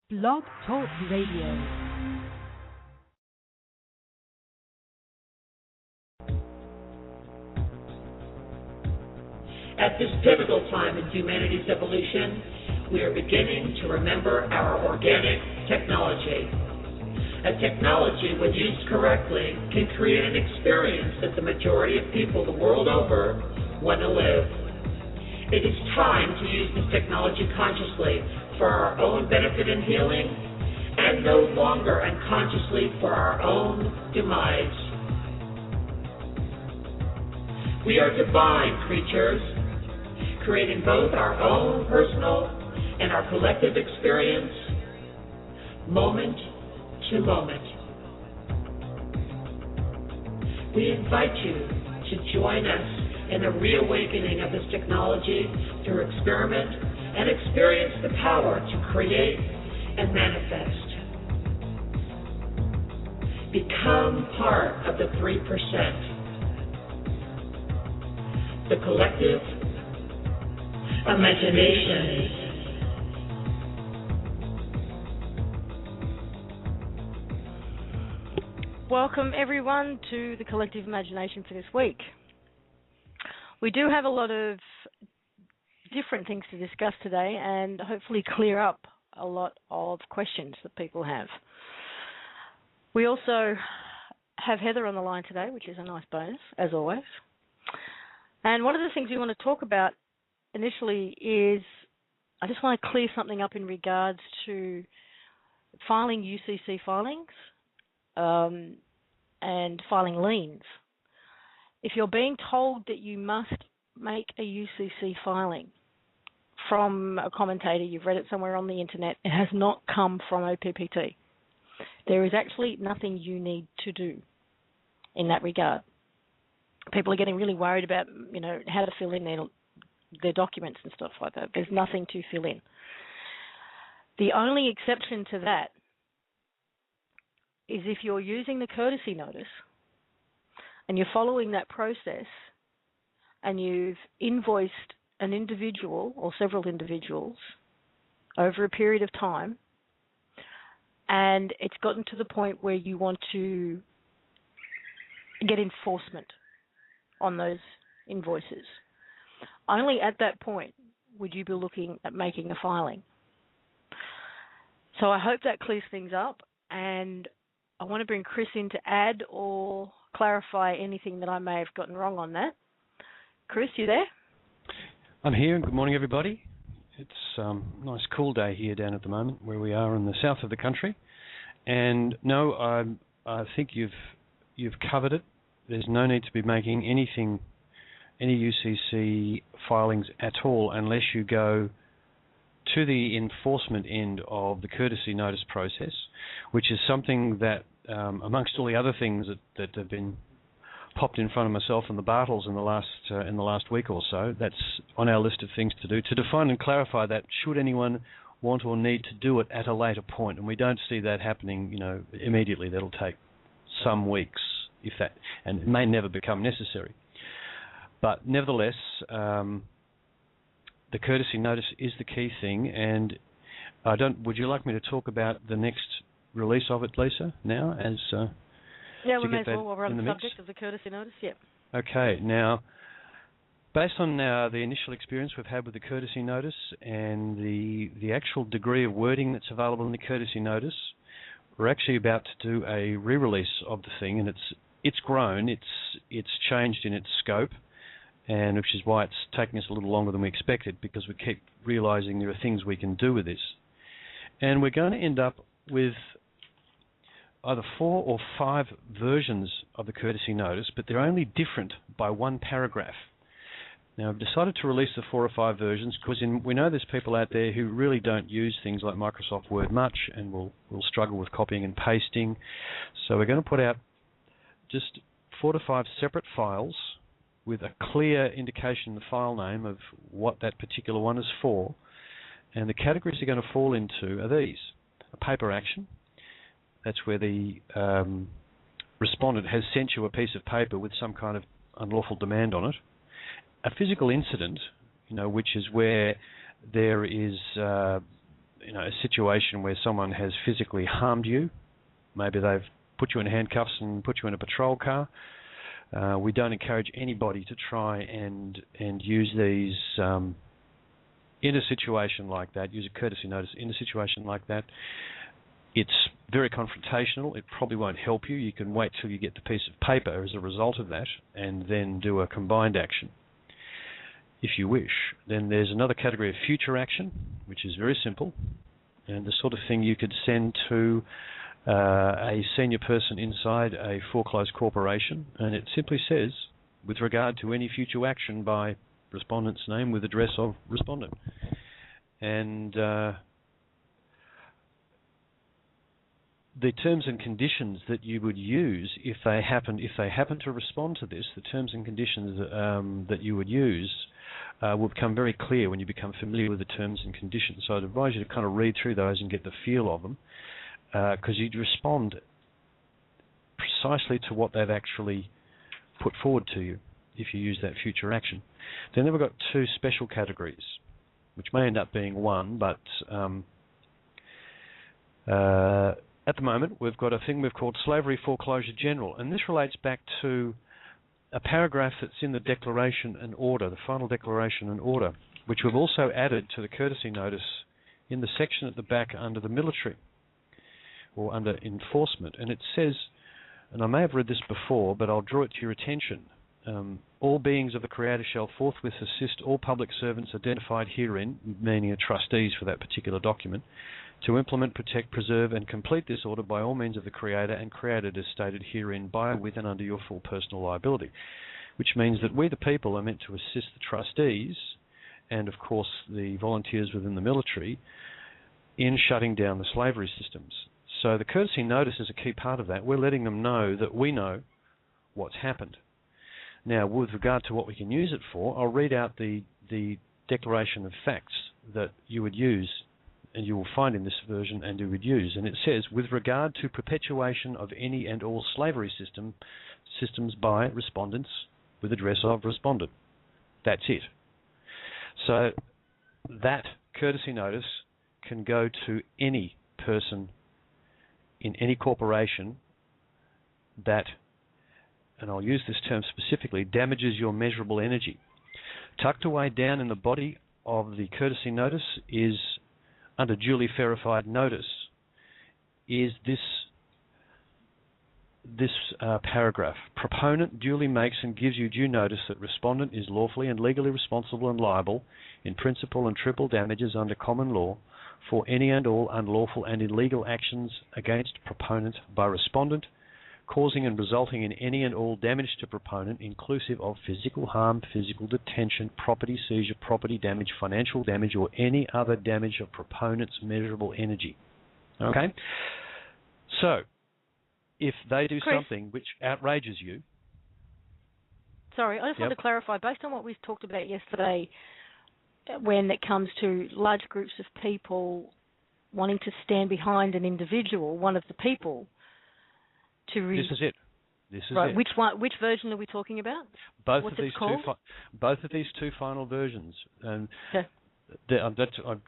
Blog Talk Radio. At this pivotal time in humanity's evolution, we are beginning to remember our organic technology. A technology, when used correctly, can create an experience that the majority of people the world over want to live. It is time to use this technology consciously for our own benefit and healing, and no longer unconsciously for our own demise. We are divine creatures, creating both our own personal and our collective experience, moment to moment. We invite you to join us in the reawakening of this technology through experiment and experience the power to create and manifest. Become part of the 3%, the collective imagination. Welcome everyone to the collective imagination for this week. We do have a lot of different things to discuss today and hopefully clear up a lot of questions that people have. We also have Heather on the line today, which is a nice bonus, as always. And one of the things we want to talk about initially is, I just want to clear something up in regards to filing UCC filings and filing liens. If you're being told that you must make a UCC filing from a commentator, you've read it somewhere on the internet, it has not come from OPPT. There is actually nothing you need to do in that regard. People are getting really worried about, how to fill in their documents and stuff like that. There's nothing to fill in. The only exception to that is if you're using the courtesy notice and you're following that process and you've invoiced an individual or several individuals over a period of time and it's gotten to the point where you want to get enforcement on those invoices. Only at that point would you be looking at making a filing. So I hope that clears things up, and I want to bring Chris in to add or clarify anything that I may have gotten wrong on that. Chris, you there? I'm here. Good morning, everybody. It's a nice cool day here down at the moment where we are in the south of the country. And no, I think you've covered it. There's no need to be making any UCC filings at all unless you go to the enforcement end of the courtesy notice process, which is something that, amongst all the other things that have been popped in front of myself and the Bartles in the last week or so, that's on our list of things to do, to define and clarify that should anyone want or need to do it at a later point. And we don't see that happening, immediately. That'll take some weeks, if that, and it may never become necessary. But nevertheless, the courtesy notice is the key thing, and would you like me to talk about the next release of it, Lisa, now? Yeah, we may as well while we're on the subject of the courtesy notice, yeah. Okay, now, based on the initial experience we've had with the courtesy notice and the actual degree of wording that's available in the courtesy notice, we're actually about to do a re-release of the thing, and it's grown, it's changed in its scope, and which is why it's taking us a little longer than we expected, because we keep realizing there are things we can do with this. And we're going to end up with either 4 or 5 versions of the courtesy notice, but they're only different by one paragraph. Now, I've decided to release the 4 or 5 versions because we know there's people out there who really don't use things like Microsoft Word much and will struggle with copying and pasting. So we're going to put out just 4 to 5 separate files with a clear indication in the file name of what that particular one is for. And the categories they're going to fall into are these. A paper action. That's where the respondent has sent you a piece of paper with some kind of unlawful demand on it. A physical incident, which is where there is a situation where someone has physically harmed you. Maybe they've put you in handcuffs and put you in a patrol car. We don't encourage anybody to try and use these in a situation like that, use a courtesy notice in a situation like that. It's very confrontational. It probably won't help you. You can wait till you get the piece of paper as a result of that and then do a combined action, if you wish. Then there's another category of future action, which is very simple, and the sort of thing you could send to a senior person inside a foreclosed corporation, and it simply says, with regard to any future action by respondent's name with address of respondent. And the terms and conditions that you would use if they happen to respond to this, the terms and conditions that you would use will become very clear when you become familiar with the terms and conditions. So I'd advise you to kind of read through those and get the feel of them, because you'd respond precisely to what they've actually put forward to you if you use that future action. Then we've got two special categories, which may end up being one, but at the moment we've got a thing we've called slavery foreclosure general, and this relates back to a paragraph that's in the declaration and order, the final declaration and order, which we've also added to the courtesy notice in the section at the back under the military, or under enforcement. And it says, and I may have read this before, but I'll draw it to your attention, all beings of the Creator shall forthwith assist all public servants identified herein, meaning the trustees for that particular document, to implement, protect, preserve, and complete this order by all means of the Creator and created as stated herein by, with, and under your full personal liability. Which means that we, the people, are meant to assist the trustees, and of course the volunteers within the military, in shutting down the slavery systems. So the courtesy notice is a key part of that. We're letting them know that we know what's happened. Now, with regard to what we can use it for, I'll read out the declaration of facts that you would use, and you will find in this version, and you would use. And it says, with regard to perpetuation of any and all slavery systems by respondents with address of respondent. That's it. So that courtesy notice can go to any person in any corporation that, and I'll use this term specifically, damages your measurable energy. Tucked away down in the body of the courtesy notice is, under duly verified notice, is this paragraph. Proponent duly makes and gives you due notice that respondent is lawfully and legally responsible and liable in principal and triple damages under common law for any and all unlawful and illegal actions against proponent by respondent, causing and resulting in any and all damage to proponent, inclusive of physical harm, physical detention, property seizure, property damage, financial damage, or any other damage of proponent's measurable energy. Okay? So, if they do something which outrages you... Sorry, I just want to clarify, based on what we talked about yesterday, when it comes to large groups of people wanting to stand behind an individual, one of the people, to... This is it. This is right. it. Which one? Which version are we talking about? Both What's of these both of these two final versions. And okay.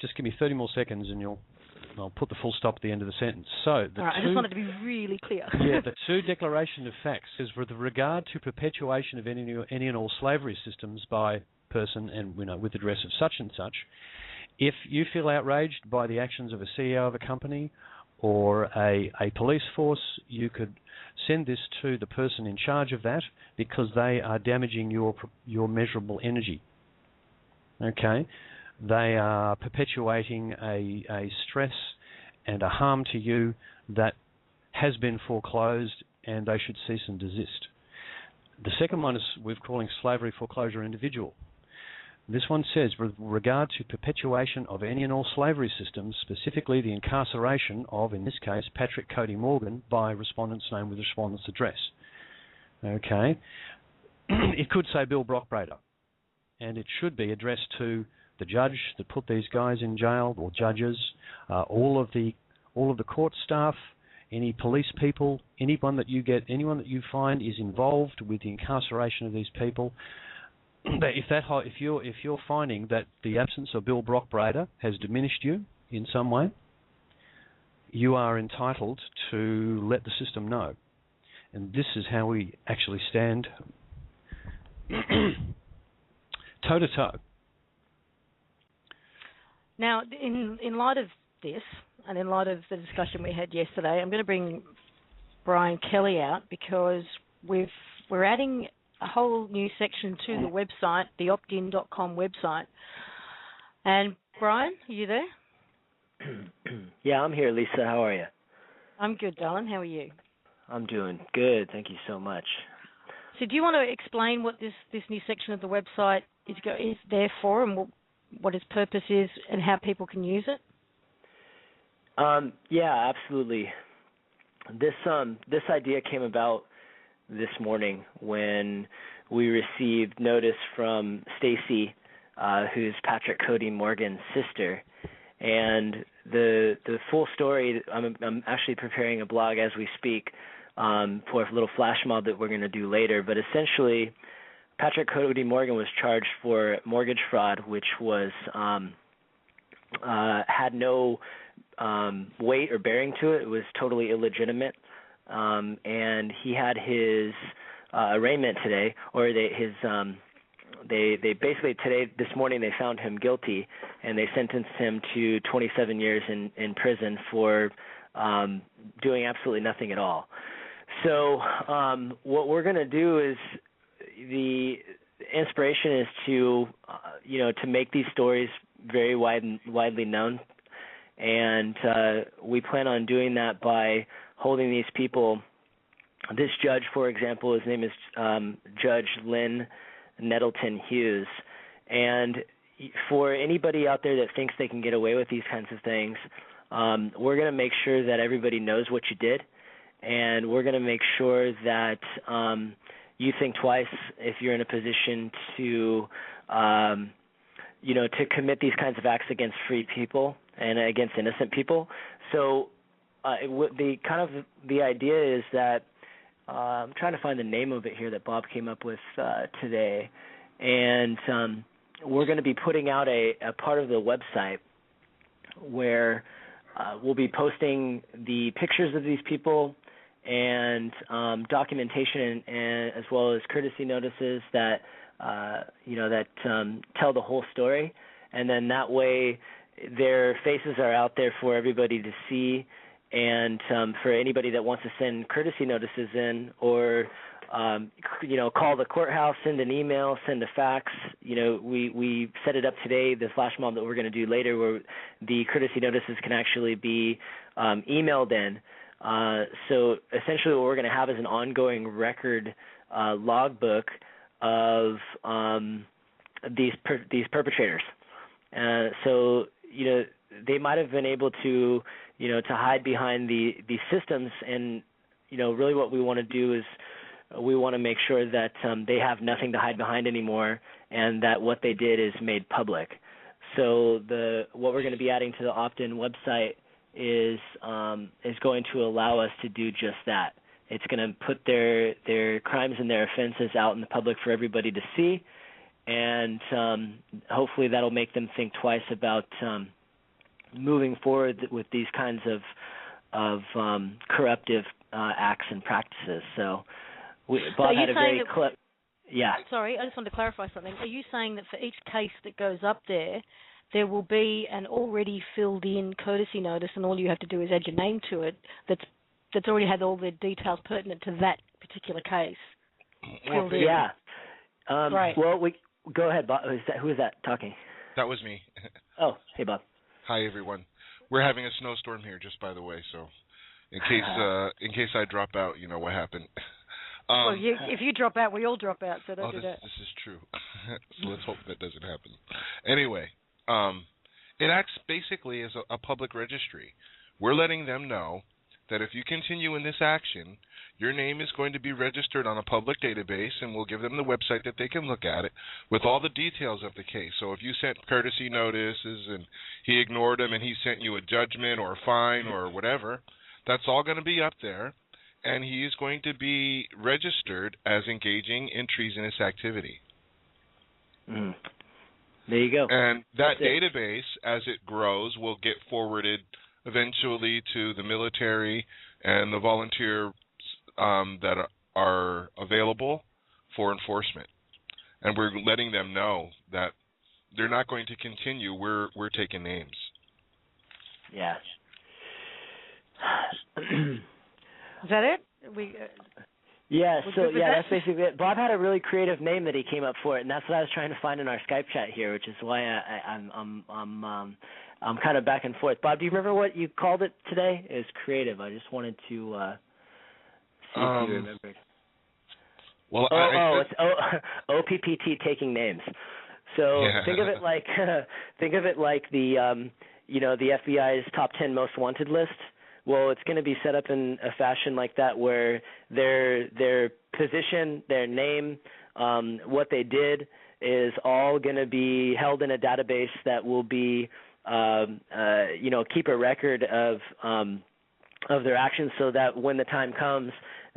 Just give me 30 more seconds, and I'll put the full stop at the end of the sentence. So, all right, I just wanted to be really clear. Yeah, the two declaration of facts is with regard to perpetuation of any and all slavery systems by person and with address of such and such. If you feel outraged by the actions of a CEO of a company or a police force, you could send this to the person in charge of that, because they are damaging your measurable energy. Okay? They are perpetuating a stress and a harm to you that has been foreclosed, and they should cease and desist. The second one is we're calling slavery foreclosure individual. This one says, with regard to perpetuation of any and all slavery systems, specifically the incarceration of, in this case, Patrick Cody Morgan by respondent's name with respondent's address. Okay? It could say Bill Brockbrader, and it should be addressed to the judge that put these guys in jail, or judges, all of the court staff, any police people, anyone that you find is involved with the incarceration of these people. If you're finding that the absence of Bill Brockbrader has diminished you, in some way, you are entitled to let the system know. And this is how we actually stand toe-to-toe. Now, in light of this, and in light of the discussion we had yesterday, I'm going to bring Brian Kelly out because we're adding a whole new section to the website, the OPPT-IN.com website. And Brian, are you there? Yeah, I'm here, Lisa. How are you? I'm good, darling. How are you? I'm doing good. Thank you so much. So do you want to explain what this new section of the website is there for, and what its purpose is, and how people can use it? Yeah, absolutely. This idea came about this morning when we received notice from Stacy, who's Patrick Cody Morgan's sister, and the full story. I'm actually preparing a blog as we speak for a little flash mob that we're going to do later. But essentially, Patrick Cody Morgan was charged for mortgage fraud, which was had no weight or bearing to it. It was totally illegitimate, and he had his arraignment today, or they basically this morning they found him guilty, and they sentenced him to 27 years in prison for doing absolutely nothing at all. So what we're going to do is, the inspiration is to to make these stories very widely known, and we plan on doing that by holding these people. This judge, for example, his name is Judge Lynn Nettleton Hughes, and for anybody out there that thinks they can get away with these kinds of things, we're going to make sure that everybody knows what you did, and we're going to make sure that you think twice if you're in a position to to commit these kinds of acts against free people and against innocent people. So the idea is that I'm trying to find the name of it here that Bob came up with today, and we're going to be putting out a part of the website where we'll be posting the pictures of these people and documentation, and as well as courtesy notices that tell the whole story, and then that way their faces are out there for everybody to see. And for anybody that wants to send courtesy notices in, or call the courthouse, send an email, send a fax. We set it up today, the flash mob that we're going to do later, where the courtesy notices can actually be emailed in. So essentially, what we're going to have is an ongoing record logbook of these perpetrators. So they might have been able to to hide behind the systems, and really what we want to do is we want to make sure that they have nothing to hide behind anymore, and that what they did is made public. So what we're going to be adding to the opt-in website is going to allow us to do just that. It's going to put their crimes and their offenses out in the public for everybody to see, and hopefully that'll make them think twice about moving forward with these kinds of corruptive acts and practices. So Bob had a very clip. Yeah. Sorry, I just wanted to clarify something. Are you saying that for each case that goes up there will be an already filled in courtesy notice, and all you have to do is add your name to it, that's already had all the details pertinent to that particular case filled in? Yeah. Right. Well, go ahead, Bob. Who is that talking? That was me. Oh, hey, Bob. Hi, everyone. We're having a snowstorm here, just by the way, so in case I drop out, you know what happened. Well, if you drop out, we all drop out, so don't do that. This is true. So let's hope that doesn't happen. Anyway, it acts basically as a public registry. We're letting them know that if you continue in this action, your name is going to be registered on a public database, and we'll give them the website that they can look at it with all the details of the case. So if you sent courtesy notices and he ignored them and he sent you a judgment or a fine or whatever, that's all going to be up there, and he is going to be registered as engaging in treasonous activity. Mm. There you go. And that database, as it grows, will get forwarded eventually to the military and the volunteers that are available for enforcement. And we're letting them know that they're not going to continue. We're taking names. Yeah. Is that it? That's basically it. Bob had a really creative name that he came up for it, and that's what I was trying to find in our Skype chat here, which is why I'm kind of back and forth. Bob, do you remember what you called it today? It was creative. I just wanted to see if you remembered. Well, it's OPPT taking names. So think of it like the the FBI's top 10 most wanted list. Well, it's going to be set up in a fashion like that where their position, their name, what they did is all going to be held in a database that will be keep a record of their actions, so that when the time comes,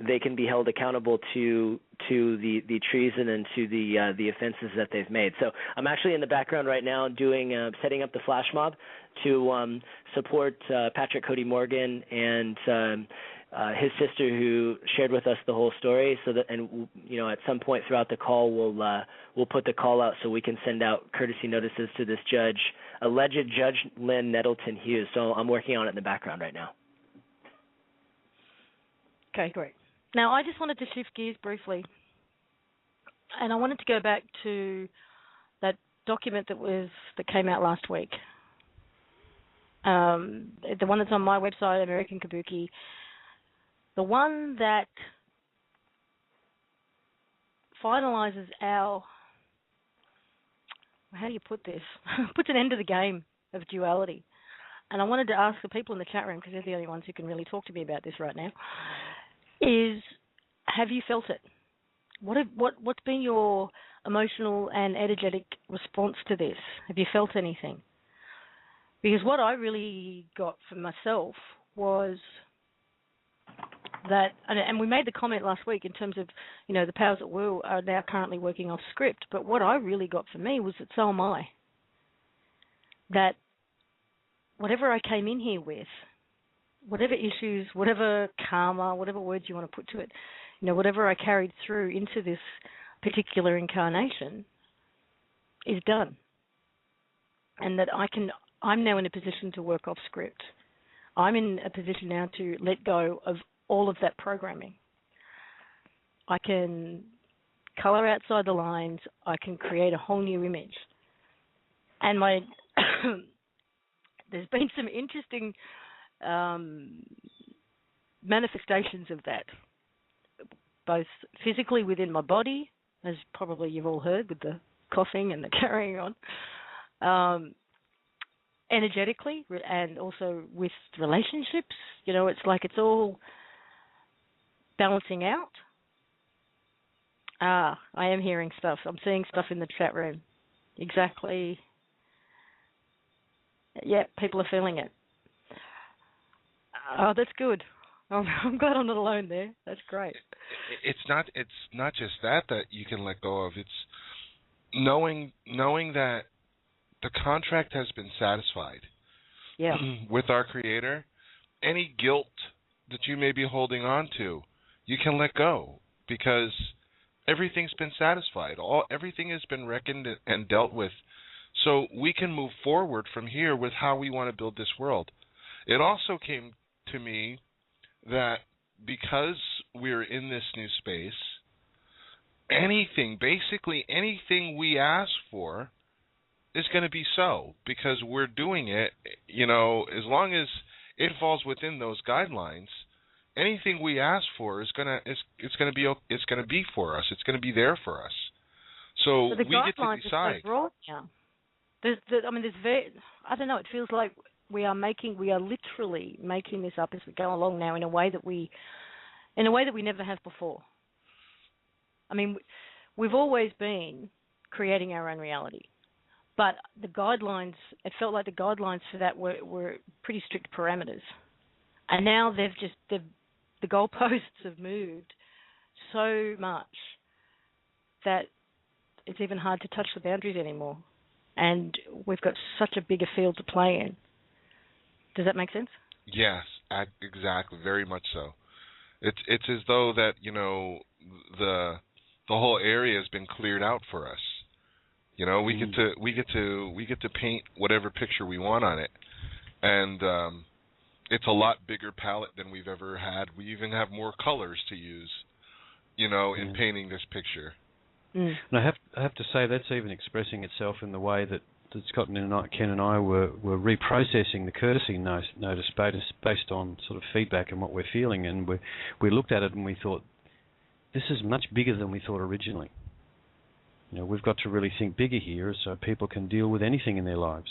they can be held accountable to the treason and to the offenses that they've made. So I'm actually in the background right now setting up the flash mob to support Patrick Cody Morgan and his sister, who shared with us the whole story. So that, and at some point throughout the call, we'll put the call out so we can send out courtesy notices to this alleged Judge Lynn Nettleton Hughes. So I'm working on it in the background right now. Okay, great. Now, I just wanted to shift gears briefly, and I wanted to go back to that document that came out last week, the one that's on my website, American Kabuki, the one that finalizes our, how do you put this, puts an end to the game of duality. And I wanted to ask the people in the chat room, because they're the only ones who can really talk to me about this right now, is, have you felt it? What's been your emotional and energetic response to this? Have you felt anything? Because what I really got for myself was that, and we made the comment last week in terms of, the powers that will are now currently working off script, but what I really got for me was that so am I. That whatever I came in here with, whatever issues, whatever karma, whatever words you want to put to it, whatever I carried through into this particular incarnation is done. And that I'm now in a position to work off script. I'm in a position now to let go of all of that programming. I can color outside the lines. I can create a whole new image. And there's been some interesting manifestations of that, both physically within my body, as probably you've all heard with the coughing and the carrying on, energetically, and also with relationships. It's like it's all balancing out. I am hearing stuff. I'm seeing stuff in the chat room. Exactly. Yeah, people are feeling it. Oh, that's good. I'm glad I'm not alone there. That's great. It's not just that you can let go of. It's knowing that the contract has been satisfied. Yeah. With our Creator. Any guilt that you may be holding on to, you can let go, because everything's been satisfied. Everything has been reckoned and dealt with. So we can move forward from here with how we want to build this world. It also came to me that because we're in this new space, basically anything we ask for is going to be so, because we're doing it, as long as it falls within those guidelines, anything we ask for it's going to be for us. It's going to be there for us. So we get to decide. So broad now. I don't know, it feels like we are literally making this up as we go along now in a way that we never have before. I mean, we've always been creating our own reality, but the guidelines, it felt like the guidelines for that were pretty strict parameters, and now the goalposts have moved so much that it's even hard to touch the boundaries anymore. and we've got such a bigger field to play in. Does that make sense? Yes, exactly, very much so. It's as though that, you know, the whole area has been cleared out for us. You know, we get to paint whatever picture we want on it, and it's a lot bigger palette than we've ever had. We even have more colors to use, you know, in painting this picture. And I have to say that's even expressing itself in the way that Scott and Ken and I were reprocessing the courtesy notice based on sort of feedback and what we're feeling, and we looked at it and we thought, this is much bigger than we thought originally. You know, we've got to really think bigger here so people can deal with anything in their lives.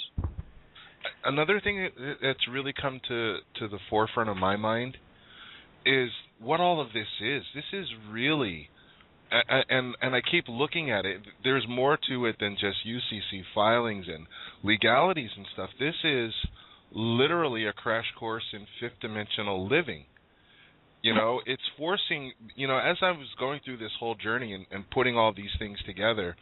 Another thing that's really come to the forefront of my mind is what all of this is. This is really, and I keep looking at it, there's more to it than just UCC filings and legalities and stuff. This is literally a crash course in fifth dimensional living. You know, it's forcing, you know, as I was going through this whole journey and putting all these things together,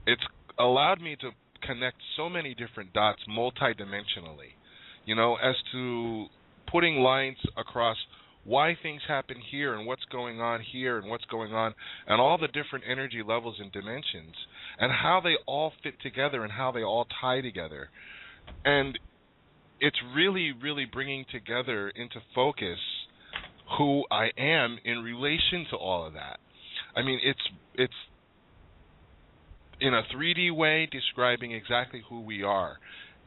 it's allowed me to connect so many different dots multidimensionally, you know, as to putting lines across why things happen here and what's going on here and what's going on and all the different energy levels and dimensions and how they all fit together and how they all tie together. And it's really, really bringing together into focus who I am in relation to all of that. I mean, it's in a 3D way describing exactly who we are.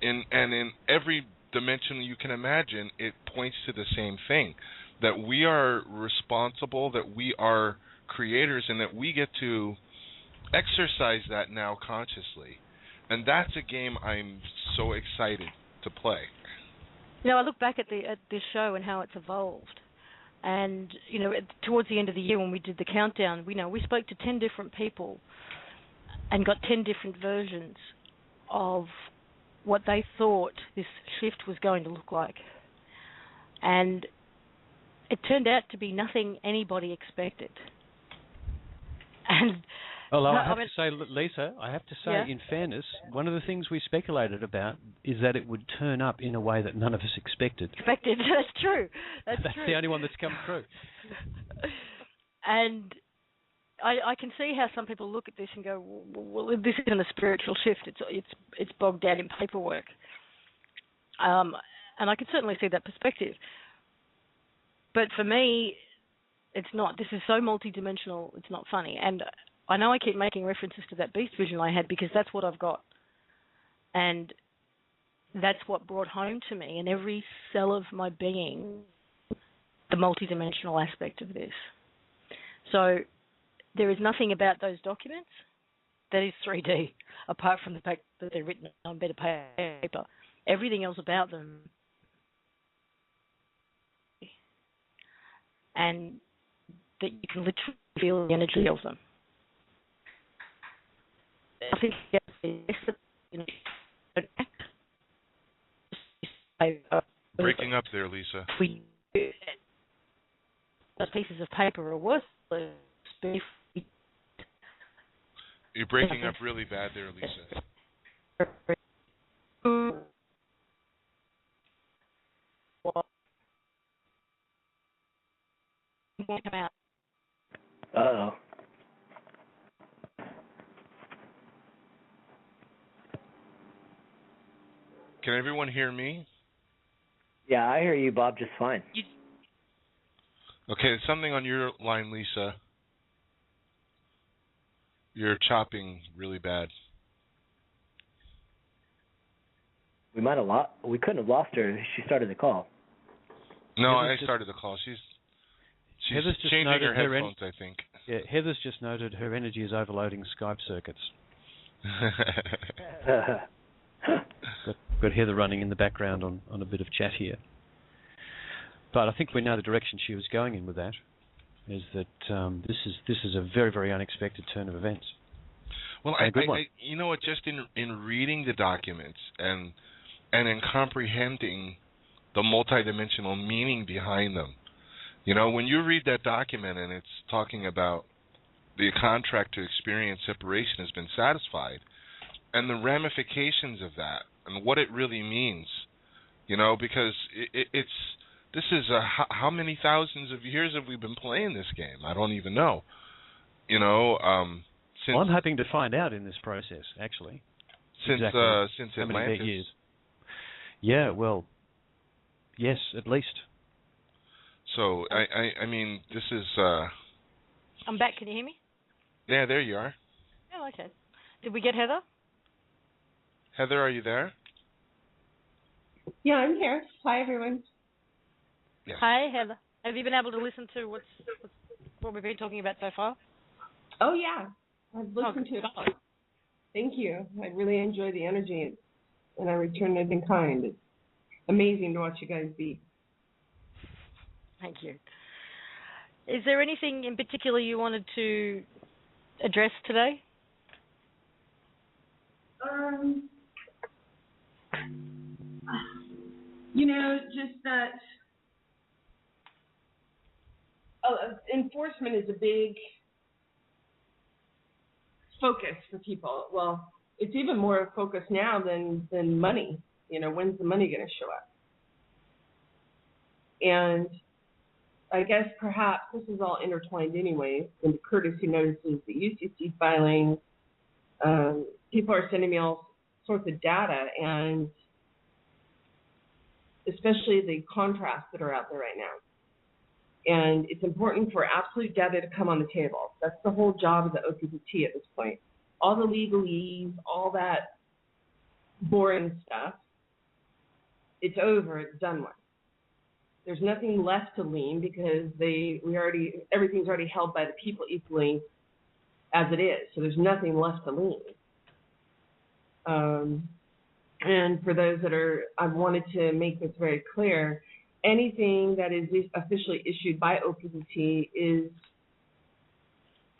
And in every dimension you can imagine, it points to the same thing, that we are responsible, that we are creators, and that we get to exercise that now consciously. And that's a game I'm so excited to play. You know, I look back at this show and how it's evolved. And, you know, towards the end of the year when we did the countdown, we spoke to 10 different people and got 10 different versions of what they thought this shift was going to look like. And it turned out to be nothing anybody expected. And well, I have to say, Lisa, in fairness, one of the things we speculated about is that it would turn up in a way that none of us expected. That's true. That's true. The only one that's come through. And I can see how some people look at this and go, well, this isn't a spiritual shift. It's bogged down in paperwork. And I can certainly see that perspective. But for me, it's not. This is so multidimensional, it's not funny. And I know I keep making references to that beast vision I had because that's what I've got. And that's what brought home to me in every cell of my being the multidimensional aspect of this. So there is nothing about those documents that is 3D, apart from the fact that they're written on better paper. Everything else about them, and that you can literally feel the energy of them. I think breaking up there, Lisa. Those pieces of paper are worthless. You're breaking up really bad there, Lisa. Uh-oh. Can everyone hear me? Yeah, I hear you, Bob, just fine. Okay, there's something on your line, Lisa. You're chopping really bad. We couldn't have lost her. She started the call. No, I started the call. She's changing her headphones, I think. Yeah, Heather's just noted her energy is overloading Skype circuits. Got Heather running in the background on a bit of chat here. But I think we know the direction she was going in with that, is that this is a very, very unexpected turn of events. Well, I you know what, just in reading the documents and in comprehending the multidimensional meaning behind them, you know, when you read that document and it's talking about the contract to experience separation has been satisfied, and the ramifications of that and what it really means, because this is how many thousands of years have we been playing this game? I don't even know. Since I'm hoping to find out in this process, actually. Since how many Atlantis. years? Yeah, well, yes, at least. So I mean, this is. I'm back. Can you hear me? Yeah, there you are. Oh, okay. Did we get Heather? Heather, are you there? Yeah, I'm here. Hi, everyone. Yes. Hi, Heather. Have you been able to listen to what we've been talking about so far? Oh, yeah. I've listened to it all. Thank you. I really enjoy the energy, and I return it in kind. It's amazing to watch you guys be. Thank you. Is there anything in particular you wanted to address today? Just that enforcement is a big focus for people. Well, it's even more a focus now than money. When's the money going to show up? And I guess perhaps this is all intertwined anyway. In the courtesy notices, the UCC filings, people are sending me all sorts of data, and especially the contrasts that are out there right now. And it's important for absolute data to come on the table. That's the whole job of the OPPT at this point. All the legalese, all that boring stuff, it's over, it's done with. There's nothing left to lien because everything's already held by the people equally as it is. So there's nothing left to lien. And for those I wanted to make this very clear, anything that is officially issued by OPPT is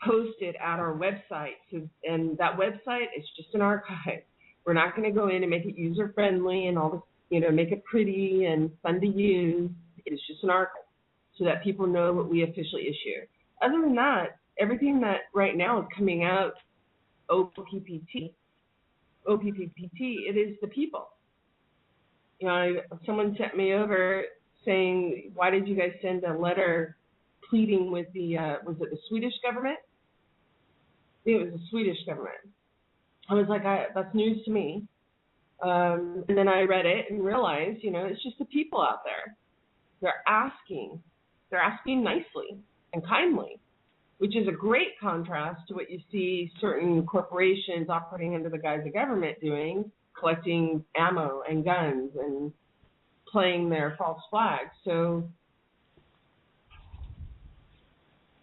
posted at our website. And that website is just an archive. We're not going to go in and make it user-friendly and all this, make it pretty and fun to use. It's just an archive so that people know what we officially issue. Other than that, everything that right now is coming out OPPT, it is the people. Someone sent me over saying, why did you guys send a letter pleading with was it the Swedish government? It was the Swedish government. I was like, that's news to me. And then I read it and realized, it's just the people out there. They're asking nicely and kindly, which is a great contrast to what you see certain corporations operating under the guise of government doing, collecting ammo and guns and playing their false flags. So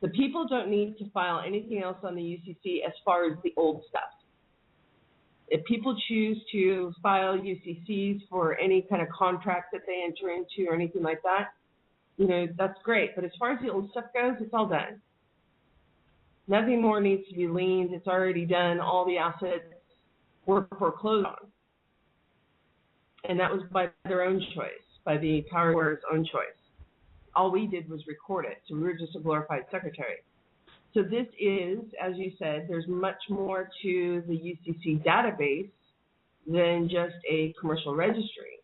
the people don't need to file anything else on the UCC as far as the old stuff. If people choose to file UCCs for any kind of contract that they enter into or anything like that, that's great. But as far as the old stuff goes, it's all done. Nothing more needs to be liened. It's already done. All the assets were foreclosed on. And that was by their own choice, by the power holders' own choice. All we did was record it, so we were just a glorified secretary. So this is, as you said, there's much more to the UCC database than just a commercial registry.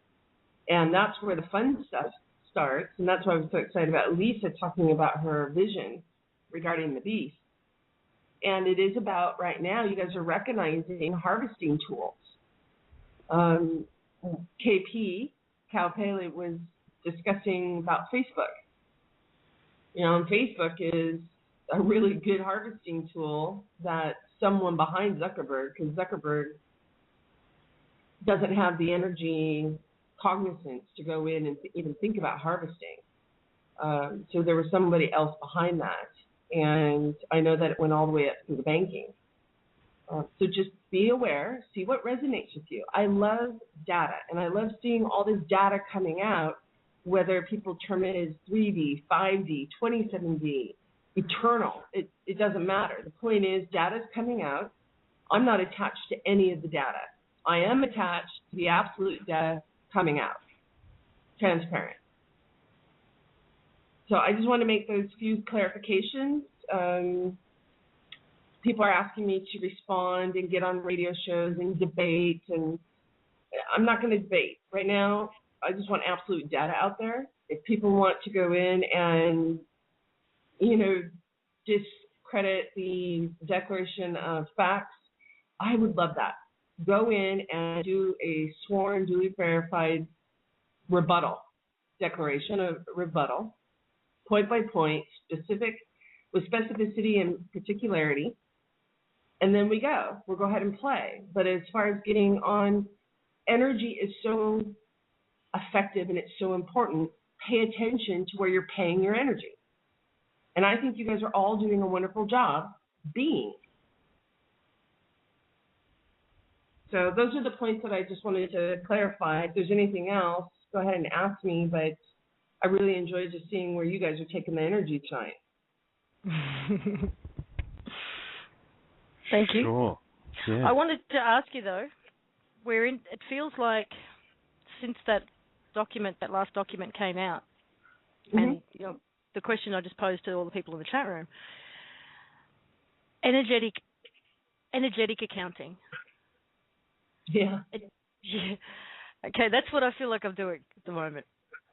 And that's where the fun stuff starts, and that's why I was so excited about Lisa talking about her vision regarding the beast. And it is about, right now, you guys are recognizing harvesting tools. KP, Cal Paley, was discussing about Facebook. And Facebook is a really good harvesting tool that someone behind Zuckerberg, because Zuckerberg doesn't have the energy cognizance to go in and even think about harvesting. So there was somebody else behind that. And I know that it went all the way up through the banking. So just be aware, see what resonates with you. I love data, and I love seeing all this data coming out, whether people term it as 3D, 5D, 27D, eternal. It doesn't matter. The point is data's coming out. I'm not attached to any of the data. I am attached to the absolute data coming out, transparent. So I just want to make those few clarifications. people are asking me to respond and get on radio shows and debate, and I'm not going to debate. Right now, I just want absolute data out there. If people want to go in and, discredit the Declaration of Facts, I would love that. Go in and do a sworn, duly verified rebuttal, declaration of rebuttal, point by point, specific, with specificity and particularity, and then we'll go ahead and play. But as far as getting on, energy is so effective and it's so important. Pay attention to where you're paying your energy. And I think you guys are all doing a wonderful job being. So those are the points that I just wanted to clarify. If there's anything else, go ahead and ask me, but I really enjoyed just seeing where you guys are taking the energy tonight. Thank you. Sure. Yeah. I wanted to ask you, though, it feels like since that last document came out, and the question I just posed to all the people in the chat room, energetic accounting. Yeah. Okay, that's what I feel like I'm doing at the moment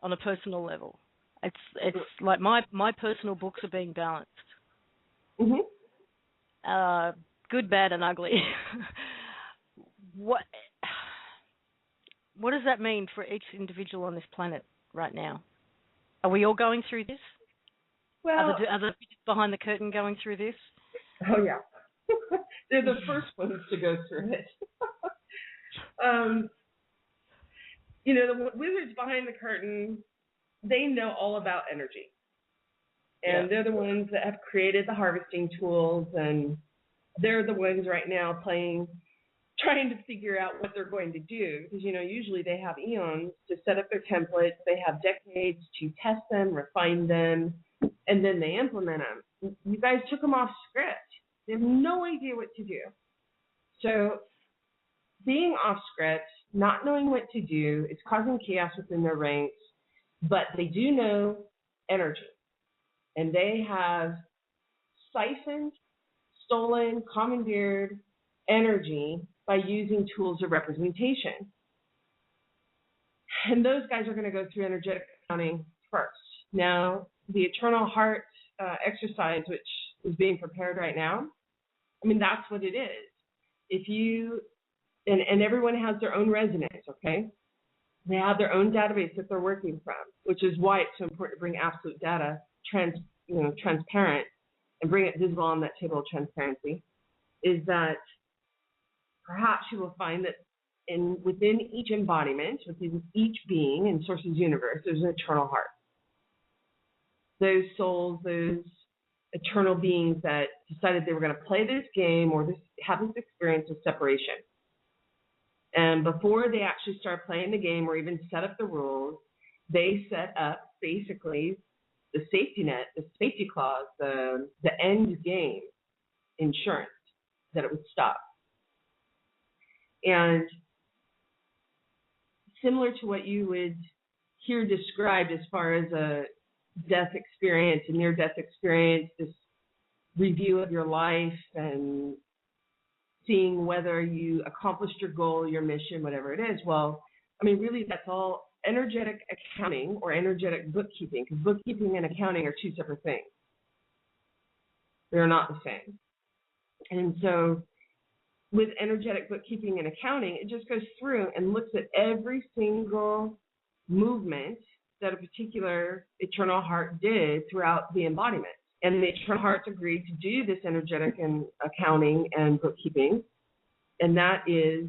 on a personal level. It's like my personal books are being balanced. Good, bad, and ugly. What does that mean for each individual on this planet right now? Are we all going through this? Well, are the behind the curtain going through this? Oh yeah, they're the first ones to go through it. The wizards behind the curtain, they know all about energy. And they're the ones that have created the harvesting tools, and they're the ones right now trying to figure out what they're going to do. Because, usually they have eons to set up their templates. They have decades to test them, refine them, and then they implement them. You guys took them off script. They have no idea what to do. So being off script, not knowing what to do, is causing chaos within their ranks, but they do know energy. And they have siphoned, stolen, commandeered energy by using tools of representation. And those guys are going to go through energetic accounting first. Now, the Eternal Heart exercise, which is being prepared right now, that's what it is. If you, and everyone has their own resonance, okay? They have their own database that they're working from, which is why it's so important to bring absolute data, transparent, and bring it visible on that table of transparency, is that perhaps you will find that within each embodiment, within each being in Source's universe, there's an eternal heart. Those souls, those eternal beings that decided they were going to play this game or have this experience of separation. And before they actually start playing the game or even set up the rules, they set up basically the safety net, the safety clause, the end game insurance that it would stop. And similar to what you would hear described as far as a death experience, a near-death experience, this review of your life and seeing whether you accomplished your goal, your mission, whatever it is. Well, really that's all energetic accounting or energetic bookkeeping, because bookkeeping and accounting are two separate things. They're not the same. And so with energetic bookkeeping and accounting, it just goes through and looks at every single movement that a particular Eternal Heart did throughout the embodiment. And the Eternal Hearts agreed to do this energetic and accounting and bookkeeping, and that is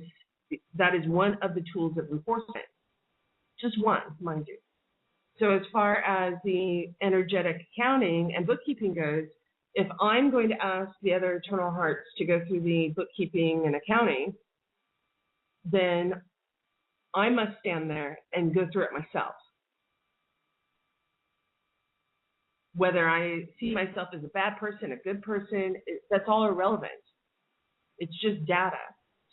one of the tools of enforcement. Just one, mind you. So as far as the energetic accounting and bookkeeping goes, if I'm going to ask the other Eternal Hearts to go through the bookkeeping and accounting, then I must stand there and go through it myself. Whether I see myself as a bad person, a good person, that's all irrelevant. It's just data.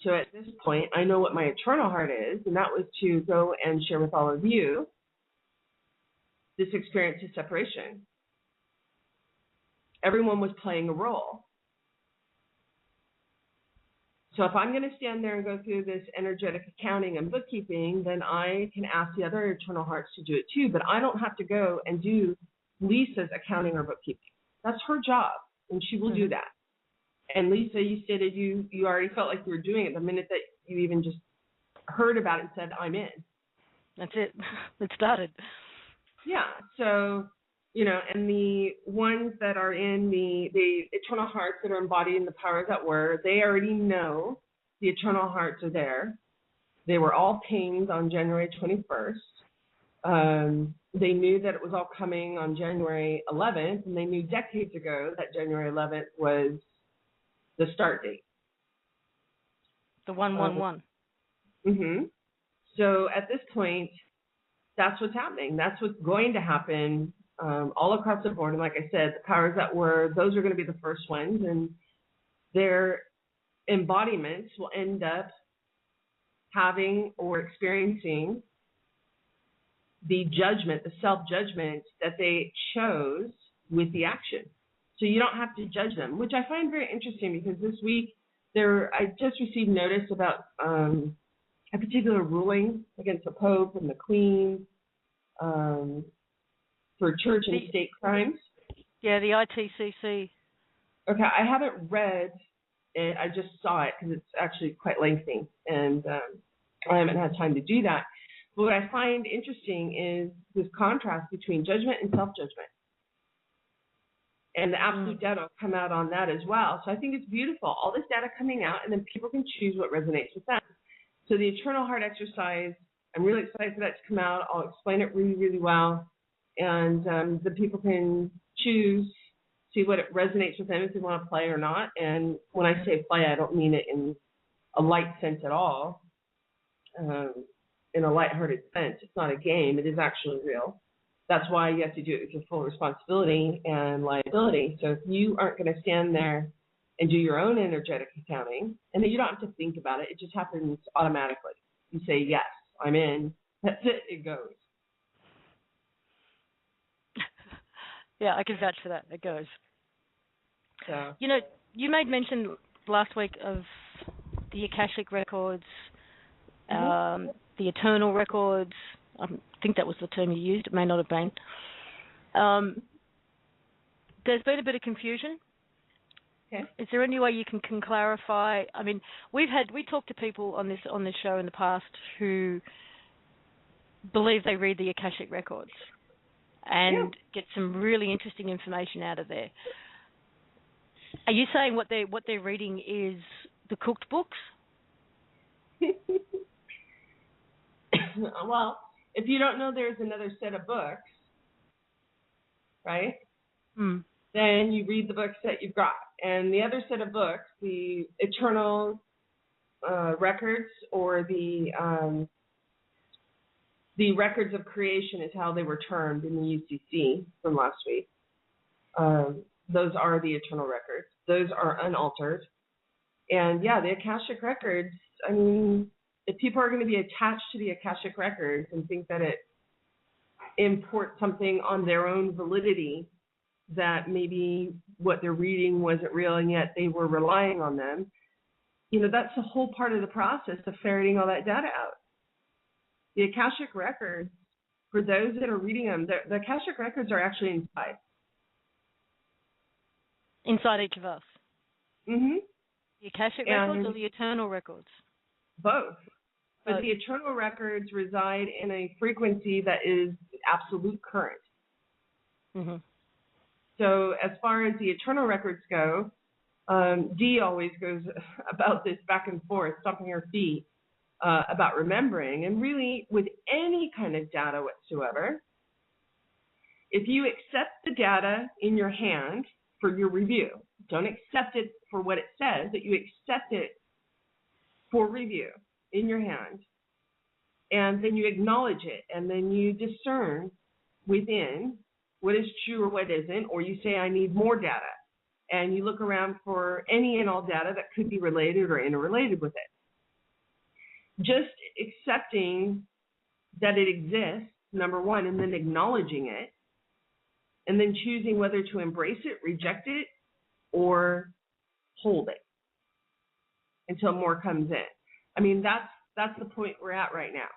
So at this point, I know what my Eternal Heart is, and that was to go and share with all of you this experience of separation. Everyone was playing a role. So if I'm going to stand there and go through this energetic accounting and bookkeeping, then I can ask the other eternal hearts to do it too. But I don't have to go and do Lisa's accounting or bookkeeping. That's her job, and she will do that. And Lisa, you stated you already felt like you were doing it the minute that you even just heard about it and said, I'm in. That's it. It started. Yeah. So, and the ones that are in the eternal hearts that are embodied in the powers that were, they already know the eternal hearts are there. They were all pinged on January 21st. They knew that it was all coming on January 11th, and they knew decades ago that January 11th was the start date. The 111. So at this point, that's what's happening. That's what's going to happen all across the board. And like I said, the powers that were, those are going to be the first ones, and their embodiments will end up having or experiencing the judgment, the self-judgment that they chose with the action. So you don't have to judge them, which I find very interesting because this week I just received notice about a particular ruling against the Pope and the Queen for church and state crimes. Yeah, the ITCC. Okay, I haven't read it. I just saw it because it's actually quite lengthy, and I haven't had time to do that. But what I find interesting is this contrast between judgment and self-judgment. And the absolute data will come out on that as well. So I think it's beautiful. All this data coming out, and then people can choose what resonates with them. So the Eternal Heart exercise, I'm really excited for that to come out. I'll explain it really, really well. And the people can choose, see what it resonates with them if they want to play or not. And when I say play, I don't mean it in a light sense at all, in a lighthearted sense. It's not a game. It is actually real. That's why you have to do it with your full responsibility and liability. So if you aren't going to stand there and do your own energetic accounting, and then you don't have to think about it, it just happens automatically. You say, yes, I'm in. That's it. It goes. Yeah, I can vouch for that. It goes. So. You made mention last week of the Akashic records, the eternal records. I think that was the term you used. It may not have been. There's been a bit of confusion. Okay. Is there any way you can clarify? I mean, we talked to people on this show in the past who believe they read the Akashic records and get some really interesting information out of there. Are you saying what they're reading is the cooked books? Well, if you don't know there's another set of books, right? Then you read the books that you've got. And the other set of books, the eternal records, or the records of creation is how they were termed in the UCC from last week. Those are the eternal records. Those are unaltered. And yeah, the Akashic records, I mean, if people are going to be attached to the Akashic records and think that it imports something on their own validity, that maybe what they're reading wasn't real and yet they were relying on them, that's the whole part of the process of ferreting all that data out. The Akashic records, for those that are reading them, the Akashic records are actually inside. Inside each of us? Mm-hmm. The Akashic records or the eternal records? Both. But the eternal records reside in a frequency that is absolute current. Mm-hmm. So as far as the eternal records go, Dee always goes about this back and forth, stomping her feet, about remembering. And really, with any kind of data whatsoever, if you accept the data in your hand for your review, don't accept it for what it says, but you accept it for review in your hand, and then you acknowledge it, and then you discern within what is true or what isn't, or you say, I need more data, and you look around for any and all data that could be related or interrelated with it. Just accepting that it exists, number one, and then acknowledging it, and then choosing whether to embrace it, reject it, or hold it. until more comes in. I mean, that's the point we're at right now.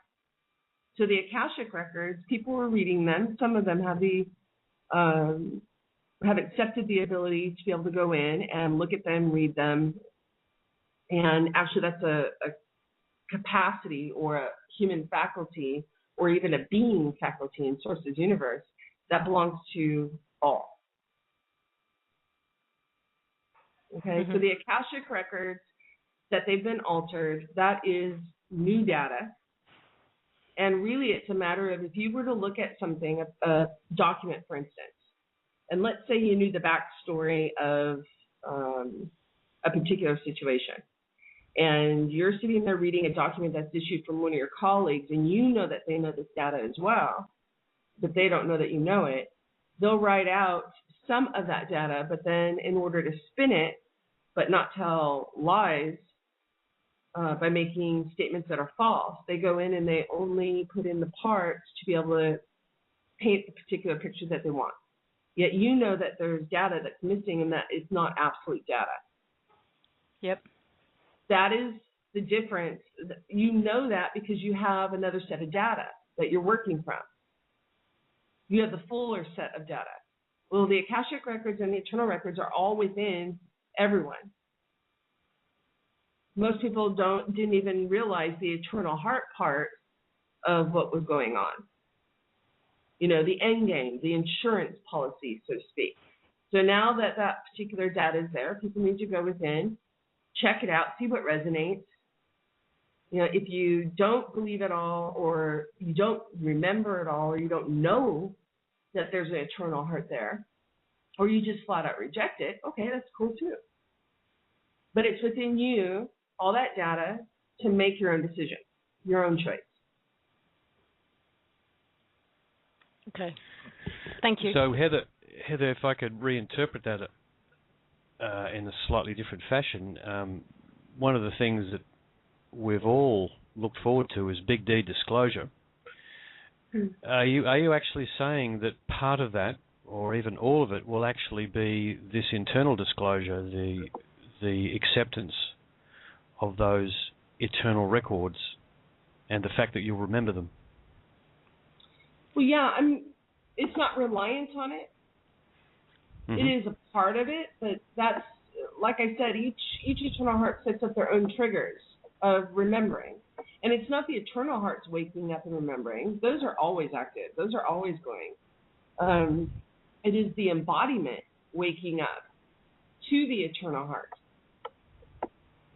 So the Akashic records, people were reading them. Some of them have have accepted the ability to be able to go in and look at them, read them. And actually that's a capacity or a human faculty or even a being faculty in Source's universe that belongs to all. Okay, so the Akashic records that they've been altered, that is new data. And really it's a matter of if you were to look at something, a document, for instance, and let's say you knew the backstory of a particular situation, and you're sitting there reading a document that's issued from one of your colleagues, and you know that they know this data as well, but they don't know that you know it, they'll write out some of that data, but then in order to spin it, but not tell lies, by making statements that are false, they go in and they only put in the parts to be able to paint the particular picture that they want. Yet you know that there's data that's missing and that it's not absolute data. Yep. That is the difference. You know that because you have another set of data that you're working from. You have the fuller set of data. Well, the Akashic records and the eternal records are all within everyone. Most people didn't even realize the eternal heart part of what was going on. You know, the end game, the insurance policy, so to speak. So now that that particular data is there, people need to go within, check it out, see what resonates. You know, if you don't believe at all, or you don't remember at all, or you don't know that there's an eternal heart there, or you just flat out reject it, okay, that's cool too. But it's within you, all that data, to make your own decision, your own choice. Okay. Thank you. So, Heather, if I could reinterpret that in a slightly different fashion, one of the things that we've all looked forward to is Big D disclosure. Are you actually saying that part of that, or even all of it, will actually be this internal disclosure, the acceptance of those eternal records, and the fact that you'll remember them? Well, yeah, it's not reliant on it. Mm-hmm. It is a part of it, but that's, like I said, each eternal heart sets up their own triggers of remembering. And it's not the eternal hearts waking up and remembering. Those are always active. Those are always going. It is the embodiment waking up to the eternal heart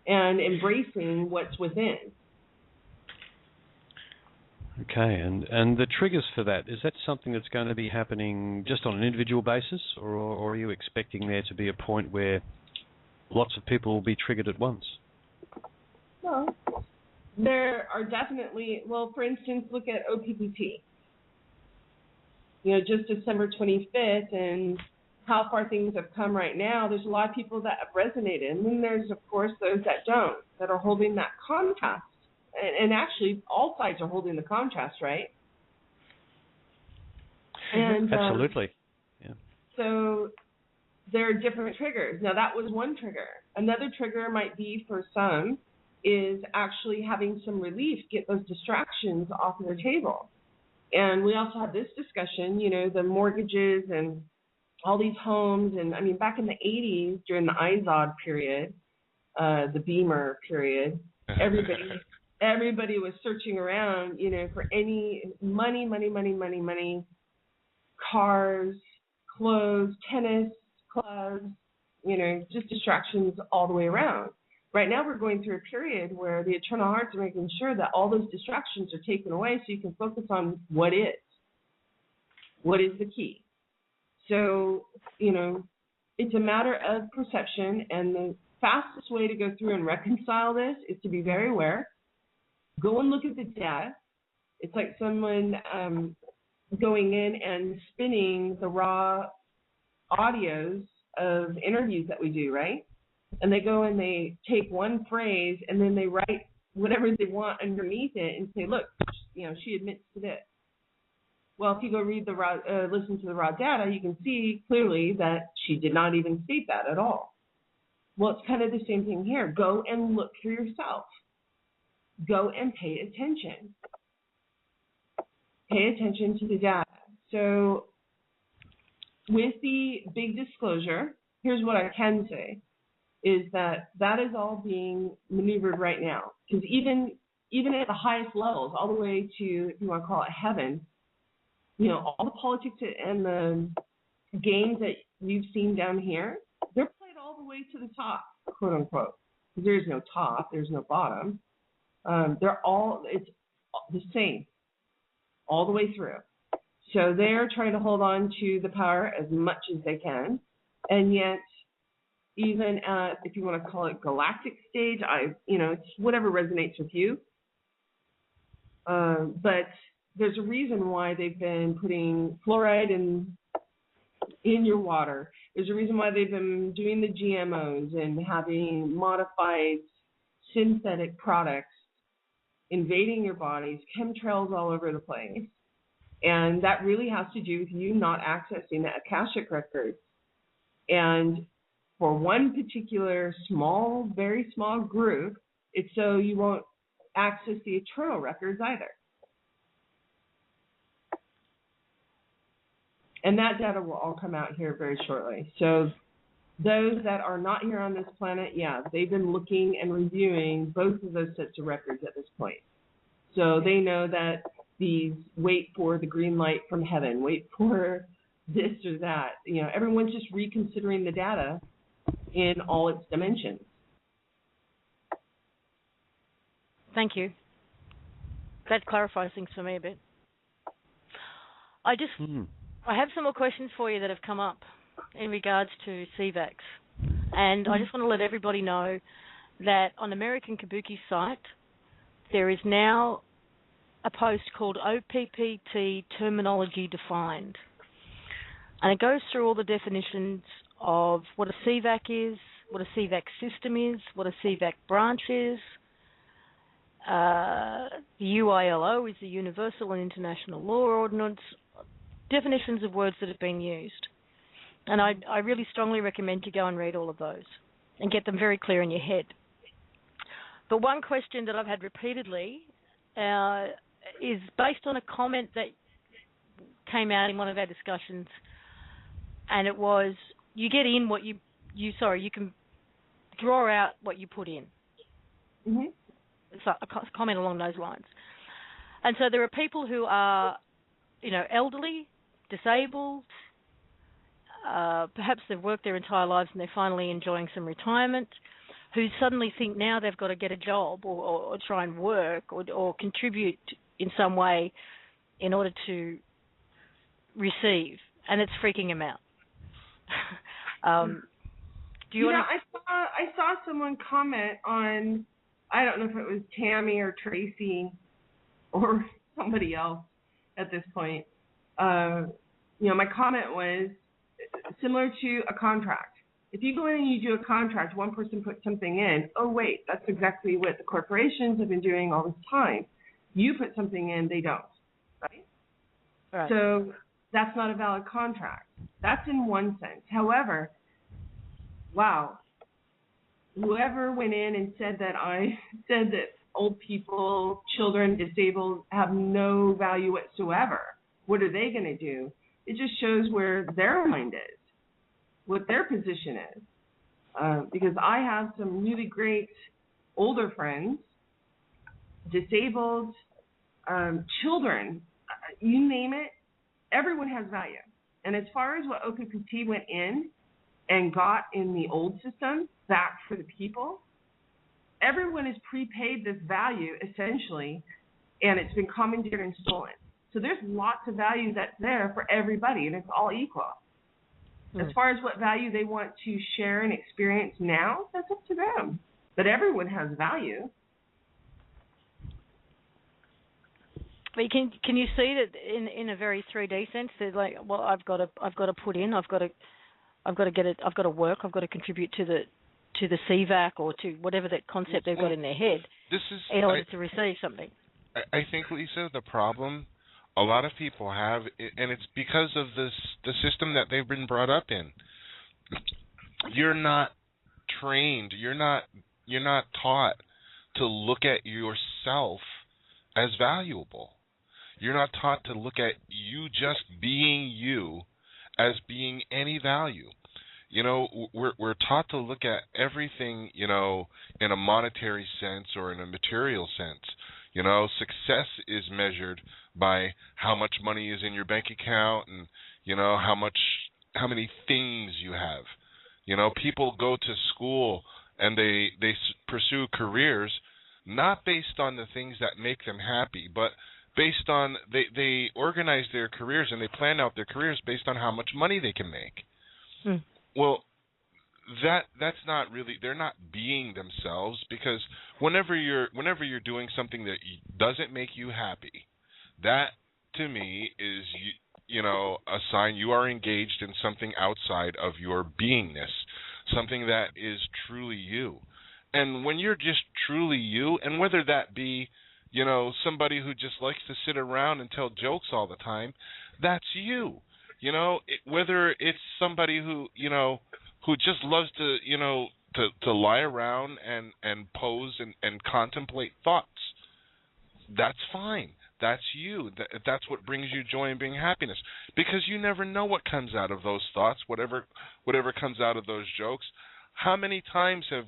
and embracing what's within. Okay, and the triggers for that, is that something that's going to be happening just on an individual basis, or are you expecting there to be a point where lots of people will be triggered at once? No. There are definitely, well, for instance, look at OPPT. You know, just December 25th, and how far things have come right now, there's a lot of people that have resonated. And then there's, of course, those that don't, that are holding that contrast. And actually, all sides are holding the contrast, right? And absolutely. Yeah. So there are different triggers. Now, that was one trigger. Another trigger might be, for some, is actually having some relief, get those distractions off of their table. And we also had this discussion, you know, the mortgages and all these homes. And, I mean, back in the 80s, during the IZOD period, the Beamer period, everybody was searching around, you know, for any money, cars, clothes, tennis, clubs, you know, just distractions all the way around. Right now we're going through a period where the eternal hearts are making sure that all those distractions are taken away so you can focus on what is the key. So, you know, it's a matter of perception, and the fastest way to go through and reconcile this is to be very aware. Go and look at the data. It's like someone going in and spinning the raw audios of interviews that we do, right? And they go and they take one phrase and then they write whatever they want underneath it and say, look, you know, she admits to this. Well, if you go read the raw, listen to the raw data, you can see clearly that she did not even state that at all. Well, it's kind of the same thing here. Go and look for yourself. Go and pay attention. Pay attention to the data. So with the big disclosure, here's what I can say, is that is all being maneuvered right now. Because even at the highest levels, all the way to, if you want to call it heaven, all the politics and the games that we've seen down here, they're played all the way to the top, quote unquote. There's no top, there's no bottom. It's the same all the way through. So they're trying to hold on to the power as much as they can, and yet even at, if you want to call it galactic stage, it's whatever resonates with you. But there's a reason why they've been putting fluoride in your water. There's a reason why they've been doing the GMOs and having modified synthetic products invading your bodies, chemtrails all over the place. And that really has to do with you not accessing the Akashic records. And for one particular small, very small group, it's so you won't access the eternal records either. And that data will all come out here very shortly. So those that are not here on this planet, they've been looking and reviewing both of those sets of records at this point. So they know that these wait for the green light from heaven, wait for this or that. Everyone's just reconsidering the data in all its dimensions. Thank you. That clarifies things for me a bit. I have some more questions for you that have come up in regards to CVAX. And I just want to let everybody know that on American Kabuki's site, there is now a post called OPPT Terminology Defined. And it goes through all the definitions of what a CVAC is, what a CVAC system is, what a CVAC branch is. The UILO is the Universal and International Law Ordinance, definitions of words that have been used. And I really strongly recommend you go and read all of those and get them very clear in your head. But one question that I've had repeatedly is based on a comment that came out in one of our discussions, and it was, you get in what you can draw out what you put in. Mm-hmm. So a comment along those lines. And so there are people who are, elderly, disabled, perhaps they've worked their entire lives and they're finally enjoying some retirement, who suddenly think now they've got to get a job or try and work or contribute in some way in order to receive, and it's freaking them out. I saw someone comment on, I don't know if it was Tammy or Tracy or somebody else at this point. My comment was similar to a contract. If you go in and you do a contract, one person puts something in, oh, wait, that's exactly what the corporations have been doing all this time. You put something in, they don't, right? Right. So that's not a valid contract. That's in one sense. However, wow, whoever went in and said that old people, children, disabled have no value whatsoever, what are they going to do? It just shows where their mind is, what their position is. Because I have some really great older friends, disabled, children, you name it, everyone has value. And as far as what OPPT went in and got in the old system back for the people, everyone has prepaid this value essentially, and it's been commandeered and stolen. So there's lots of value that's there for everybody, and it's all equal. As far as what value they want to share and experience now, that's up to them. But everyone has value. But can you see that in a very 3D sense? There's like, well, I've got to put in, I've got to get it, I've got to work, I've got to contribute to the CVAC or to whatever that concept they've got in their head in order to receive something. I think, Lisa, the problem a lot of people have, and it's because of the system that they've been brought up in. You're not trained. You're not taught to look at yourself as valuable. You're not taught to look at you just being you as being any value. You know, we're taught to look at everything, you know, in a monetary sense or in a material sense. You know, success is measured by how much money is in your bank account and, you know, how many things you have. You know, people go to school and they pursue careers not based on the things that make them happy, but based on they organize their careers and they plan out their careers based on how much money they can make. Well, that's not really, they're not being themselves, because whenever you're doing something that doesn't make you happy, that to me is you know, a sign you are engaged in something outside of your beingness, something that is truly you. And when you're just truly you, and whether that be, you know, somebody who just likes to sit around and tell jokes all the time, that's you. You know, whether it's somebody who, you know, who just loves to, you know, to lie around and pose and contemplate thoughts, that's fine. That's you. That's what brings you joy and being happiness, because you never know what comes out of those thoughts, whatever comes out of those jokes. How many times have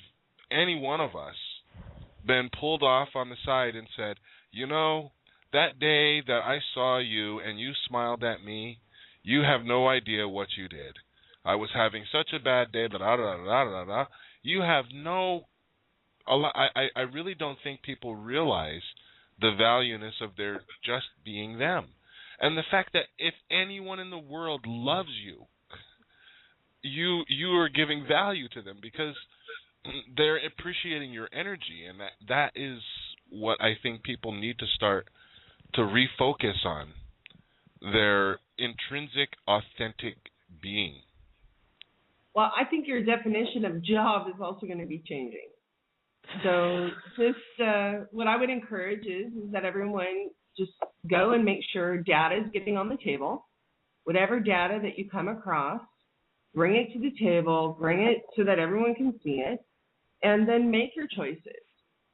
any one of us been pulled off on the side and said, you know, that day that I saw you and you smiled at me, you have no idea what you did. I was having such a bad day, but you have no. I really don't think people realize the valueness of their just being them, and the fact that if anyone in the world loves you, you are giving value to them because they're appreciating your energy, and that is what I think people need to start to refocus on, their intrinsic, authentic being. Well, I think your definition of job is also going to be changing. So just what I would encourage is that everyone just go and make sure data is getting on the table. Whatever data that you come across, bring it to the table, bring it so that everyone can see it, and then make your choices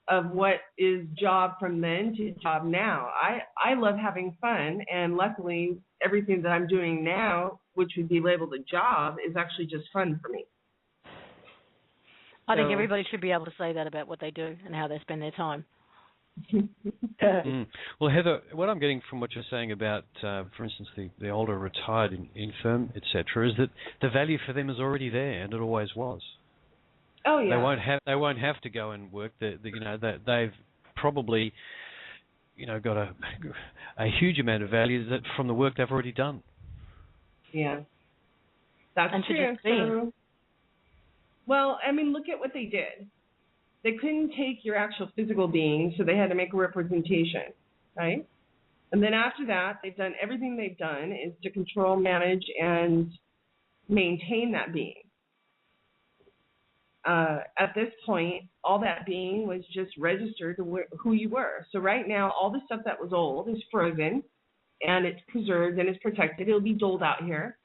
of what is job from then to job now. I love having fun, and luckily everything that I'm doing now, which would be labeled a job, is actually just fun for me. I think everybody should be able to say that about what they do and how they spend their time. Well, Heather, what I'm getting from what you're saying about, for instance, the older retired infirm, etc., is that the value for them is already there, and it always was. Oh yeah. They won't have to go and work. You know, they've probably, you know, got a huge amount of value that from the work they've already done. Yeah, that's and true. So, well, I mean, look at what they did. They couldn't take your actual physical being, so they had to make a representation, right? And then after that, they've done everything they've done is to control, manage, and maintain that being. At this point, all that being was just registered to who you were. So right now, all the stuff that was old is frozen, and it's preserved, and it's protected. It'll be doled out here.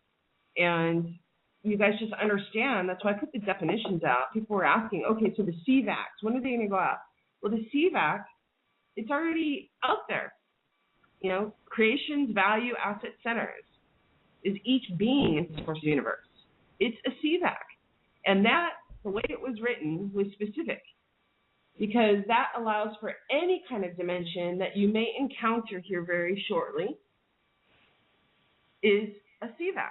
And you guys just understand, that's why I put the definitions out. People were asking, okay, so the CVACs, when are they going to go out? Well, the CVAC, it's already out there. You know, creations, value, asset centers is each being in the source universe. It's a CVAC. And that, the way it was written, was specific, because that allows for any kind of dimension that you may encounter here very shortly is a CVAC.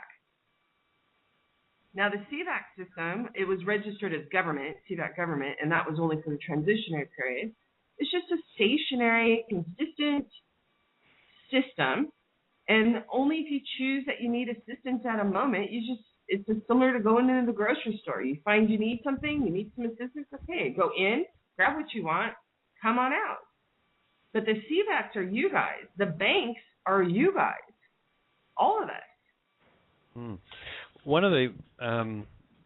Now, the CVAC system, it was registered as government, CVAC government, and that was only for the transitionary period. It's just a stationary, consistent system, and only if you choose that you need assistance at a moment, it's just similar to going into the grocery store. You find you need something, you need some assistance, okay, go in, grab what you want, come on out. But the CVACs are you guys. The banks are you guys. All of us. One of the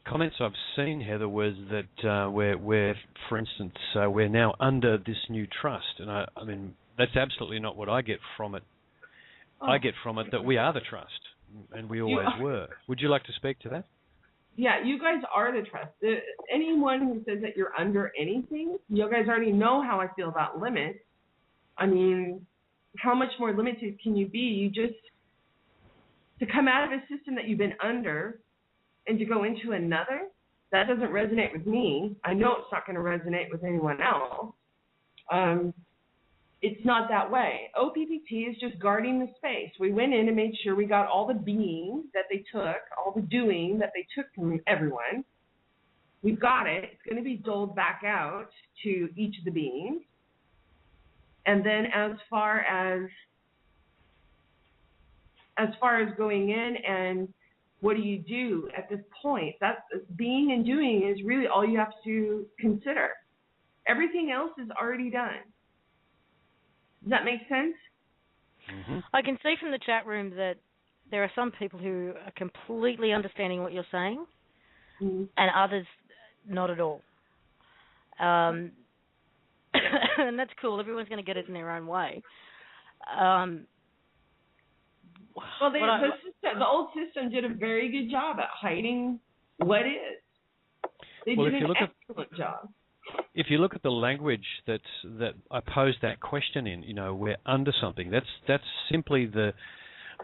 comments I've seen, Heather, was that we're, for instance, we're now under this new trust. And I mean, that's absolutely not what I get from it. I get from it that we are the trust, and we always were. Would you like to speak to that? Yeah, you guys are the trust. Anyone who says that you're under anything, you guys already know how I feel about limits. I mean, how much more limited can you be? You just, to come out of a system that you've been under and to go into another, that doesn't resonate with me. I know it's not going to resonate with anyone else. It's not that way. OPPT is just guarding the space. We went in and made sure we got all the being that they took, all the doing that they took from everyone. We've got it. It's going to be doled back out to each of the beings. And then as far as going in and what do you do at this point, that's being and doing is really all you have to consider. Everything else is already done. Does that make sense? Mm-hmm. I can see from the chat room that there are some people who are completely understanding what you're saying, and others not at all. And that's cool. Everyone's going to get it in their own way. Well, the old system did a very good job at hiding what is. They did an excellent job. If you look at the language that I posed that question in, we're under something. That's simply the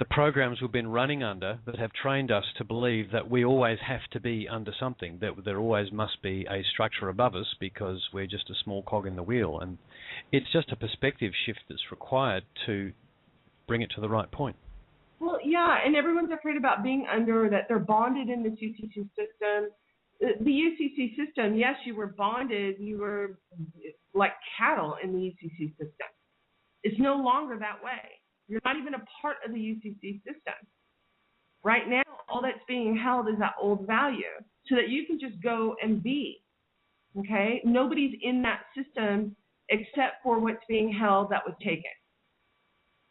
programs we've been running under that have trained us to believe that we always have to be under something, that there always must be a structure above us because we're just a small cog in the wheel. And it's just a perspective shift that's required to bring it to the right point. Well, yeah, and everyone's afraid about being under, that they're bonded in this UCC system. The UCC system, yes, you were bonded, you were like cattle in the UCC system. It's no longer that way. You're not even a part of the UCC system. Right now, all that's being held is that old value so that you can just go and be, okay? Nobody's in that system except for what's being held that was taken.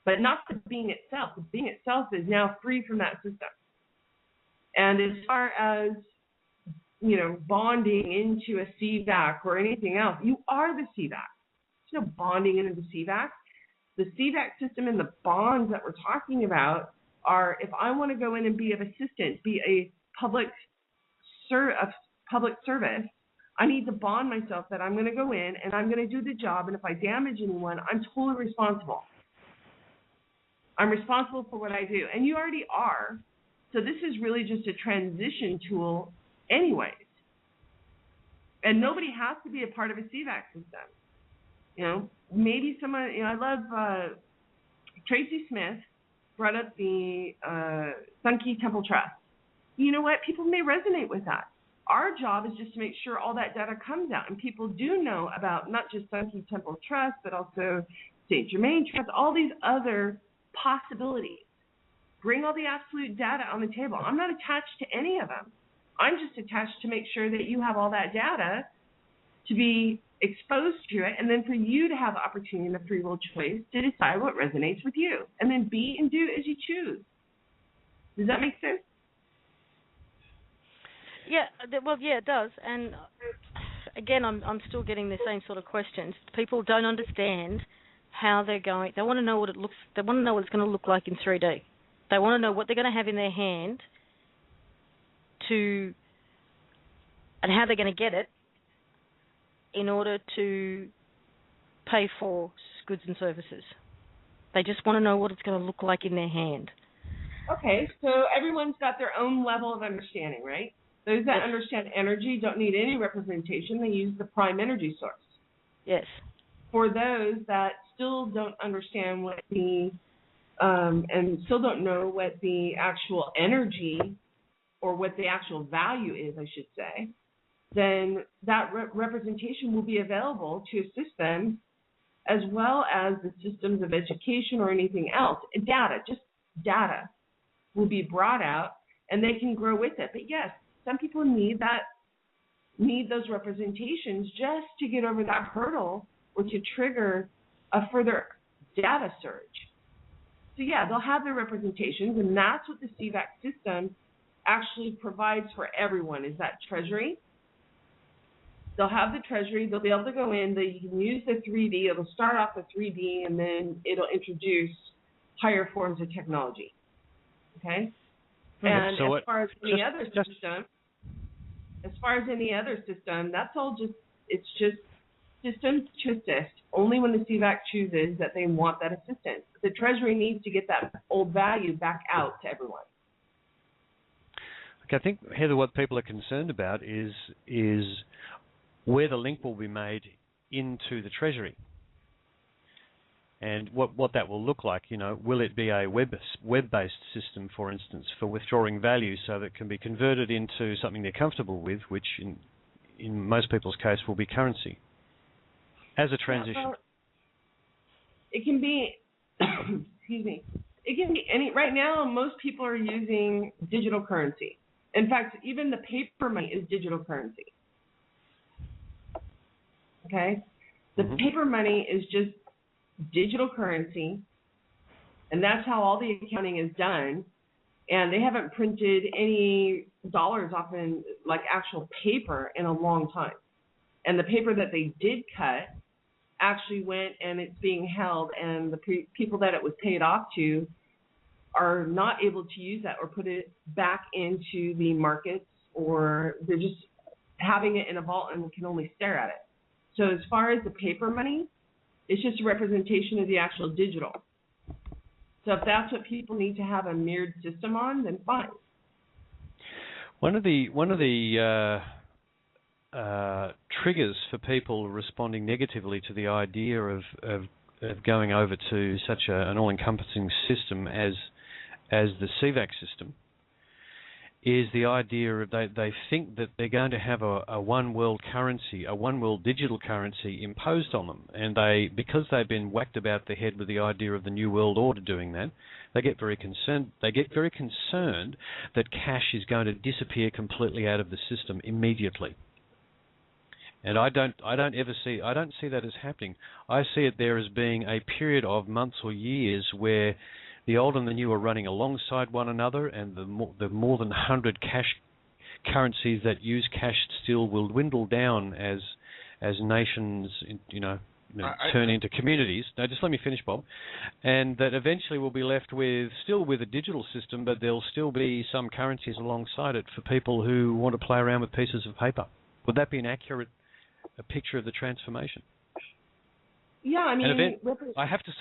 But not the being itself. The being itself is now free from that system. And as far as bonding into a CVAC or anything else, you are the CVAC. There's no bonding into the CVAC. The CVAC system and the bonds that we're talking about are, if I want to go in and be of assistance, be a public service, I need to bond myself that I'm going to go in and I'm going to do the job, and if I damage anyone, I'm totally responsible. I'm responsible for what I do, and you already are. So this is really just a transition tool anyways. And nobody has to be a part of a CVAC system. Maybe someone, I love Tracy Smith brought up the Sun-Ki Temple Trust. You know what? People may resonate with that. Our job is just to make sure all that data comes out, and people do know about not just Sun-Ki Temple Trust, but also St. Germain Trust, all these other possibilities. Bring all the absolute data on the table. I'm not attached to any of them. I'm just attached to make sure that you have all that data to be exposed to it, and then for you to have the opportunity and the free will choice to decide what resonates with you, and then be and do as you choose. Does that make sense? Yeah, well, yeah, it does. And again, I'm still getting the same sort of questions. People don't understand how they're going. They want to know what it looks. They want to know what it's going to look like in 3D. They want to know what they're going to have in their hand and how they're going to get it in order to pay for goods and services. They just want to know what it's going to look like in their hand. Okay, so everyone's got their own level of understanding, right? Those that understand energy don't need any representation. They use the prime energy source. Yes. For those that still don't understand what and still don't know what the actual energy or what the actual value is, I should say, then that representation will be available to assist them, as well as the systems of education or anything else. Data will be brought out, and they can grow with it. But yes, some people need those representations just to get over that hurdle or to trigger a further data surge. So yeah, they'll have their representations, and that's what the CVAC system actually provides for everyone, is that treasury. They'll have the treasury. They'll be able to go in. You can use the 3D. It'll start off with 3D, and then it'll introduce higher forms of technology. Okay? And so as far as the other system, as far as any other system, that's all it's just systems to assist only when the CVAC chooses that they want that assistance. The Treasury needs to get that old value back out to everyone. Okay, I think, Heather, what people are concerned about is where the link will be made into the Treasury. And what that will look like, will it be a web-based system, for instance, for withdrawing value so that it can be converted into something they're comfortable with, which in most people's case will be currency, as a transition? Well, it can be, excuse me, it can be any, right now most people are using digital currency. In fact, even the paper money is digital currency. Okay? The paper money is just digital currency, and that's how all the accounting is done. And they haven't printed any dollars off in like actual paper in a long time. And the paper that they did cut actually went and it's being held, and the people that it was paid off to are not able to use that or put it back into the markets, or they're just having it in a vault and can only stare at it. So as far as the paper money, it's just a representation of the actual digital. So if that's what people need to have a mirrored system on, then fine. One of the triggers for people responding negatively to the idea of going over to such an all-encompassing system as the CVAC system is the idea of they think that they're going to have a one world currency, a one world digital currency imposed on them, and because they've been whacked about the head with the idea of the New World Order doing that, they get very concerned. They get very concerned that cash is going to disappear completely out of the system immediately. And I don't see that as happening. I see it there as being a period of months or years where the old and the new are running alongside one another, and the more than 100 cash currencies that use cash still will dwindle down as nations, turn into communities. Now, just let me finish, Bob. And that eventually we'll be left with a digital system, but there'll still be some currencies alongside it for people who want to play around with pieces of paper. Would that be an accurate picture of the transformation? Yeah, I mean, I have to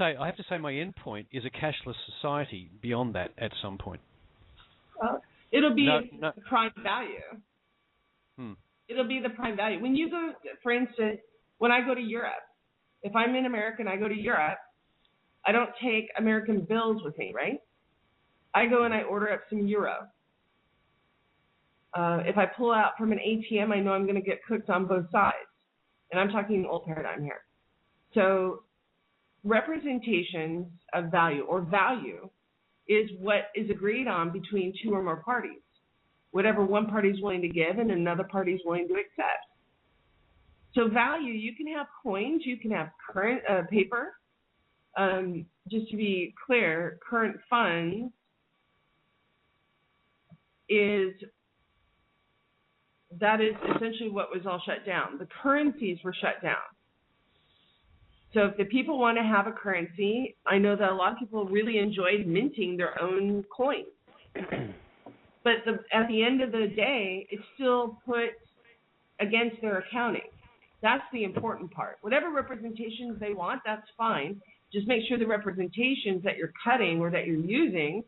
say my end point is a cashless society beyond that at some point. It'll be the prime value. It'll be the prime value. When you go, for instance, when I go to Europe, if I'm in America and I go to Europe, I don't take American bills with me, right? I go and I order up some euro. If I pull out from an ATM, I know I'm going to get cooked on both sides. And I'm talking old paradigm here. So representations of value, or value, is what is agreed on between two or more parties. Whatever one party is willing to give and another party is willing to accept. So value, you can have coins, you can have current paper. Just to be clear, current funds that is essentially what was all shut down. The currencies were shut down. So if the people want to have a currency, I know that a lot of people really enjoyed minting their own coins. But at the end of the day, it's still put against their accounting. That's the important part. Whatever representations they want, that's fine. Just make sure the representations that you're cutting or that you're using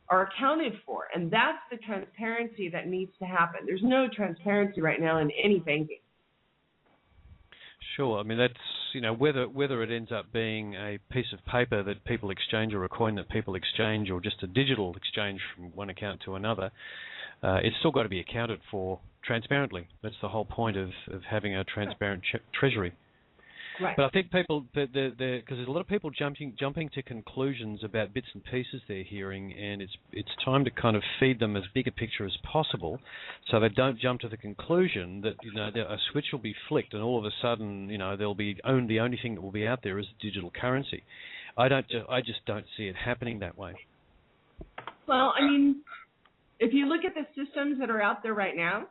are accounted for. And that's the transparency that needs to happen. There's no transparency right now in any banking. Sure. I mean, that's, whether it ends up being a piece of paper that people exchange or a coin that people exchange or just a digital exchange from one account to another, it's still got to be accounted for transparently. That's the whole point of having a transparent treasury. Right. But I think people, because there's a lot of people jumping to conclusions about bits and pieces they're hearing, and it's time to kind of feed them as big a picture as possible, so they don't jump to the conclusion that a switch will be flicked and all of a sudden there'll be the only thing that will be out there is digital currency. I just don't see it happening that way. Well, I mean, if you look at the systems that are out there right now,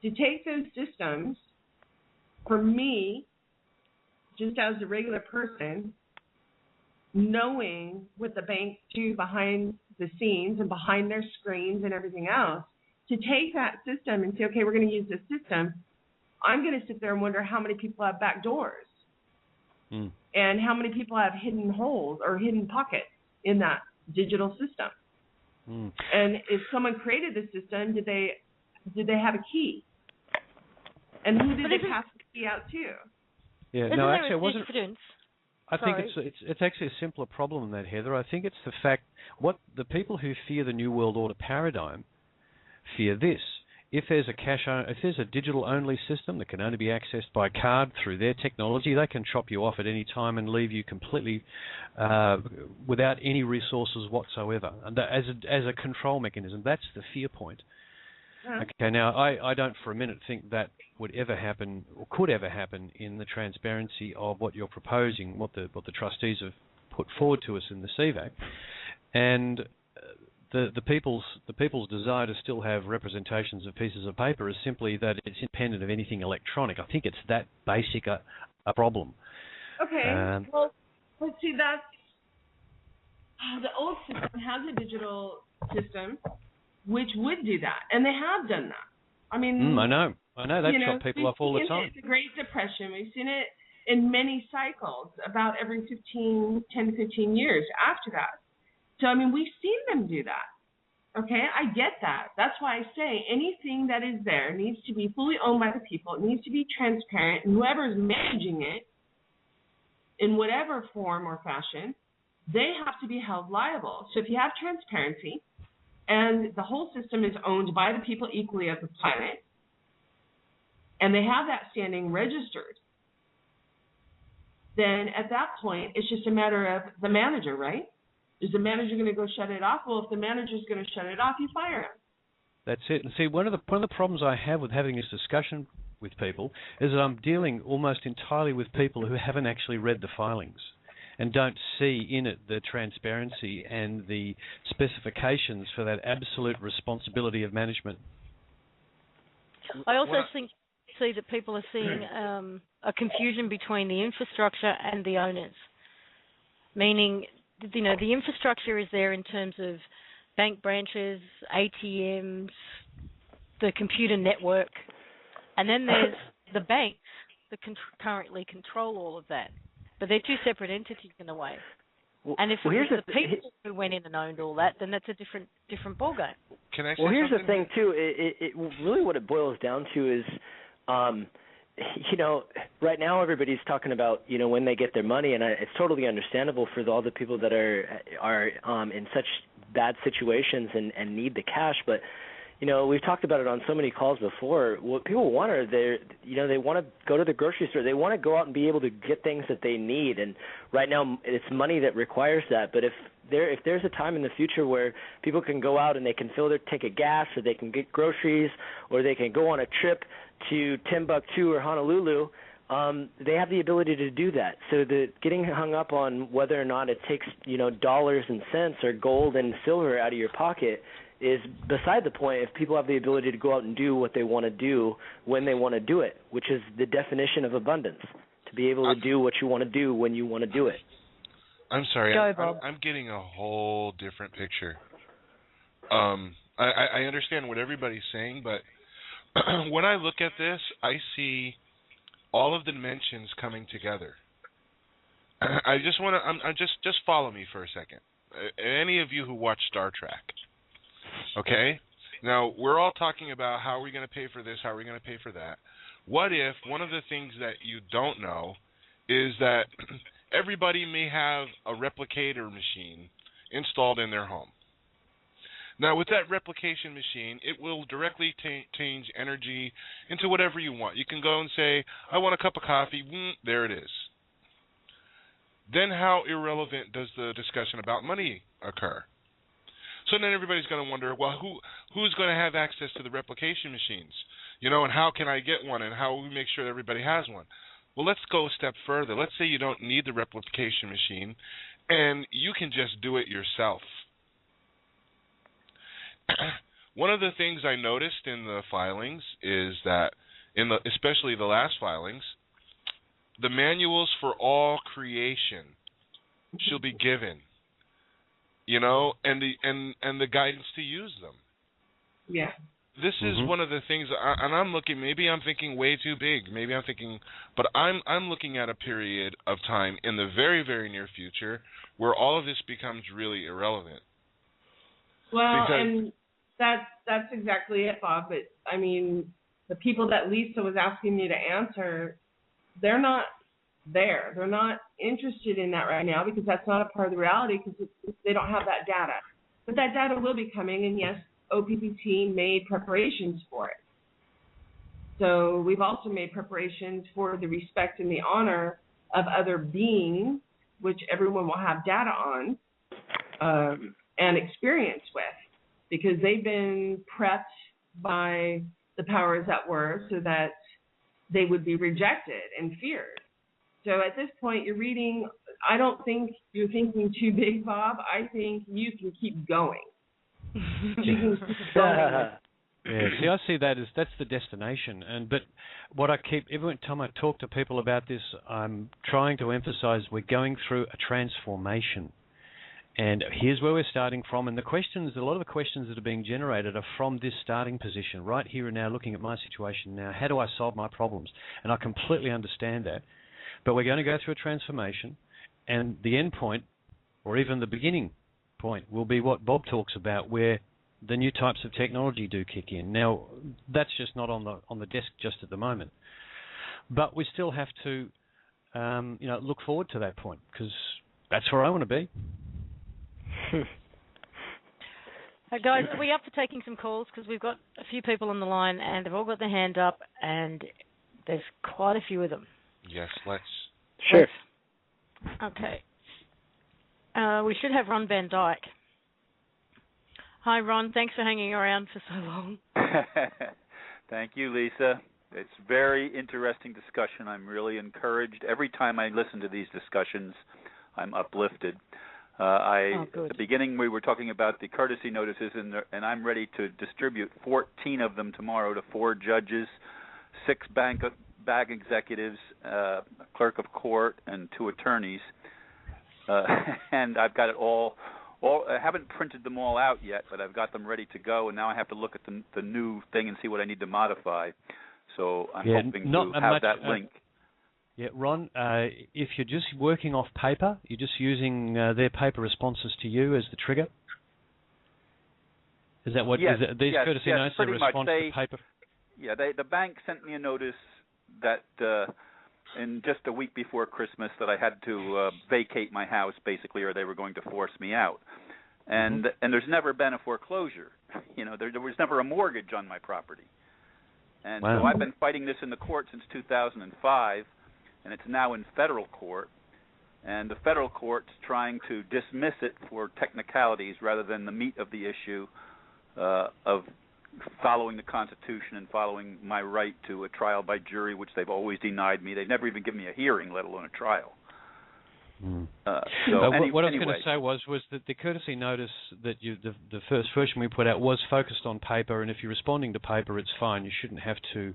to take those systems, for me, just as a regular person, knowing what the banks do behind the scenes and behind their screens and everything else, to take that system and say, okay, we're going to use this system, I'm going to sit there and wonder how many people have back doors and how many people have hidden holes or hidden pockets in that digital system. And if someone created the system, did they have a key? And who did they pass the key out to? Yeah, no, actually, it wasn't. I think Sorry. it's actually a simpler problem than that, Heather. I think it's the fact what the people who fear the New World Order paradigm fear this. If there's a digital-only system that can only be accessed by card through their technology, they can chop you off at any time and leave you completely without any resources whatsoever. And as a control mechanism, that's the fear point. Okay, now I don't for a minute think that would ever happen or could ever happen in the transparency of what you're proposing, what the trustees have put forward to us in the CVAC, and the people's desire to still have representations of pieces of paper is simply that it's independent of anything electronic. I think it's that basic a problem. Okay, well, let's see, that's the old system has a digital system which would do that, and they have done that. I mean, I know. They've chopped people off all the time. The Great Depression, we've seen it in many cycles, about every 10 to 15 years after that. So, I mean, we've seen them do that. Okay, I get that. That's why I say anything that is there needs to be fully owned by the people. It needs to be transparent, and whoever is managing it, in whatever form or fashion, they have to be held liable. So if you have transparency, and the whole system is owned by the people equally of the planet, and they have that standing registered, then at that point, it's just a matter of the manager, right? Is the manager going to go shut it off? Well, if the manager's going to shut it off, you fire him. That's it. And see, one of the problems I have with having this discussion with people is that I'm dealing almost entirely with people who haven't actually read the filings and don't see in it the transparency and the specifications for that absolute responsibility of management. I also see that people are seeing a confusion between the infrastructure and the owners, meaning, the infrastructure is there in terms of bank branches, ATMs, the computer network, and then there's the banks that currently control all of that. But they're two separate entities in a way. And if it was the people who went in and owned all that, then that's a different ballgame. Can I say here's something? The thing, too. It really what it boils down to is, right now everybody's talking about, when they get their money, and it's totally understandable for all the people that are in such bad situations and need the cash. But, we've talked about it on so many calls before. What people want are they want to go to the grocery store. They want to go out and be able to get things that they need. And right now it's money that requires that. But if there's a time in the future where people can go out and they can fill their tank of gas, or they can get groceries, or they can go on a trip to Timbuktu or Honolulu, they have the ability to do that. So getting hung up on whether or not it takes, dollars and cents or gold and silver out of your pocket is beside the point if people have the ability to go out and do what they want to do when they want to do it, which is the definition of abundance, to be able to do what you want to do when you want to do it. I'm sorry. Go, Bob. I'm getting a whole different picture. I understand what everybody's saying, but when I look at this, I see all of the dimensions coming together. I just want to just follow me for a second. Any of you who watch Star Trek, okay? Now, we're all talking about how are we going to pay for this, how are we going to pay for that. What if one of the things that you don't know is that everybody may have a replicator machine installed in their home? Now, with that replication machine, it will directly change energy into whatever you want. You can go and say, I want a cup of coffee. There it is. Then how irrelevant does the discussion about money occur? So then everybody's going to wonder, well, who's going to have access to the replication machines? And how can I get one, and how will we make sure that everybody has one? Well, let's go a step further. Let's say you don't need the replication machine, and you can just do it yourself. One of the things I noticed in the filings is that, especially the last filings, the manuals for all creation shall be given, and the guidance to use them. Yeah. this is one of the things, and I'm looking. Maybe I'm thinking way too big. Maybe I'm thinking, but I'm looking at a period of time in the very, very near future where all of this becomes really irrelevant. Well, and that's exactly it, Bob. But I mean, the people that Lisa was asking me to answer, they're not there. They're not interested in that right now because that's not a part of the reality because they don't have that data. But that data will be coming, and yes, OPPT made preparations for it. So we've also made preparations for the respect and the honor of other beings, which everyone will have data on and experience with, because they've been prepped by the powers that were so that they would be rejected and feared. So at this point, you're reading, I don't think you're thinking too big, Bob. I think you can keep going. You can keep going. Yeah, see, I see that as that's the destination. But what I keep, every time I talk to people about this, I'm trying to emphasize we're going through a transformation. And here's where we're starting from. And the questions, a lot of the questions that are being generated are from this starting position, right here and now, looking at my situation now. How do I solve my problems? And I completely understand that. But we're going to go through a transformation, and the end point, or even the beginning point, will be what Bob talks about, where the new types of technology do kick in. Now, that's just not on the desk just at the moment. But we still have to look forward to that point, because that's where I want to be. Guys, are we up for taking some calls? Because we've got a few people on the line and they've all got their hand up, and there's quite a few of them. Yes, let's. Sure. Okay. We should have Ron Van Dyke. Hi, Ron. Thanks for hanging around for so long. Thank you, Lisa. It's very interesting discussion. I'm really encouraged. Every time I listen to these discussions, I'm uplifted. At the beginning, we were talking about the courtesy notices, and I'm ready to distribute 14 of them tomorrow to 4 judges, 6 bank executives, a clerk of court, and 2 attorneys. And I've got it all. I haven't printed them all out yet, but I've got them ready to go, and now I have to look at the new thing and see what I need to modify. So I'm hoping to have that link. Yeah, Ron, if you're just working off paper, you're just using their paper responses to you as the trigger? Is that what these courtesy notes are response to paper? Yeah, the bank sent me a notice that in just a week before Christmas that I had to vacate my house, basically, or they were going to force me out. And there's never been a foreclosure. There was never a mortgage on my property. And so I've been fighting this in the court since 2005, and it's now in federal court. And the federal court's trying to dismiss it for technicalities rather than the meat of the issue of following the Constitution and following my right to a trial by jury, which they've always denied me. They've never even given me a hearing, let alone a trial. What I was going to say was that the courtesy notice that the first version we put out was focused on paper, and if you're responding to paper, it's fine. You shouldn't have to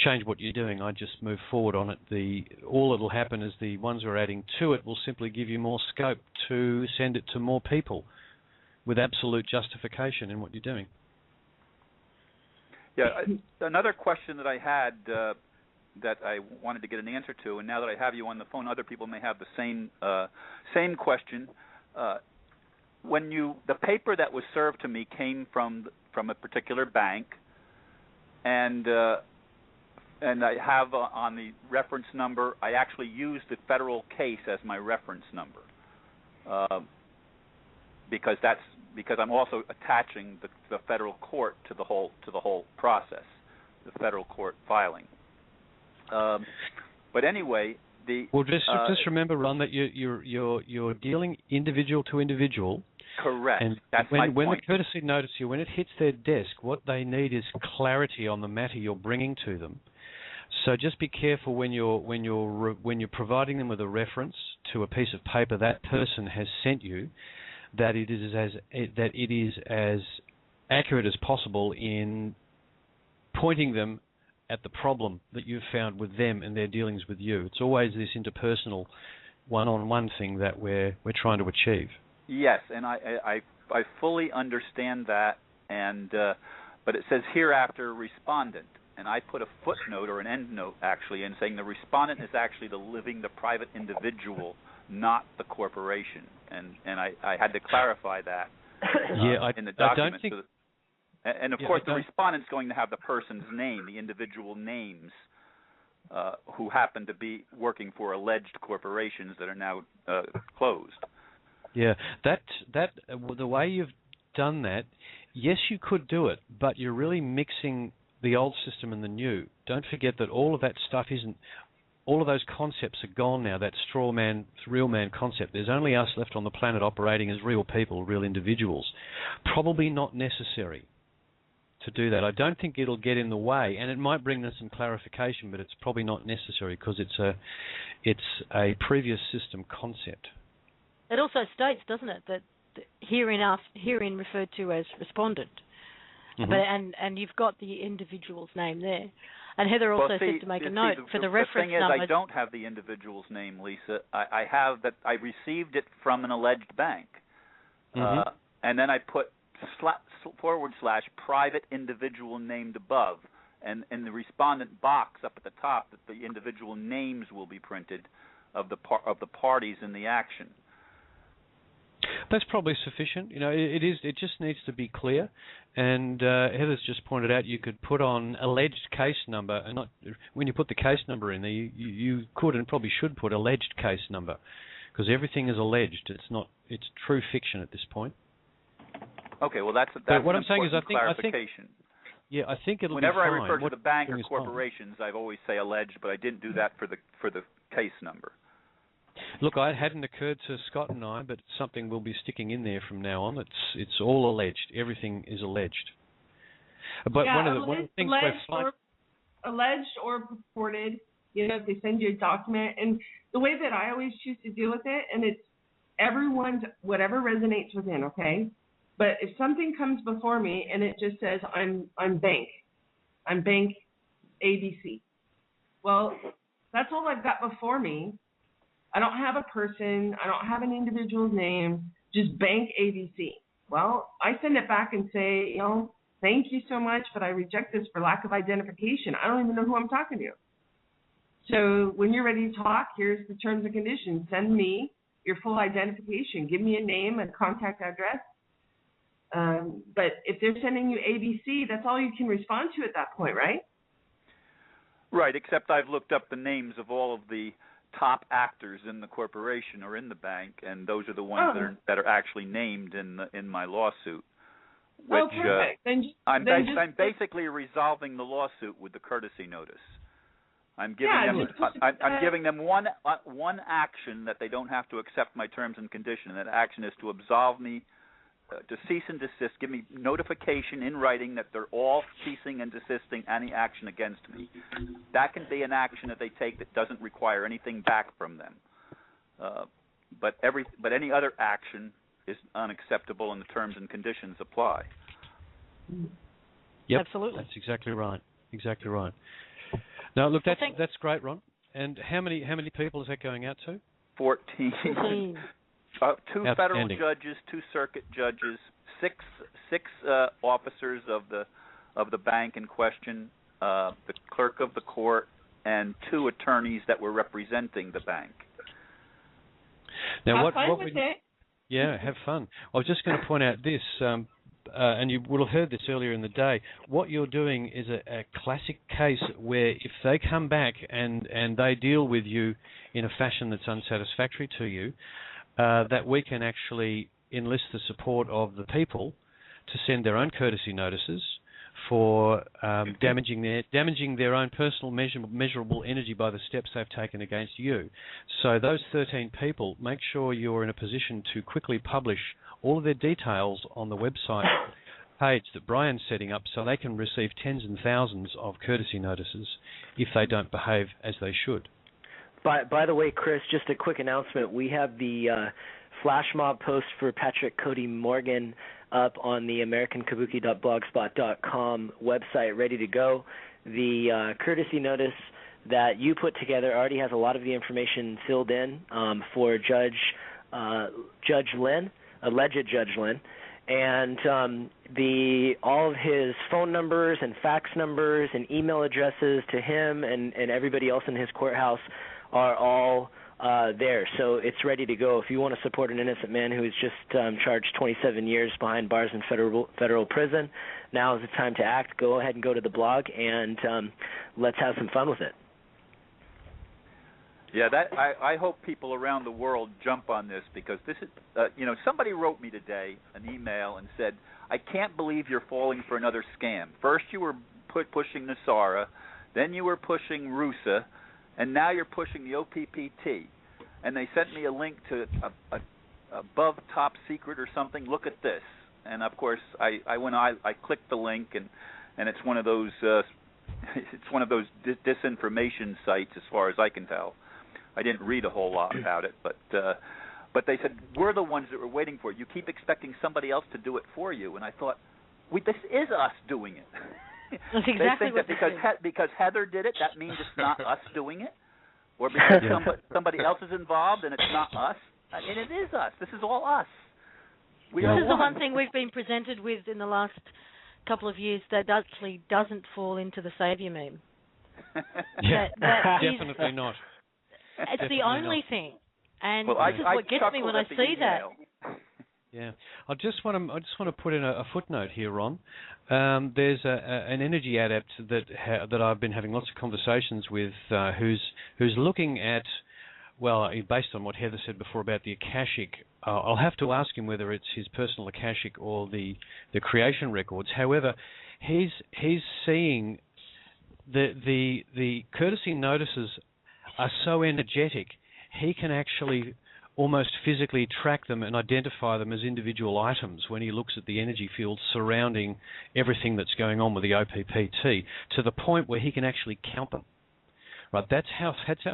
change what you're doing. I just move forward on it. All that'll happen is the ones we're adding to it will simply give you more scope to send it to more people with absolute justification in what you're doing. Yeah, another question that I had that I wanted to get an answer to, and now that I have you on the phone, other people may have the same question. The paper that was served to me came from a particular bank, and I have on the reference number, I actually used the federal case as my reference number because I'm also attaching the federal court to the whole process, the federal court filing. But anyway, just remember, Ron, that you're dealing individual to individual. Correct. And that's when my point. the courtesy notice when it hits their desk, what they need is clarity on the matter you're bringing to them. So just be careful when you're providing them with a reference to a piece of paper that person has sent you, that it is as accurate as possible in pointing them at the problem that you've found with them and their dealings with you. It's always this interpersonal, one-on-one thing that we're trying to achieve. Yes, and I fully understand that, and but it says hereafter respondent, and I put a footnote or an end note actually in saying the respondent is actually the private individual, not the corporation, and I had to clarify that in the document. I don't think. And of course, the respondent's going to have the person's name, the individual names, who happen to be working for alleged corporations that are now closed. Yeah, that the way you've done that, yes, you could do it, but you're really mixing the old system and the new. Don't forget that all of that stuff isn't. All of those concepts are gone now. That straw man, real man concept. There's only us left on the planet operating as real people, real individuals. Probably not necessary to do that. I don't think it'll get in the way, and it might bring us some clarification, but it's probably not necessary because it's a previous system concept. It also states, doesn't it, that herein referred to as respondent, but and you've got the individual's name there. And Heather also said to make a note for the reference thing is, number. I don't have the individual's name, Lisa. I have that I received it from an alleged bank, and then I put / private individual named above, and in the respondent box up at the top, that the individual names will be printed of the parties in the action. That's probably sufficient. You know, it is. It just needs to be clear. And Heather's just pointed out you could put on alleged case number, and not when you put the case number in there, you could and probably should put alleged case number, because everything is alleged. It's true fiction at this point. Okay, well that's what I'm saying is I think I think it'll whenever be fine. I refer to the bank or fine. corporations, I've always say alleged, but I didn't do that for the case number. Look, it hadn't occurred to Scott and I, but something will be sticking in there from now on. It's all alleged. Everything is alleged. But one of the things alleged or purported, if they send you a document, and the way that I always choose to deal with it, and it's everyone's whatever resonates within, okay? But if something comes before me and it just says I'm bank ABC, well, that's all I've got before me. I don't have a person. I don't have an individual's name, just bank ABC. Well, I send it back and say, thank you so much, but I reject this for lack of identification. I don't even know who I'm talking to. So when you're ready to talk, here's the terms and conditions. Send me your full identification. Give me a name and contact address. But if they're sending you ABC, that's all you can respond to at that point, right? Right, except I've looked up the names of all of the top actors in the corporation or in the bank, and those are the ones that are actually named in my lawsuit. Which perfect. I'm basically resolving the lawsuit with the courtesy notice. I'm giving them one action that they don't have to accept my terms and conditions. That action is to absolve me, to cease and desist, give me notification in writing that they're all ceasing and desisting any action against me. That can be an action that they take that doesn't require anything back from them. But any other action is unacceptable, and the terms and conditions apply. Yep, absolutely. That's exactly right. Exactly right. No, look, that's great, Ron. And how many people is that going out to? 14. 2 federal judges, 2 circuit judges, 6 officers of the bank in question, the clerk of the court, and 2 attorneys that were representing the bank. Now, have fun with it. Yeah, have fun. I was just going to point out this, and you will have heard this earlier in the day. What you're doing is a classic case where if they come back and they deal with you in a fashion that's unsatisfactory to you, that we can actually enlist the support of the people to send their own courtesy notices for damaging their own personal measurable energy by the steps they've taken against you. So those 13 people, make sure you're in a position to quickly publish all of their details on the website page that Brian's setting up, so they can receive tens and thousands of courtesy notices if they don't behave as they should. By the way, Chris, just a quick announcement. We have the flash mob post for Patrick Cody Morgan up on the AmericanKabuki.blogspot.com website ready to go. The courtesy notice that you put together already has a lot of the information filled in for Judge Lynn, alleged Judge Lynn, and all of his phone numbers and fax numbers and email addresses to him and everybody else in his courthouse are all there. So it's ready to go. If you want to support an innocent man who is just charged 27 years behind bars in federal prison, now is the time to act. Go ahead and go to the blog, and let's have some fun with it. Yeah, I hope people around the world jump on this, because this is, somebody wrote me today an email and said, I can't believe you're falling for another scam. First you were pushing Nasara, then you were pushing Rusa, and now you're pushing the OPPT. And they sent me a link to above top secret or something. Look at this. And of course, I clicked the link, and it's one of those disinformation sites, as far as I can tell. I didn't read a whole lot about it, but they said, we're the ones that were waiting for it. You keep expecting somebody else to do it for you. And I thought, this is us doing it. That's exactly they think what that because Heather did it, that means it's not us doing it, or because somebody else is involved and it's not us. I mean, it is us. This is all us. This is the one thing we've been presented with in the last couple of years that actually doesn't fall into the savior meme. Definitely not. It's Definitely the only not. thing, and well, this is what gets me when I see that. Yeah, I just want to put in a footnote here, Ron. There's an energy adept that I've been having lots of conversations with, who's looking at, well, based on what Heather said before about the Akashic. I'll have to ask him whether it's his personal Akashic or the creation records. However, he's seeing the courtesy notices are so energetic, he can actually almost physically track them and identify them as individual items when he looks at the energy field surrounding everything that's going on with the OPPT, to the point where he can actually count them. Right, that's how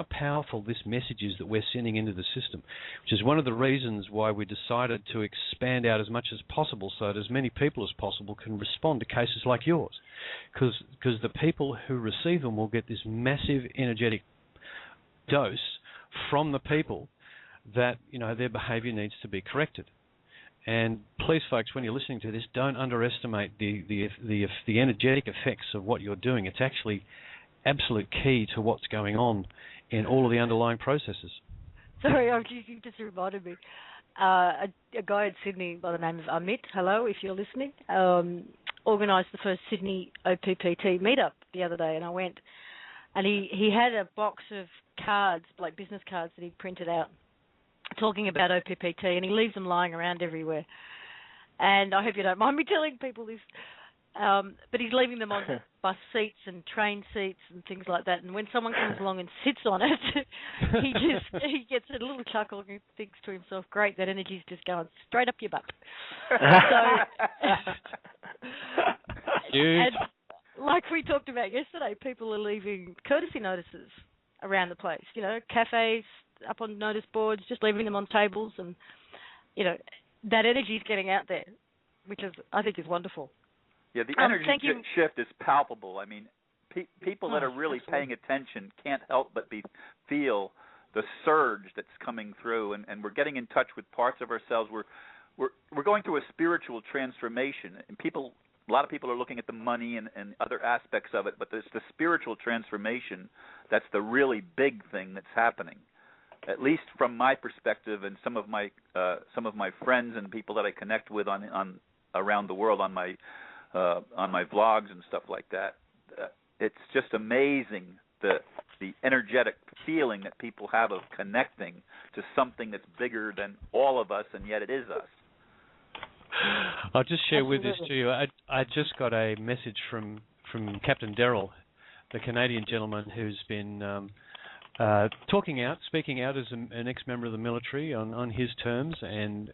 powerful this message is that we're sending into the system, which is one of the reasons why we decided to expand out as much as possible so that as many people as possible can respond to cases like yours, because the people who receive them will get this massive energetic dose from the people that their behaviour needs to be corrected. And please, folks, when you're listening to this, don't underestimate the energetic effects of what you're doing. It's actually absolute key to what's going on in all of the underlying processes. Sorry, you just reminded me. A guy in Sydney by the name of Amit, hello, if you're listening, organised the first Sydney OPPT meetup the other day, and I went, and he had a box of cards, like business cards that he'd printed out, talking about OPPT, and he leaves them lying around everywhere. And I hope you don't mind me telling people this, but he's leaving them on bus seats and train seats and things like that. And when someone comes along and sits on it, he gets a little chuckle and he thinks to himself, "Great, that energy's just going straight up your butt." And like we talked about yesterday, people are leaving courtesy notices around the place. Cafes, up on notice boards, just leaving them on tables, and that energy is getting out there, which I think is wonderful. Yeah, the energy shift is palpable. I mean, people that are really paying attention can't help but feel the surge that's coming through, and we're getting in touch with parts of ourselves. We're going through a spiritual transformation, and a lot of people are looking at the money and other aspects of it, but there's the spiritual transformation that's the really big thing that's happening. At least from my perspective, and some of my friends and people that I connect with on around the world on my vlogs and stuff like that, it's just amazing the energetic feeling that people have of connecting to something that's bigger than all of us, and yet it is us. I'll just share with this to you. I just got a message from Captain Darrell, the Canadian gentleman who's been speaking out as an ex-member of the military on his terms, and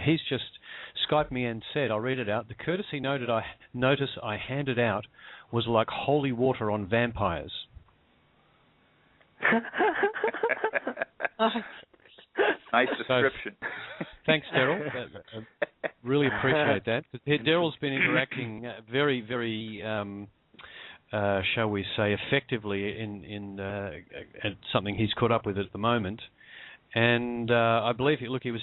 he's just Skyped me and said, I'll read it out, the courtesy notice I handed out was like holy water on vampires. Nice description. Thanks, Daryl. Really appreciate that. Daryl's been interacting very, very, shall we say, effectively in something he's caught up with at the moment. And I believe he was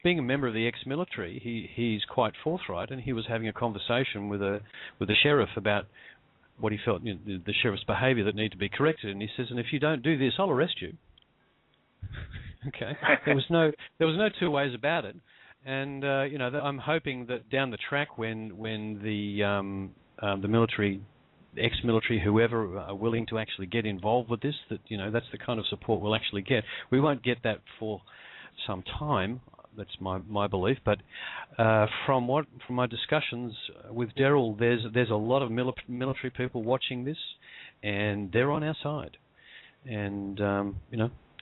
being a member of the ex-military. He's quite forthright, and he was having a conversation with the sheriff about what he felt, the sheriff's behaviour that needed to be corrected. And he says, "And if you don't do this, I'll arrest you." Okay, there was no two ways about it. And I'm hoping that down the track, when the military, ex-military, whoever are willing to actually get involved with this, that's the kind of support we'll actually get. We won't get that for some time. That's my belief. But from my discussions with Daryl, there's a lot of military people watching this, and they're on our side. And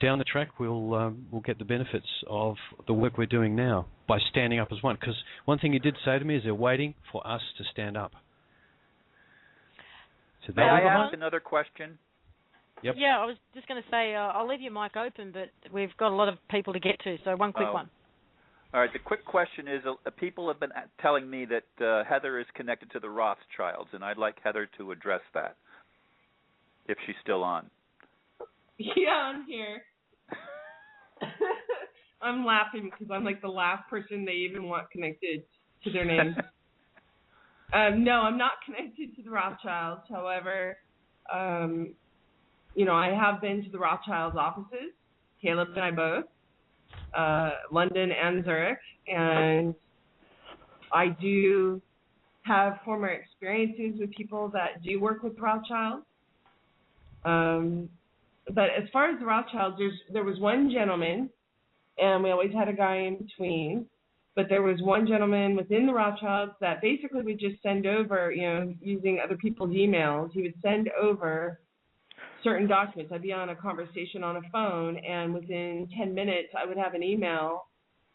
down the track, we'll get the benefits of the work we're doing now by standing up as one. Because one thing he did say to me is they're waiting for us to stand up. So may I ask another question? Yep. Yeah, I was just going to say, I'll leave your mic open, but we've got a lot of people to get to, so one quick one. All right, the quick question is, people have been telling me that Heather is connected to the Rothschilds, and I'd like Heather to address that, if she's still on. Yeah, I'm here. I'm laughing because I'm like the last person they even want connected to their name. No, I'm not connected to the Rothschilds. However, I have been to the Rothschilds' offices, Caleb and I both, London and Zurich, and I do have former experiences with people that do work with Rothschilds. But as far as the Rothschilds, there was one gentleman, and we always had a guy in between, but there was one gentleman within the Rothschilds that basically would just send over, using other people's emails, he would send over certain documents. I'd be on a conversation on a phone, and within 10 minutes, I would have an email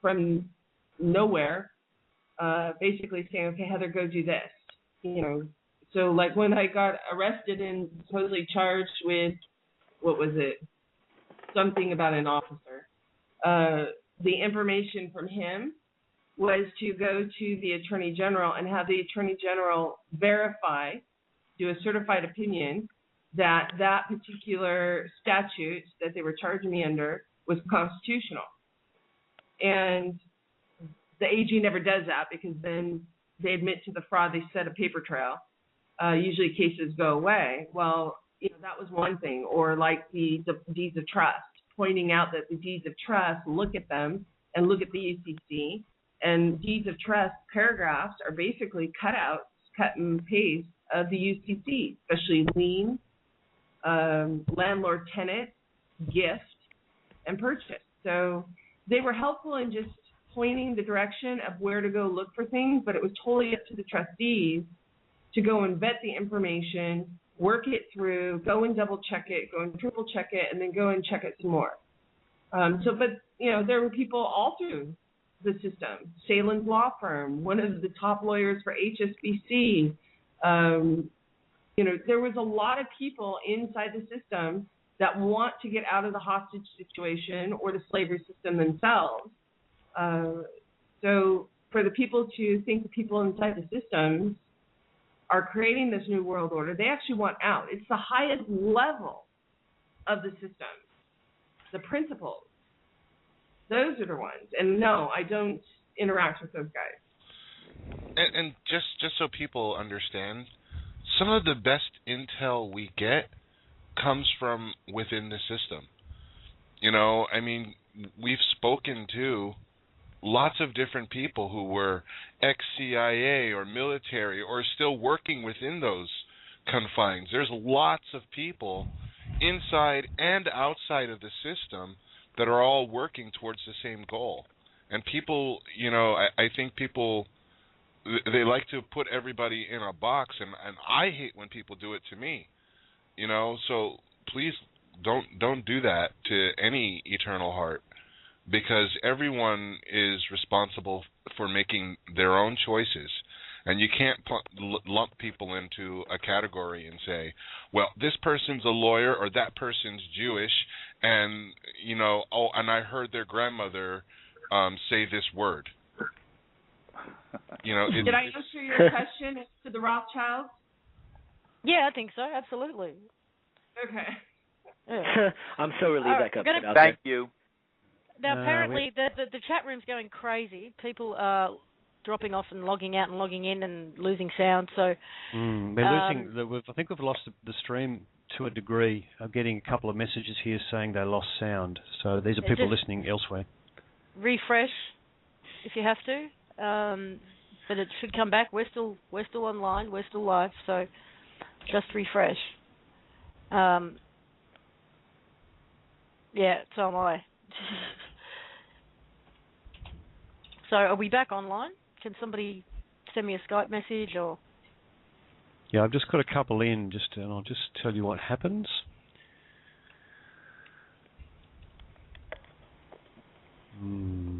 from nowhere basically saying, okay, Heather, go do this. So like when I got arrested and supposedly charged with, what was it? Something about an officer. The information from him was to go to the Attorney General and have the Attorney General verify, do a certified opinion, that particular statute that they were charging me under was constitutional. And the AG never does that because then they admit to the fraud, they set a paper trail. Usually cases go away. Well, that was one thing. Or like the deeds of trust, pointing out that the deeds of trust, look at them and look at the UCC. And deeds of trust paragraphs are basically cut and paste of the UCC, especially lien, landlord-tenant, gift, and purchase. So they were helpful in just pointing the direction of where to go look for things, but it was totally up to the trustees to go and vet the information, work it through, go and double check it, go and triple check it, and then go and check it some more. But there were people all through the system. Salen's law firm, one of the top lawyers for HSBC. There was a lot of people inside the system that want to get out of the hostage situation or the slavery system themselves. So for the people to think the people inside the systems are creating this new world order, they actually want out. It's the highest level of the system. The principles, those are the ones. And no, I don't interact with those guys. And just so people understand, some of the best intel we get comes from within the system. We've spoken to lots of different people who were ex-CIA or military or still working within those confines. There's lots of people inside and outside of the system that are all working towards the same goal. And people, I think people, they like to put everybody in a box, and I hate when people do it to me. So please don't do that to any eternal heart, because everyone is responsible for making their own choices, and you can't lump people into a category and say, well, this person's a lawyer or that person's Jewish, and and I heard their grandmother say this word. Did I answer your question to the Rothschilds? Yeah, I think so. Absolutely. Okay. I'm so relieved that got put out Thank there. you. Now apparently the chat room's going crazy. People are dropping off and logging out and logging in and losing sound. So they're losing. I think we've lost the stream to a degree. I'm getting a couple of messages here saying they lost sound. So these are people listening elsewhere. Refresh if you have to, but it should come back. We're still online. We're still live. So just refresh. Yeah, so am I. So are we back online? Can somebody send me a Skype message or? Yeah, I've just got a couple in, and I'll just tell you what happens.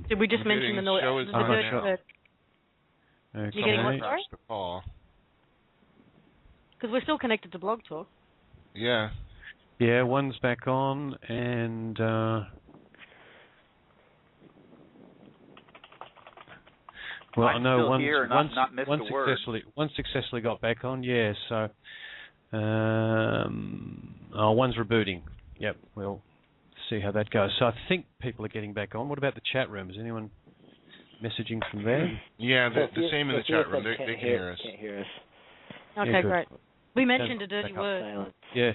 Did we just mention the noise? Okay. You're getting what, sorry? The call. Because we're still connected to Blog Talk. Yeah. Yeah, one's back on, and well, I know one successfully got back on. Yeah, so one's rebooting. Yep, we'll see how that goes. So I think people are getting back on. What about the chat room? Is anyone messaging from there? Yeah, the same in the chat room. They can hear us. Can't hear us. Okay, yeah, great. We mentioned a dirty word. Yeah.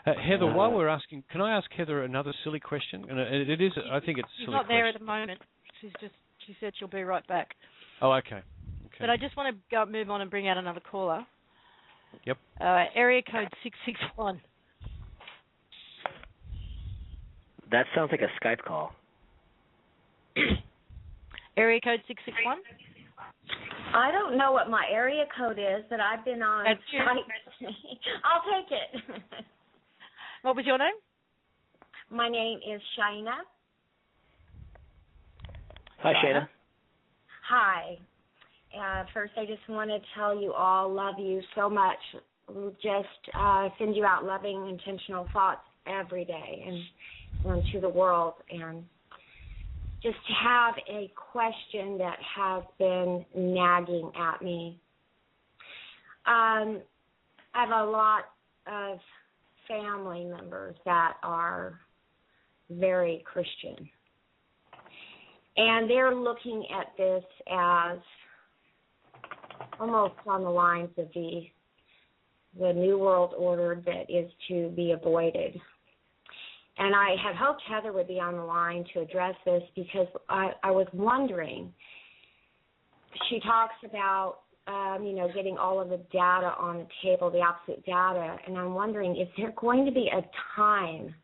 Heather, while we're asking, can I ask Heather another silly question? And it is, I think it's a silly question. She's not there at the moment. She said she'll be right back. Oh, okay. But I just want to move on and bring out another caller. Yep. Area code 661. That sounds like a Skype call. Area code 661? I don't know what my area code is, but I've been on Skype. I'll take it. What was your name? My name is Shaina. Hi, Shaina. Hi. First, I just want to tell you all, love you so much. Just send you out loving, intentional thoughts every day and to the world. And just have a question that has been nagging at me. I have a lot of family members that are very Christian. And they're looking at this as almost on the lines of the New World Order that is to be avoided. And I had hoped Heather would be on the line to address this because I was wondering, she talks about, getting all of the data on the table, the absolute data, and I'm wondering, is there going to be a time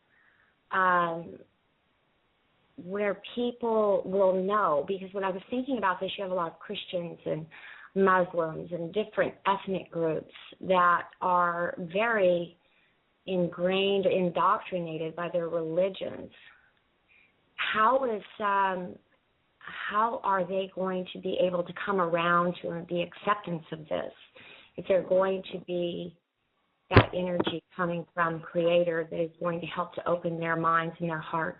where people will know? Because when I was thinking about this, you have a lot of Christians and Muslims and different ethnic groups that are very ingrained, indoctrinated by their religions. How are they going to be able to come around to the acceptance of this? If they're going to be that energy coming from Creator that is going to help to open their minds and their hearts?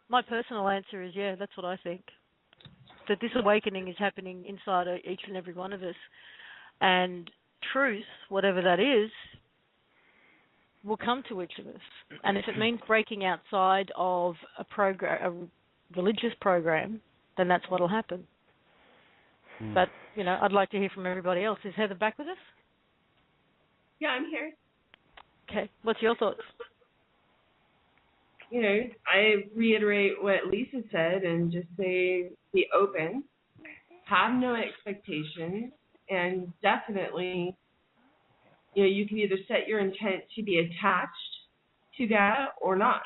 My personal answer is, yeah, that's what I think. That this awakening is happening inside each and every one of us. And truth, whatever that is, will come to each of us. And if it means breaking outside of a religious program, then that's what will happen. But, I'd like to hear from everybody else. Is Heather back with us? Yeah, I'm here. Okay. What's your thoughts? I reiterate what Lisa said and just say be open, have no expectations, and definitely, you can either set your intent to be attached to data or not.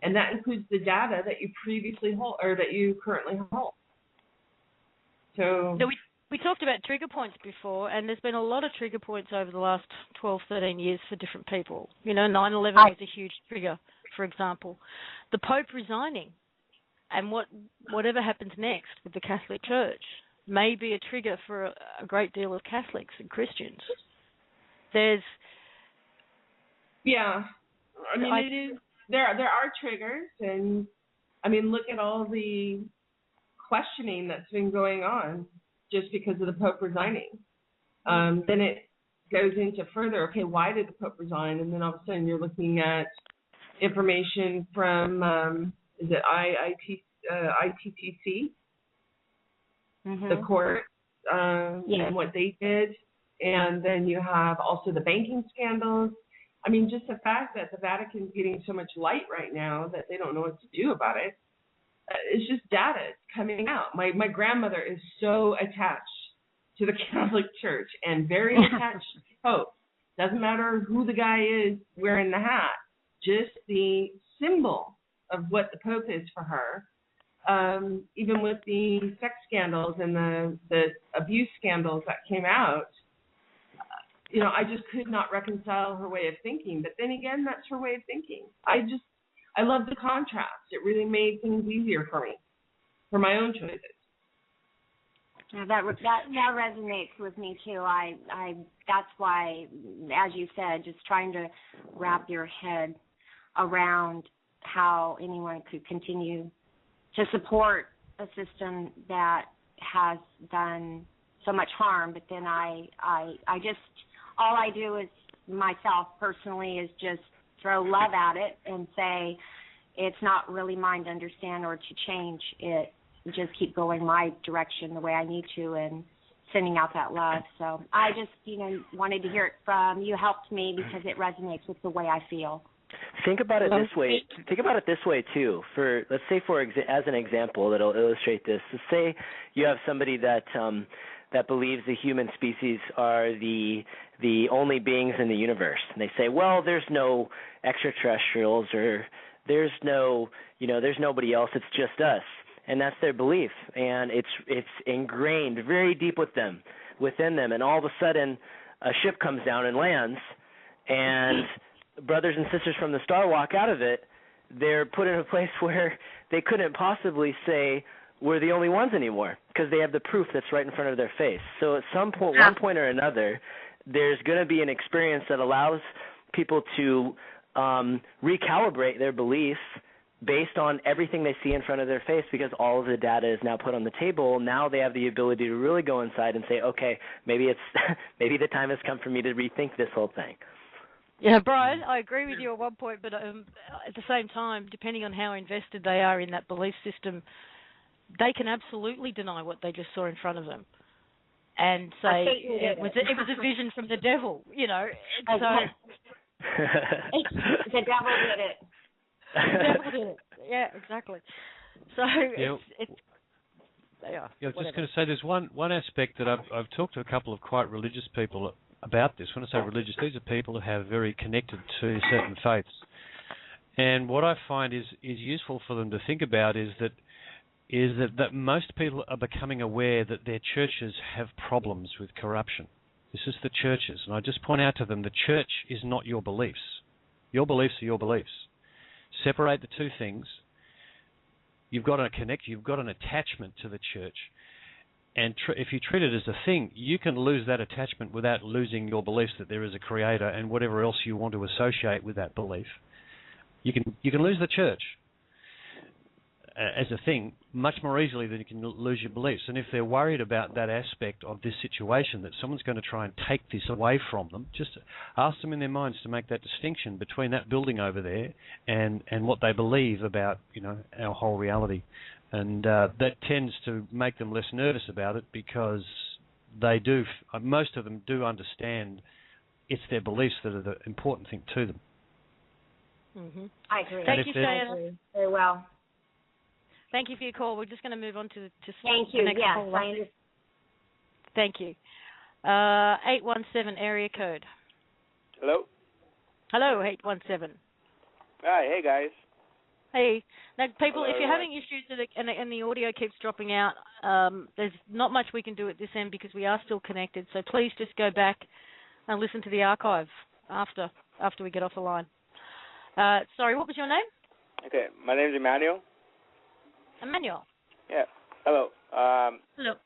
And that includes the data that you previously hold or that you currently hold. So we talked about trigger points before, and there's been a lot of trigger points over the last 12, 13 years for different people. 9/11 was a huge trigger, for example. The Pope resigning and whatever happens next with the Catholic Church may be a trigger for a great deal of Catholics and Christians. It is. There are triggers, and look at all the questioning that's been going on just because of the Pope resigning. Then it goes into further, okay, why did the Pope resign? And then all of a sudden you're looking at information from is it ITTC, the court, and what they did. And then you have also the banking scandals. I mean, just the fact that the Vatican's getting so much light right now that they don't know what to do about it. It's just data. It's coming out. My grandmother is so attached to the Catholic Church and very attached to Pope. Doesn't matter who the guy is wearing the hat. Just the symbol of what the Pope is for her. Even with the sex scandals and the abuse scandals that came out, I just could not reconcile her way of thinking. But then again, that's her way of thinking. I love the contrast. It really made things easier for me, for my own choices. Yeah, that resonates with me too. I that's why, as you said, just trying to wrap your head around how anyone could continue to support a system that has done so much harm. But then I just, all I do is myself personally is just throw love at it and say it's not really mine to understand or to change it. Just keep going my direction the way I need to and sending out that love. So I just, wanted to hear it from you. Helped me because it resonates with the way I feel. Think about it this way. Think about it this way too. Let's say as an example that'll illustrate this. Let's say you have somebody that believes the human species are the only beings in the universe, and they say, well, there's no extraterrestrials or there's nobody else. It's just us, and that's their belief, and it's ingrained very deep within them, and all of a sudden, a ship comes down and lands, and brothers and sisters from the star walk out of it. They're put in a place where they couldn't possibly say we're the only ones anymore because they have the proof that's right in front of their face. So at some point, one point or another, there's going to be an experience that allows people to recalibrate their beliefs based on everything they see in front of their face, because all of the data is now put on the table. Now they have the ability to really go inside and say, okay, maybe maybe the time has come for me to rethink this whole thing. Yeah, Brian, I agree with you at one point, but at the same time, depending on how invested they are in that belief system, they can absolutely deny what they just saw in front of them and say it was a vision from the devil, So the devil did it. The devil did it. Yeah, exactly. So it's yeah. I was just going to say, there's one aspect that I've talked to a couple of quite religious people about this. When I say religious, these are people who have very connected to certain faiths. And what I find is useful for them to think about is that most people are becoming aware that their churches have problems with corruption. This is the churches. And I just point out to them, the church is not your beliefs. Your beliefs are your beliefs. Separate the two things. You've got an attachment to the church. And if you treat it as a thing, you can lose that attachment without losing your beliefs that there is a creator and whatever else you want to associate with that belief. You can lose the church as a thing much more easily than you can lose your beliefs. And if they're worried about that aspect of this situation, that someone's going to try and take this away from them, just ask them in their minds to make that distinction between that building over there and what they believe about our whole reality. And that tends to make them less nervous about it, because most of them do understand it's their beliefs that are the important thing to them. Mm-hmm. I agree. Thank you, Shayna. Very well. Thank you for your call. We're just going to move on to Thank the you. next Yes, caller. Thank you. 817 area code. Hello? Hello, 817. Hi, hey guys. Hey. Now, people, Hello, if you're having issues and the audio keeps dropping out, there's not much we can do at this end because we are still connected. So please just go back and listen to the archive after we get off the line. Sorry, what was your name? Okay, my name's Emmanuel. Emmanuel. Yeah. Hello. Hello.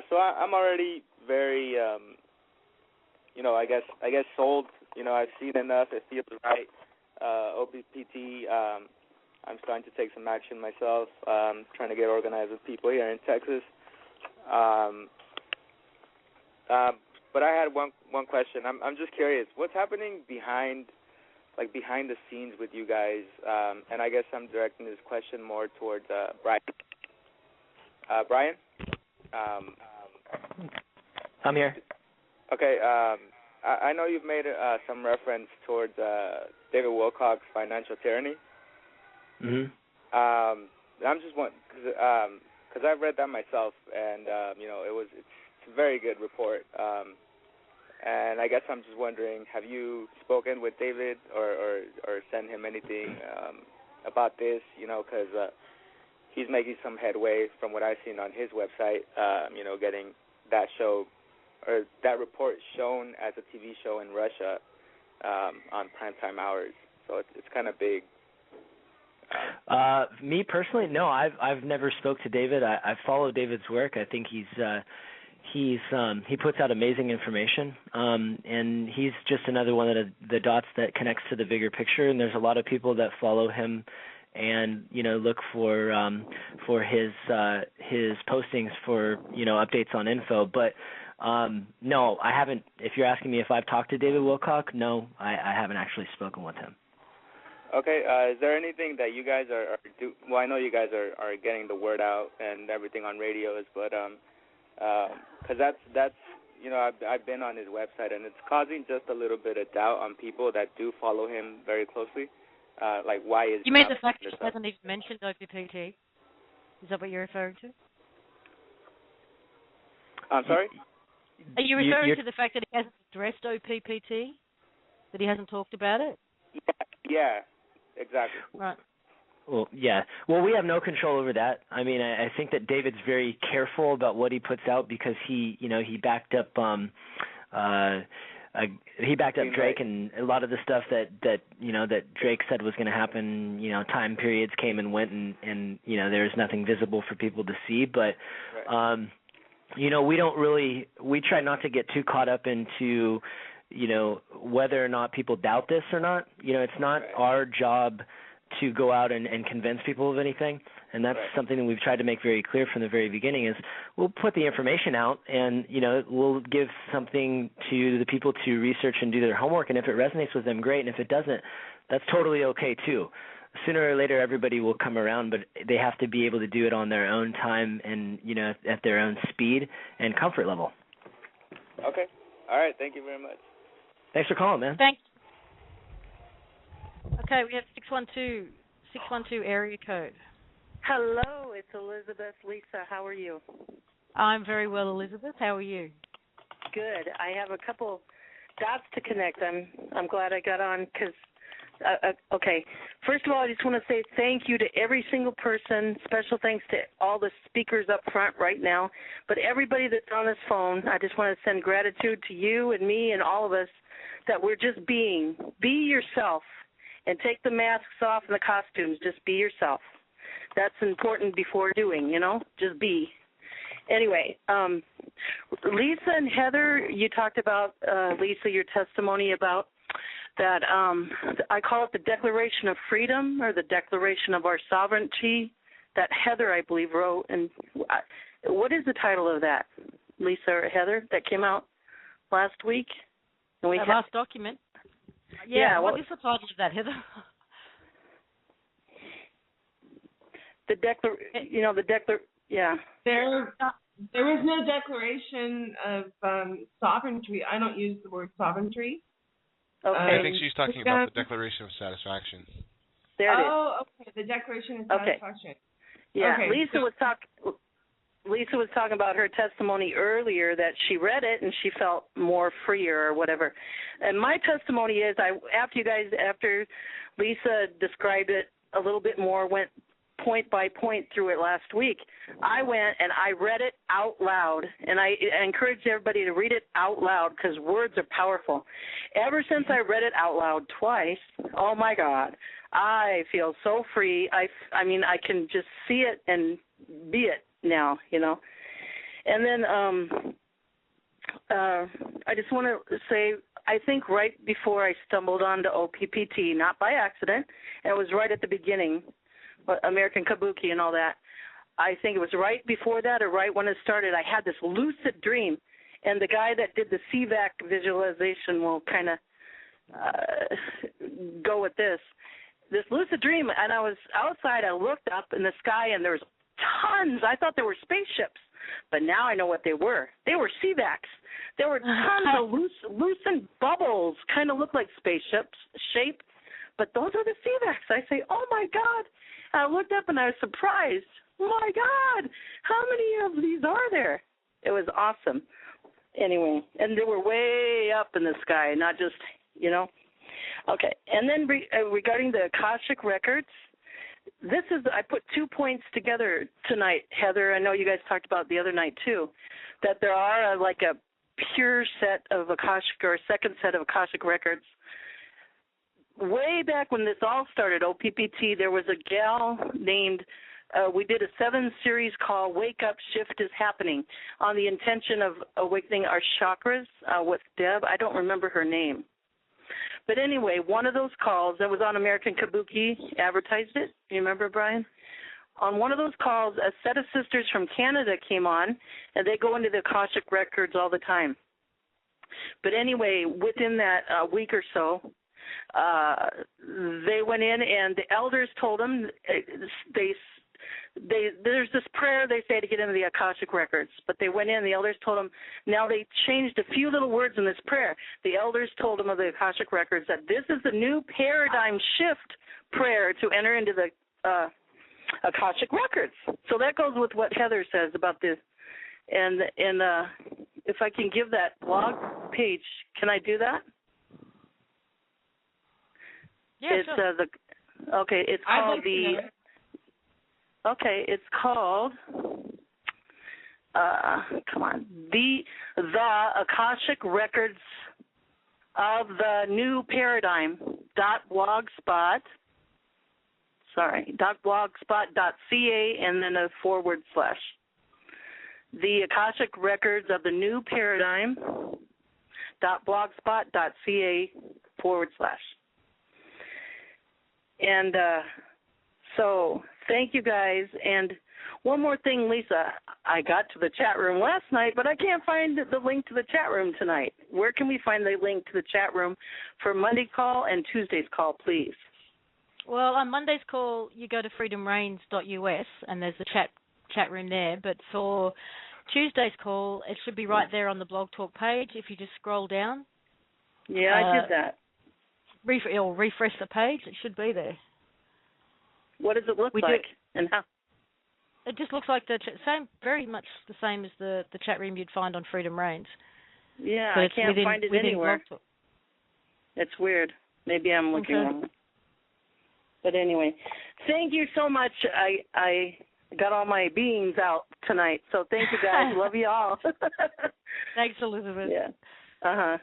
So I'm already very, I guess sold. I've seen enough. It feels right. OPPT. I'm starting to take some action myself. Trying to get organized with people here in Texas. But I had one question. I'm just curious. What's happening behind like behind the scenes with you guys, and I guess I'm directing this question more towards Brian. Brian? I'm here. Okay. I know you've made some reference towards David Wilcock's financial tyranny. Mm-hmm. I'm just wondering, because I've read that myself, and it's a very good report. And I guess I'm just wondering, have you spoken with David or sent him anything about this? Because he's making some headway from what I've seen on his website. Getting that show or that report shown as a TV show in Russia on primetime hours. So it's kind of big. Me personally, no. I've never spoke to David. I follow David's work. I think he puts out amazing information, and he's just another one of the dots that connects to the bigger picture. And there's a lot of people that follow him and look for his postings for updates on info. But no, I haven't. If you're asking me if I've talked to David Wilcock, no, I haven't actually spoken with him. Okay. Is there anything that you guys are do? Well, I know you guys are getting the word out and everything on radios, but because that's I've been on his website, and it's causing just a little bit of doubt on people that do follow him very closely. Like, why is you mean the fact that he hasn't even mentioned OPPT? Is that what you're referring to? I'm sorry? Are you referring to the fact that he hasn't addressed OPPT? That he hasn't talked about it? Yeah, exactly. Right. Well, yeah. Well, we have no control over that. I mean, I think that David's very careful about what he puts out because he backed up Drake, and a lot of the stuff that Drake said was going to happen. Time periods came and went, and there's nothing visible for people to see. But we try not to get too caught up into whether or not people doubt this or not. It's not our job to go out and convince people of anything, and that's something that we've tried to make very clear from the very beginning is we'll put the information out, and we'll give something to the people to research and do their homework, and if it resonates with them, great, and if it doesn't, that's totally okay too. Sooner or later everybody will come around, but they have to be able to do it on their own time and at their own speed and comfort level. Okay. All right. Thank you very much. Thanks for calling, man. Thanks. Okay, we have 612 area code. Hello, it's Elizabeth. Lisa, how are you? I'm very well, Elizabeth. How are you? Good. I have a couple dots to connect. I'm glad I got on because, okay. First of all, I just want to say thank you to every single person. Special thanks to all the speakers up front right now. But everybody that's on this phone, I just want to send gratitude to you and me and all of us that we're just being. Be yourself. And take the masks off and the costumes. Just be yourself. That's important before doing, just be. Anyway, Lisa and Heather, you talked about, Lisa, your testimony about that, I call it the Declaration of Freedom or the Declaration of Our Sovereignty that Heather, I believe, wrote. And what is the title of that, Lisa or Heather, that came out last week? And we last document. Yeah, what is the title of that, Heather? Yeah. There is no declaration of sovereignty. I don't use the word sovereignty. Okay. I think she's talking about the Declaration of Satisfaction. There it is. Oh, okay. The Declaration of Satisfaction. Okay. Yeah, okay. Lisa was talking about her testimony earlier that she read it and she felt more freer or whatever. And my testimony is after Lisa described it a little bit more, went point by point through it last week, I went and I read it out loud. And I encourage everybody to read it out loud because words are powerful. Ever since I read it out loud twice, oh my God, I feel so free. I mean, I can just see it and be it now, And then I just want to say, I think right before I stumbled onto OPPT, not by accident, and it was right at the beginning, American Kabuki and all that. I think it was right before that or right when it started, I had this lucid dream, and the guy that did the CVAC visualization will kind of go with this. This lucid dream, and I was outside. I looked up in the sky, and there was tons. I thought there were spaceships, but now I know what they were. They were CVACs. There were tons of lucent bubbles, kind of looked like spaceships shaped, but those are the CVACs. I say, oh, my God. I looked up, and I was surprised. Oh, my God, how many of these are there? It was awesome. Anyway, and they were way up in the sky, not just, you know. Okay, and then regarding the Akashic records, I put 2 points together tonight, Heather. I know you guys talked about the other night, too, that there are like a pure set of Akashic or a second set of Akashic records. Way back when this all started, OPPT, there was a gal named, we did a 7-series call, Wake Up, Shift is Happening, on the intention of awakening our chakras with Deb. I don't remember her name. But anyway, one of those calls, that was on American Kabuki, advertised it. You remember, Brian? On one of those calls, a set of sisters from Canada came on, and they go into the Akashic records all the time. But anyway, within that week or so, they went in, and the elders told them there's this prayer they say to get into the Akashic records, but they went in, the elders told them, now they changed a few little words in this prayer. The elders told them of the Akashic records that this is the new paradigm shift prayer to enter into the Akashic records. So that goes with what Heather says about this. And if I can give that blog page, can I do that? Yeah, it's sure. Okay, it's called Okay, it's called, the Akashic Records of the New Paradigm .blogspot.ca and then a / The Akashic Records of the New Paradigm .blogspot.ca / And so thank you guys. And one more thing, Lisa, I got to the chat room last night, but I can't find the link to the chat room tonight. Where can we find the link to the chat room for Monday call and Tuesday's call, please? Well, on Monday's call, you go to freedomreigns.us, and there's the chat room there. But for Tuesday's call, it should be right there on the Blog Talk page if you just scroll down. Yeah, I did that. Refresh the page. It should be there. What does it look like, and how? It just looks like the same, very much the same as the chat room you'd find on Freedom Reigns. Yeah, I can't find it anywhere. It's weird. Maybe I'm looking wrong. But anyway, thank you so much. I got all my beans out tonight, so thank you guys. Love you all. Thanks, Elizabeth. Yeah.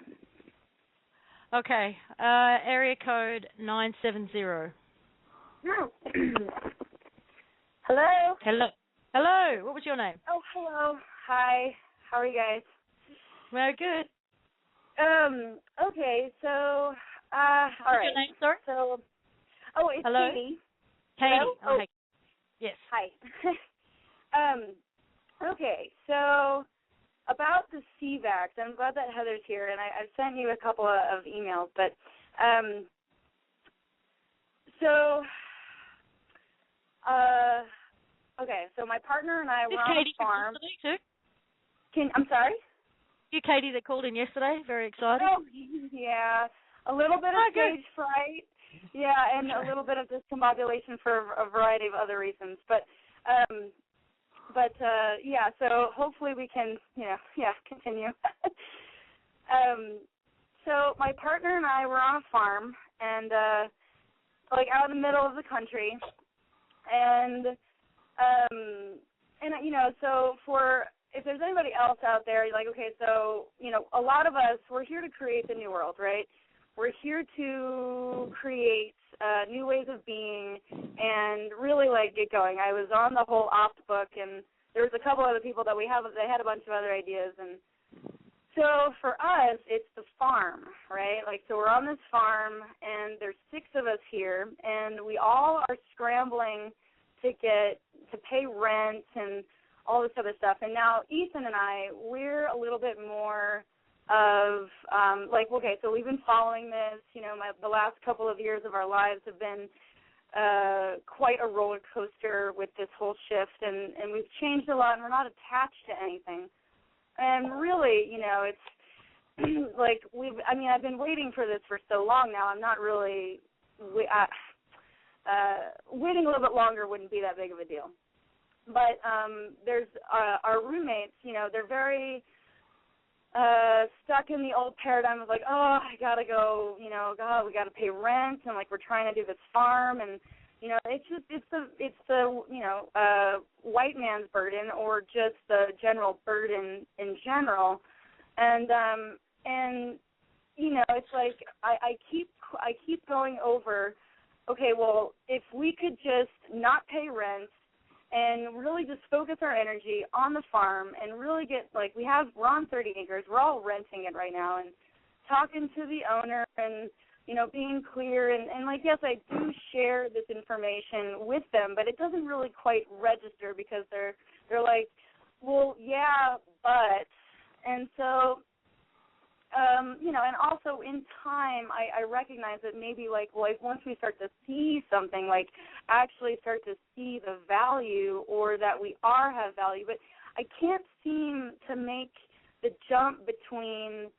Okay. Area code 970. Hello. Hello. What was your name? Oh, hello. Hi. How are you guys? Very good. Okay. So, all right. What's your name, sorry? So, it's hello? Katie. Katie. Hello? Oh, hey. Yes. Hi. Okay. So, about the CVACs, I'm glad that Heather's here, and I've sent you a couple of emails, but okay, so my partner and I were on a farm. I'm sorry? You, Katie, that called in yesterday. Very excited. Oh, yeah. A little bit of stage fright. Yeah, and a little bit of discombobulation for a variety of other reasons. But yeah, so hopefully we can, continue. So my partner and I were on a farm and, out in the middle of the country. And so if there's anybody else out there, you're like, okay, so, a lot of us, we're here to create the new world, right? We're here to create new ways of being and really, get going. I was on the whole OPPT book, and there was a couple other people that they had a bunch of other ideas. And so for us, it's the farm, right? So we're on this farm, and there's 6 of us here, and we all are scrambling to pay rent and all this other stuff. And now Ethan and I, we're a little bit more of like, okay, so we've been following this. You know, the last couple of years of our lives have been quite a roller coaster with this whole shift, and we've changed a lot, and we're not attached to anything. And really, you know, it's like I've been waiting for this for so long now. I'm not really waiting a little bit longer wouldn't be that big of a deal. But there's our roommates, you know, they're very stuck in the old paradigm of like, oh, I gotta go, you know, God, we gotta pay rent, and like we're trying to do this farm, and you know, it's the you know, white man's burden, or just the general burden in general, and you know, it's like I keep going over, okay, well, if we could just not pay rent and really just focus our energy on the farm and really get, like, we're on 30 acres, we're all renting it right now, and talking to the owner and, you know, being clear, and like, yes, I do share this information with them, but it doesn't really quite register because they're like, well, yeah, but, and so, you know, and also in time, I recognize that maybe like once we start to see something, like actually start to see the value, or that we have value, but I can't seem to make the jump between,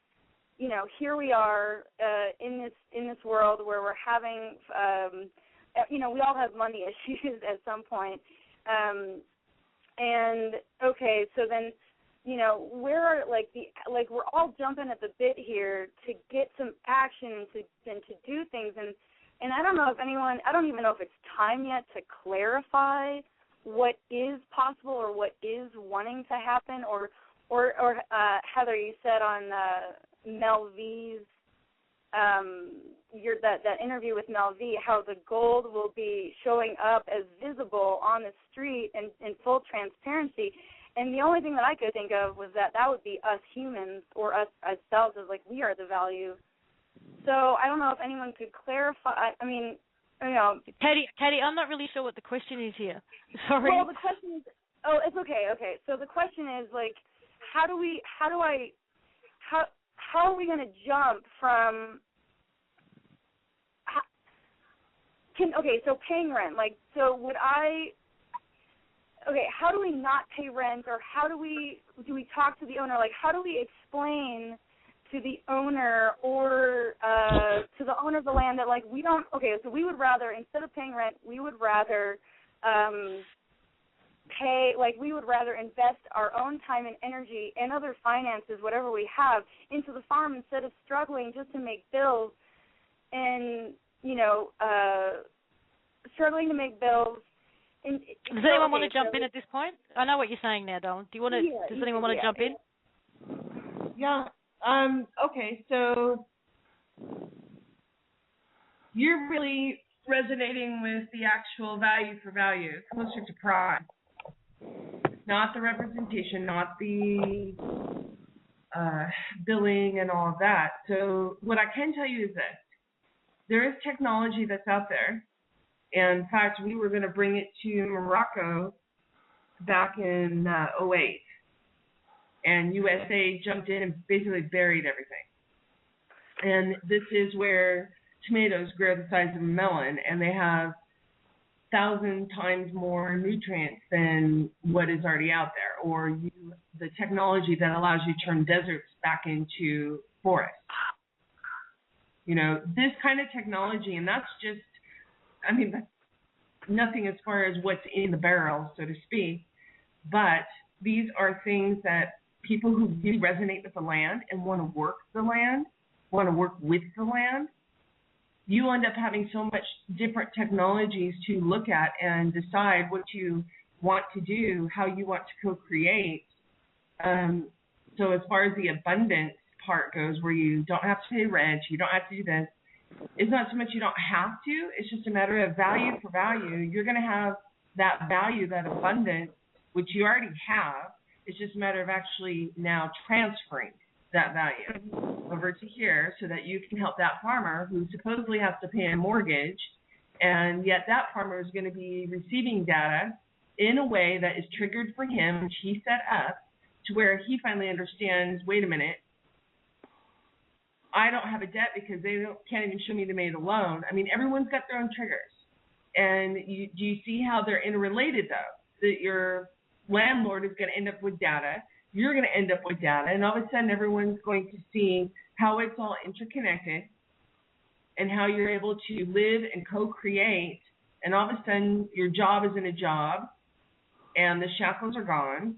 you know, here we are in this world where we're having, you know, we all have money issues at some point, and okay, so then, you know, we're all jumping at the bit here to get some action and to do things, and I don't know if I don't even know if it's time yet to clarify what is possible or what is wanting to happen, or Heather, you said on Mel V's that interview with Mel V, how the gold will be showing up as visible on the street and in full transparency. And the only thing that I could think of was that would be us humans, or us ourselves, as like we are the value. So I don't know if anyone could clarify. I mean, you know, Katie, I'm not really sure what the question is here. Sorry. Well, the question is, it's okay. Okay, so the question is like, how are we going to jump from? So paying rent, like, so would I? Okay, how do we not pay rent, or do we talk to the owner? Like, how do we explain to the owner, or to the owner of the land, that like we don't? Okay, so we would rather, instead of paying rent, we would rather we would rather invest our own time and energy and other finances, whatever we have, into the farm, instead of struggling just to make bills, and you know, struggling to make bills. Does anyone want to jump in at this point? I know what you're saying now, Dawn. Do you want to? Yeah, does anyone want to jump in? Yeah. Okay. So you're really resonating with the actual value for value, closer to pride, not the representation, not the billing and all of that. So what I can tell you is this: there is technology that's out there. And in fact, we were going to bring it to Morocco back in 2008. And USA jumped in and basically buried everything. And this is where tomatoes grow the size of a melon, and they have 1,000 times more nutrients than what is already out there, or the technology that allows you to turn deserts back into forests. You know, this kind of technology, and that's just, I mean, that's nothing as far as what's in the barrel, so to speak, but these are things that people who really resonate with the land and want to work the land, want to work with the land, you end up having so much different technologies to look at and decide what you want to do, how you want to co-create. So as far as the abundance part goes, where you don't have to pay rent, you don't have to do this, it's not so much you don't have to, it's just a matter of value for value. You're going to have that value, that abundance, which you already have. It's just a matter of actually now transferring that value over to here so that you can help that farmer who supposedly has to pay a mortgage, and yet that farmer is going to be receiving data in a way that is triggered for him, which he set up, to where he finally understands, wait a minute, I don't have a debt because can't even show me they made a loan. I mean, everyone's got their own triggers. And do you see how they're interrelated, though? That your landlord is going to end up with data, you're going to end up with data, and all of a sudden everyone's going to see how it's all interconnected and how you're able to live and co-create, and all of a sudden your job isn't a job and the shackles are gone.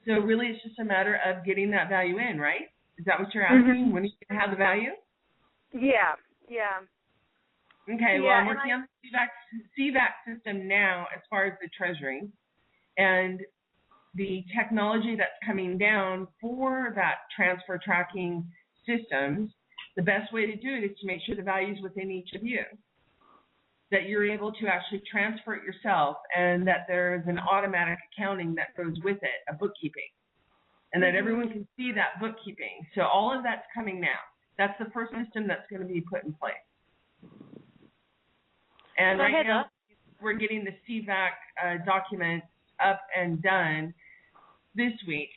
So really it's just a matter of getting that value in, right? Is that what you're asking? When are you going to have the value? Yeah. Okay, well, I'm working on the CVAC system now as far as the Treasury, and the technology that's coming down for that transfer tracking systems. The best way to do it is to make sure the value is within each of you, that you're able to actually transfer it yourself, and that there's an automatic accounting that goes with it, a bookkeeping, and that everyone can see that bookkeeping. So all of that's coming now. That's the first system that's going to be put in place. And right now, we're getting the CVAC documents up and done this week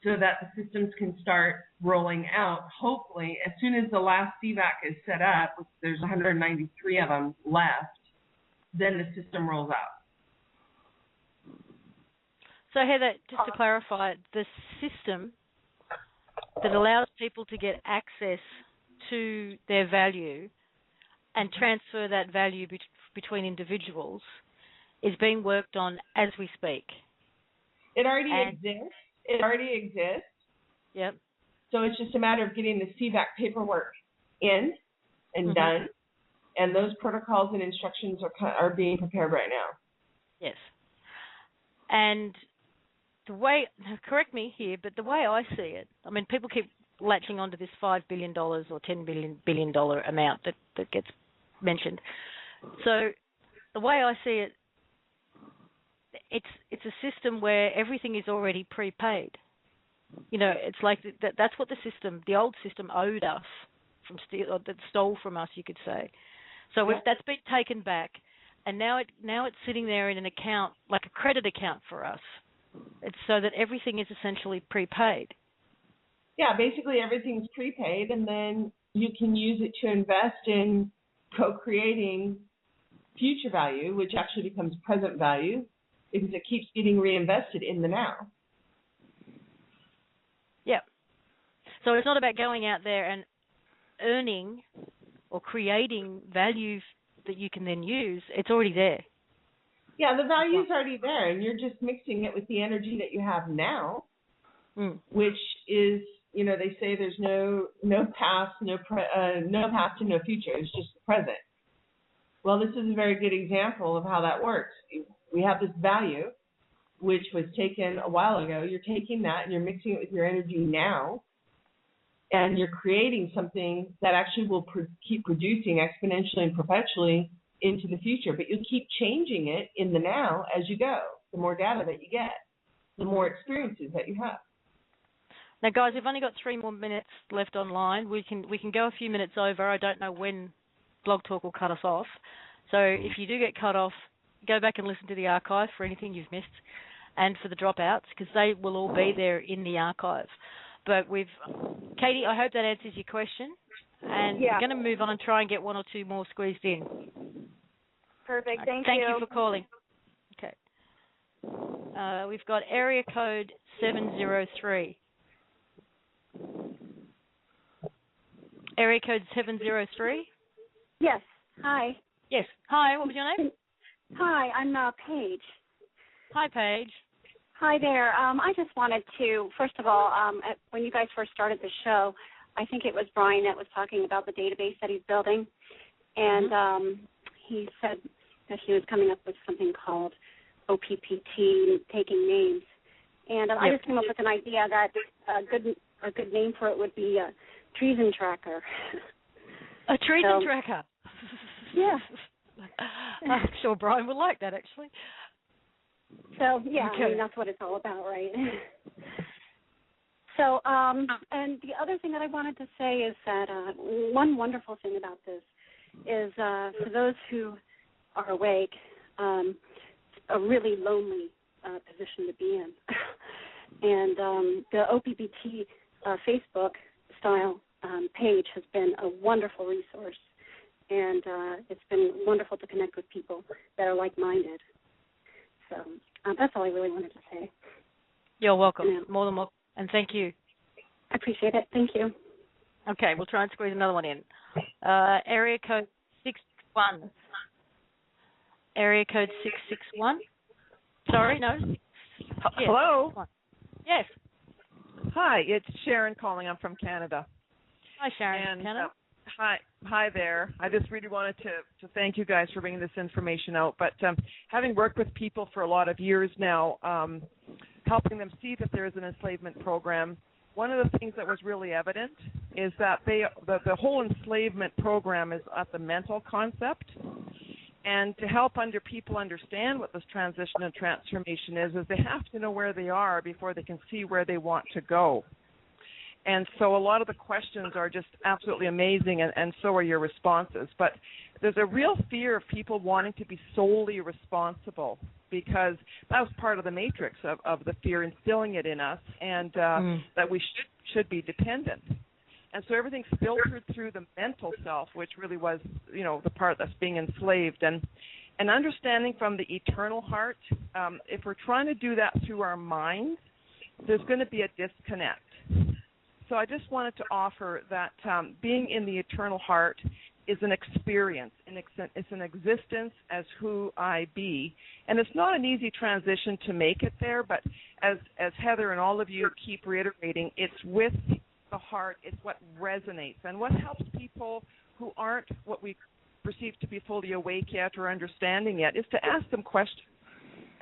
so that the systems can start rolling out. Hopefully, as soon as the last CVAC is set up, which there's 193 of them left, then the system rolls out. So, Heather, just to clarify, the system that allows people to get access to their value and transfer that value between individuals is being worked on as we speak. It already exists. Yep. So it's just a matter of getting the CVAC paperwork in and done, and those protocols and instructions are being prepared right now. Yes. And the way, correct me here, but the way I see it, I mean, people keep latching onto this $5 billion or $10 billion amount that gets mentioned. So the way I see it, it's a system where everything is already prepaid. You know, it's like that's what the old system owed us that stole from us, you could say. So if that's been taken back, and now it's sitting there in an account, like a credit account for us. It's so that everything is essentially prepaid. Yeah, basically everything's prepaid, and then you can use it to invest in co-creating future value, which actually becomes present value because it keeps getting reinvested in the now. Yeah. So it's not about going out there and earning or creating value that you can then use. It's already there. Yeah, the value's already there, and you're just mixing it with the energy that you have now, which is, you know, they say there's no past, no past and no future. It's just the present. Well, this is a very good example of how that works. We have this value, which was taken a while ago. You're taking that and you're mixing it with your energy now, and you're creating something that actually will keep producing exponentially and perpetually into the future. But you'll keep changing it in the now as you go. The more data that you get, the more experiences that you have. Now, guys, we've only got 3 more minutes left online. We can go a few minutes over. I don't know when Blog Talk will cut us off. So if you do get cut off, go back and listen to the archive for anything you've missed, and for the dropouts, because they will all be there in the archive. But Katie, I hope that answers your question. And we're going to move on and try and get 1 or 2 more squeezed in. Perfect. Thank you. Thank you for calling. Okay. We've got area code 703. Area code 703? Yes. Hi. Yes. Hi, what was your name? Hi, I'm Paige. Hi, Paige. Hi there. I just wanted to, first of all, when you guys first started the show, I think it was Brian that was talking about the database that he's building, and he said that he was coming up with something called OPPT, taking names. And I just came up with an idea that a good name for it would be a Treason tracker. A Treason tracker? Yeah. I'm sure Brian would like that, actually. So, yeah, I mean, that's what it's all about, right? So, and the other thing that I wanted to say is that one wonderful thing about this is for those who are awake, a really lonely position to be in. And the OPPT Facebook style page has been a wonderful resource, and it's been wonderful to connect with people that are like-minded. So that's all I really wanted to say. You're welcome. More than welcome. And thank you. I appreciate it. Thank you. Okay, we'll try and squeeze another one in. Area code 661. Area code 661. Sorry, no. Yes. Hello. Yes. Hi, it's Sharon calling. I'm from Canada. Hi, Sharon. And, Canada. hi there. I just really wanted to thank you guys for bringing this information out. But having worked with people for a lot of years now, helping them see that there is an enslavement program, one of the things that was really evident is that the whole enslavement program is at the mental concept. And to help people understand what this transition and transformation is they have to know where they are before they can see where they want to go. And so a lot of the questions are just absolutely amazing, and so are your responses. But there's a real fear of people wanting to be solely responsible, because that was part of the matrix of the fear instilling it in us, and that we should be dependent. And so everything's filtered through the mental self, which really was, the part that's being enslaved. And understanding from the eternal heart, if we're trying to do that through our mind, there's going to be a disconnect. So I just wanted to offer that being in the eternal heart is an experience, and it's an existence as who I be. And it's not an easy transition to make it there, but as Heather and all of you keep reiterating, it's with the heart, it's what resonates. And what helps people who aren't what we perceive to be fully awake yet or understanding yet is to ask them questions,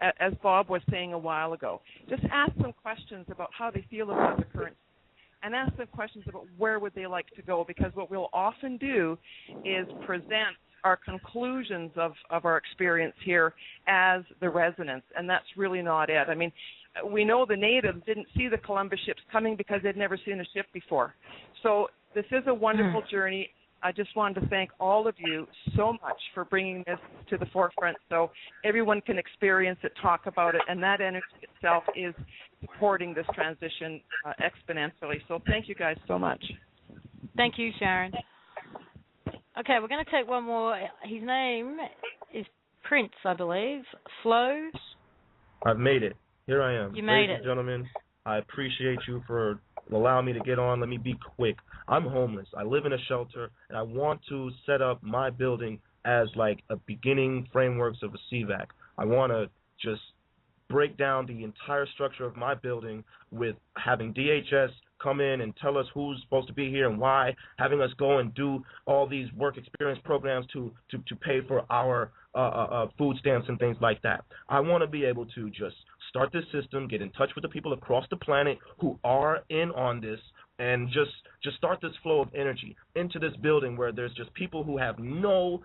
as Bob was saying a while ago. Just ask them questions about how they feel about the current, and ask them questions about where would they like to go, because what we'll often do is present our conclusions of our experience here as the resonance, and that's really not it. I mean, we know the natives didn't see the Columbus ships coming because they'd never seen a ship before. So this is a wonderful journey. I just wanted to thank all of you so much for bringing this to the forefront so everyone can experience it, talk about it, and that energy itself is supporting this transition exponentially. So thank you guys so much. Thank you, Sharon. Okay, we're going to take one more. His name is Prince, I believe. Flo. I've made it. Here I am. You made it. Ladies and gentlemen, I appreciate you for allowing me to get on. Let me be quick. I'm homeless. I live in a shelter, and I want to set up my building as like a beginning frameworks of a CVAC. I want to just break down the entire structure of my building with having DHS come in and tell us who's supposed to be here and why, having us go and do all these work experience programs to pay for our food stamps and things like that. I want to be able to just start this system, get in touch with the people across the planet who are in on this, and just start this flow of energy into this building where there's just people who have no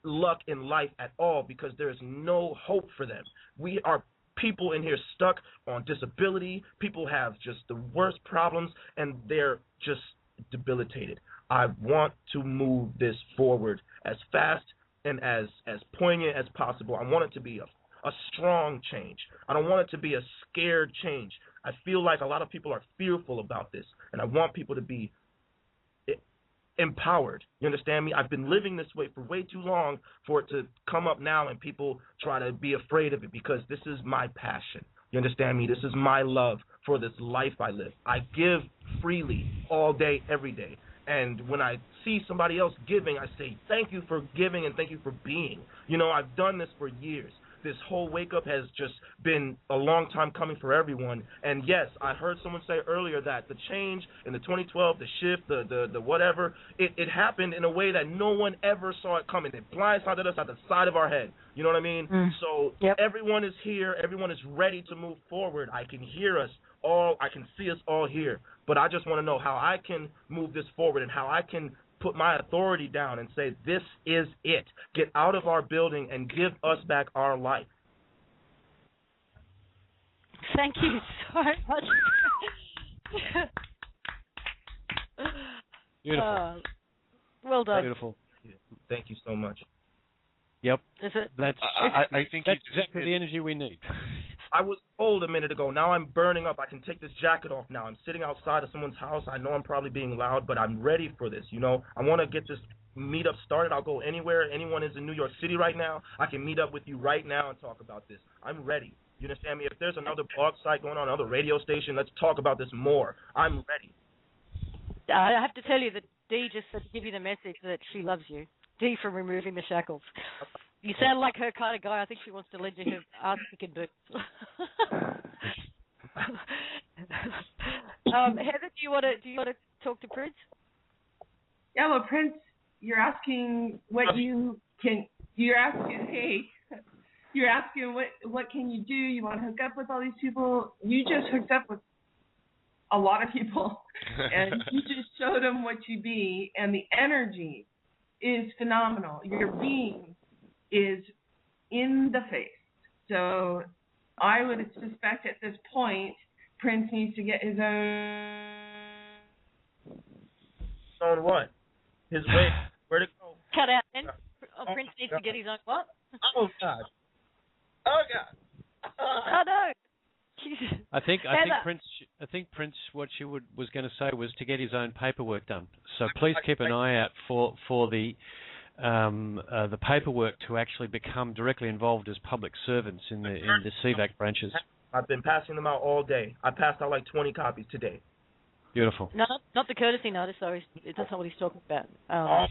luck in life at all because there's no hope for them. We are people in here stuck on disability. People have just the worst problems, and they're just debilitated. I want to move this forward as fast and as poignant as possible. I want it to be a strong change. I don't want it to be a scared change. I feel like a lot of people are fearful about this, and I want people to be empowered. You understand me? I've been living this way for way too long for it to come up now and people try to be afraid of it, because this is my passion. You understand me? This is my love for this life I live. I give freely all day, every day. And when I see somebody else giving, I say, thank you for giving and thank you for being. You know, I've done this for years. This whole wake-up has just been a long time coming for everyone. And, yes, I heard someone say earlier that the change in the 2012, the shift, the whatever, it happened in a way that no one ever saw it coming. It blindsided us at the side of our head. You know what I mean? So everyone is here. Everyone is ready to move forward. I can hear us all. I can see us all here. But I just want to know how I can move this forward and how I can put my authority down and say, this is it. Get out of our building and give us back our life. Thank you so much. Beautiful. Well done. Beautiful. Thank you so much. Yep. Is it? That's I think that's exactly the energy we need. I was cold a minute ago. Now I'm burning up. I can take this jacket off now. I'm sitting outside of someone's house. I know I'm probably being loud, but I'm ready for this. You know, I want to get this meetup started. I'll go anywhere. Anyone is in New York City right now, I can meet up with you right now and talk about this. I'm ready. You understand me? If there's another blog site going on, another radio station, let's talk about this more. I'm ready. I have to tell you that Dee just said to give you the message that she loves you. Dee from Removing the Shackles. You sound like her kind of guy. I think she wants to lend you her Arctic and boots. Heather, do you want to talk to Prince? Yeah, well, Prince, you're asking what you can. You're asking what can you do? You want to hook up with all these people? You just hooked up with a lot of people, and you just showed them what you be, and the energy is phenomenal. Your being is in the face. So I would suspect at this point, Prince needs to get his own. On what? His way. Where to go? Cut out. And Prince needs to get his own what? Oh God. Oh God. Oh no. I think Prince what she was going to say was to get his own paperwork done. So please keep an eye out for the paperwork to actually become directly involved as public servants in the CVAC branches. I've been passing them out all day. I passed out like 20 copies today. Beautiful. No, not the courtesy notice. Though that's not what he's talking about. Oh, wow.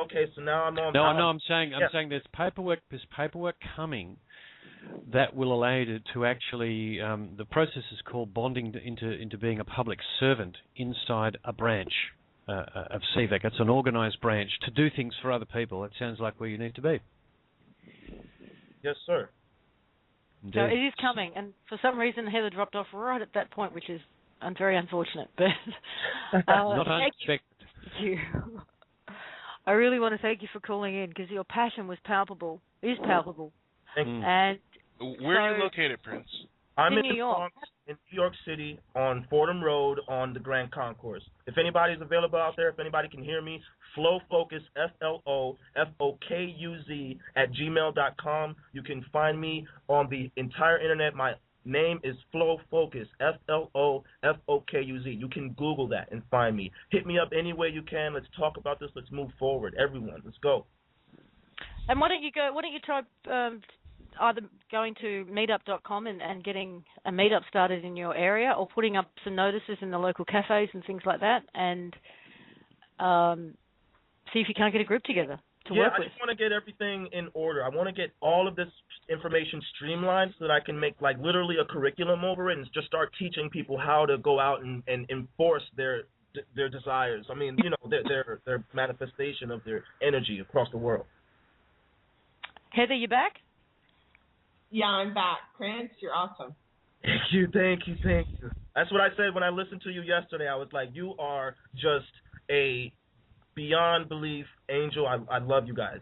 Okay, so now I'm on. No, I'm saying there's paperwork coming that will allow you to actually, the process is called bonding into being a public servant inside a branch of CVAC. It's an organised branch to do things for other people. It sounds like where you need to be. Yes, sir. Indeed. So it is coming, and for some reason Heather dropped off right at that point, which is very unfortunate. But not unexpected. Thank you. I really want to thank you for calling in because your passion was palpable. Is palpable. Thank you. And where are you located, Prince? I'm in New York. In New York City on Fordham Road on the Grand Concourse. If anybody's available out there, if anybody can hear me, FlowFocus, FLOFOKUZ @gmail.com. You can find me on the entire internet. My name is FlowFocus, FLOFOKUZ. You can Google that and find me. Hit me up any way you can. Let's talk about this. Let's move forward. Everyone, let's go. And why don't you try either going to meetup.com and getting a meetup started in your area, or putting up some notices in the local cafes and things like that, and see if you can't get a group together to work with. I just want to get everything in order. I want to get all of this information streamlined so that I can make like literally a curriculum over it and just start teaching people how to go out and enforce their desires. I mean, you know, their manifestation of their energy across the world. Heather, you back? Yeah, I'm back. Prince, you're awesome. Thank you. That's what I said when I listened to you yesterday. I was like, you are just a beyond belief angel. I love you guys.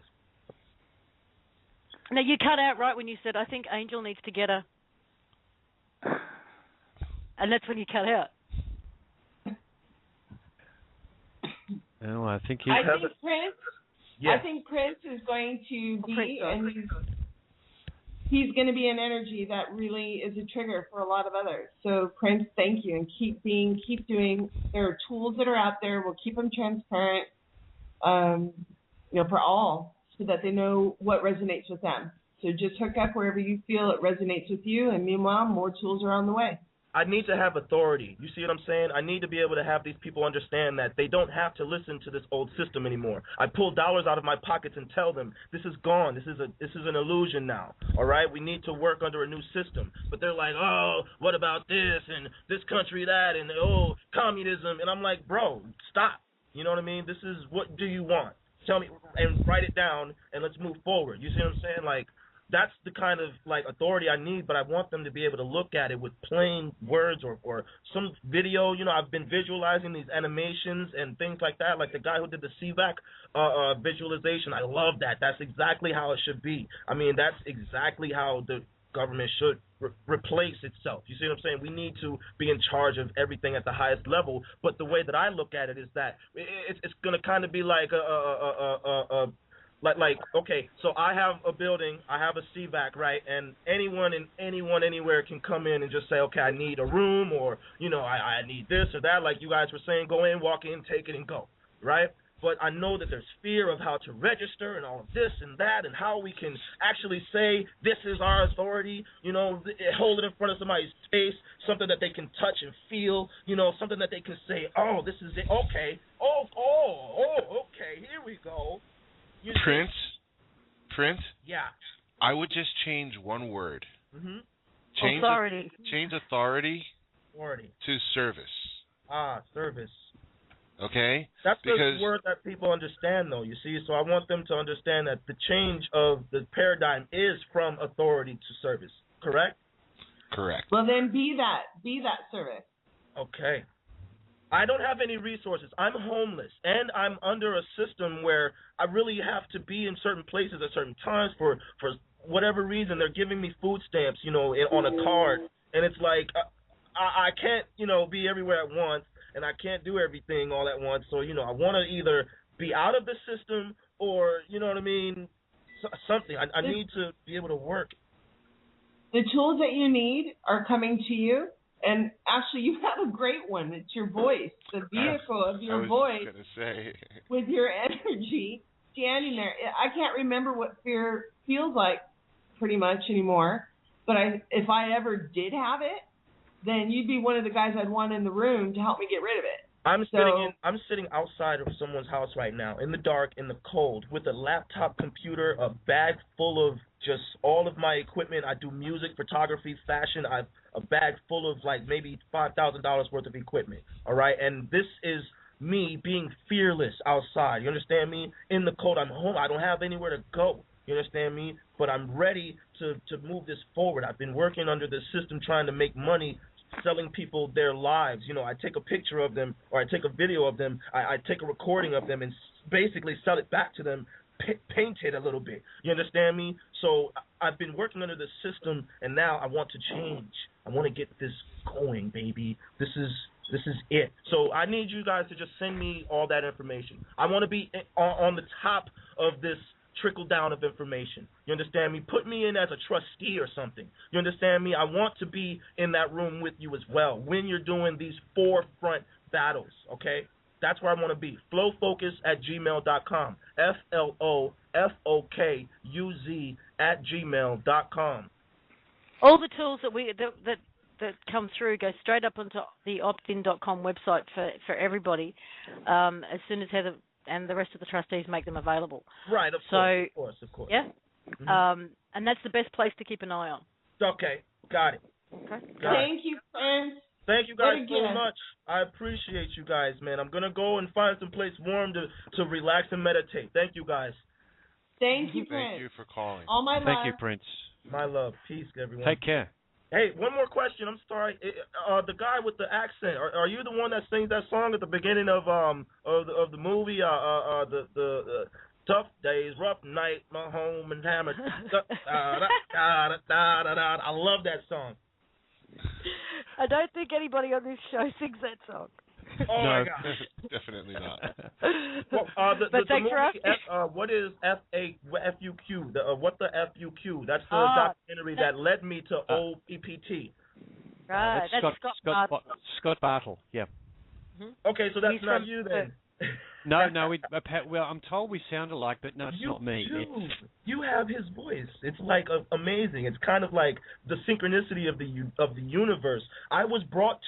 Now, you cut out right when you said, I think Angel needs to get a... And that's when you cut out. Oh, I think Prince... Yes. I think Prince is going to be, and he's going to be an energy that really is a trigger for a lot of others. So Prince, thank you, and keep doing. There are tools that are out there. We'll keep them transparent, for all, so that they know what resonates with them. So just hook up wherever you feel it resonates with you, and meanwhile, more tools are on the way. I need to have authority. You see what I'm saying? I need to be able to have these people understand that they don't have to listen to this old system anymore. I pull dollars out of my pockets and tell them this is gone. This is an illusion now. All right? We need to work under a new system. But they're like, oh, what about this and this country that and oh, communism. And I'm like, bro, stop. You know what I mean? This is what do you want? Tell me and write it down and let's move forward. You see what I'm saying? Like, that's the kind of like authority I need, but I want them to be able to look at it with plain words or some video. You know, I've been visualizing these animations and things like that, like the guy who did the CVAC visualization. I love that. That's exactly how it should be. I mean, that's exactly how the government should replace itself. You see what I'm saying? We need to be in charge of everything at the highest level, but the way that I look at it is that it's going to kind of be like Like okay, so I have a building, I have a CVAC, right, and anyone anywhere can come in and just say, okay, I need a room, or I need this or that, like you guys were saying, go in, walk in, take it, and go, right? But I know that there's fear of how to register and all of this and that, and how we can actually say this is our authority, hold it in front of somebody's face, something that they can touch and feel, something that they can say, oh, this is it, okay, okay, here we go. Prince? Yeah. I would just change one word. Mm-hmm. Authority. Change authority to service. Service. Okay? That's the word that people understand, though, you see. So I want them to understand that the change of the paradigm is from authority to service. Correct? Correct. Well, then be that service. Okay. I don't have any resources. I'm homeless, and I'm under a system where I really have to be in certain places at certain times for whatever reason. They're giving me food stamps, on a card, and it's like I can't, be everywhere at once, and I can't do everything all at once. So, I want to either be out of the system or, something. I need to be able to work. The tools that you need are coming to you. And actually, you have a great one. It's your voice, the vehicle of your voice with your energy standing there. I can't remember what fear feels like pretty much anymore. But if I ever did have it, then you'd be one of the guys I'd want in the room to help me get rid of it. I'm sitting outside of someone's house right now, in the dark, in the cold, with a laptop computer, a bag full of just all of my equipment. I do music, photography, fashion. I've a bag full of like maybe $5,000 worth of equipment. All right, and this is me being fearless outside. You understand me? In the cold, I'm home. I don't have anywhere to go. You understand me? But I'm ready to move this forward. I've been working under this system trying to make money, selling people their lives. I take a picture of them, or I take a video of them, I take a recording of them and basically sell it back to them, paint it a little bit. You understand me? So I've been working under this system, and now I want to change. I want to get this going, baby. This is it. So I need you guys to just send me all that information. I want to be on the top of this trickle down of information. You understand me? Put me in as a trustee or something. You understand me? I want to be in that room with you as well when you're doing these forefront battles, okay? That's where I want to be. Flowfocus@gmail.com. FLOFOKUZ@gmail.com. All the tools that come through go straight up onto the OPPT-IN.com website for everybody as soon as Heather and the rest of the trustees make them available. Right, of course. Yeah? Mm-hmm. And that's the best place to keep an eye on. Okay, got it. Okay. Thank you, friends. Thank you guys so much. I appreciate you guys, man. I'm going to go and find some place warm to relax and meditate. Thank you guys. Thank you, Prince. Thank you for calling. All my love. Thank you, Prince. My love. Peace, everyone. Take care. Hey, one more question. I'm sorry. The guy with the accent. Are you the one that sings that song at the beginning of the movie? The tough days, rough night, my home and hammer. I love that song. I don't think anybody on this show sings that song. Oh no, my God! Definitely not. Well, but thanks for asking. What is FUQ? What the FUQ? That's the documentary that led me to OPPT. Right, that's Scott Bartle. Yeah. Mm-hmm. Okay, so that's not you then. No, well, I'm told we sound alike, but no, it's not me. You have his voice. It's like amazing. It's kind of like the synchronicity of the universe. I was brought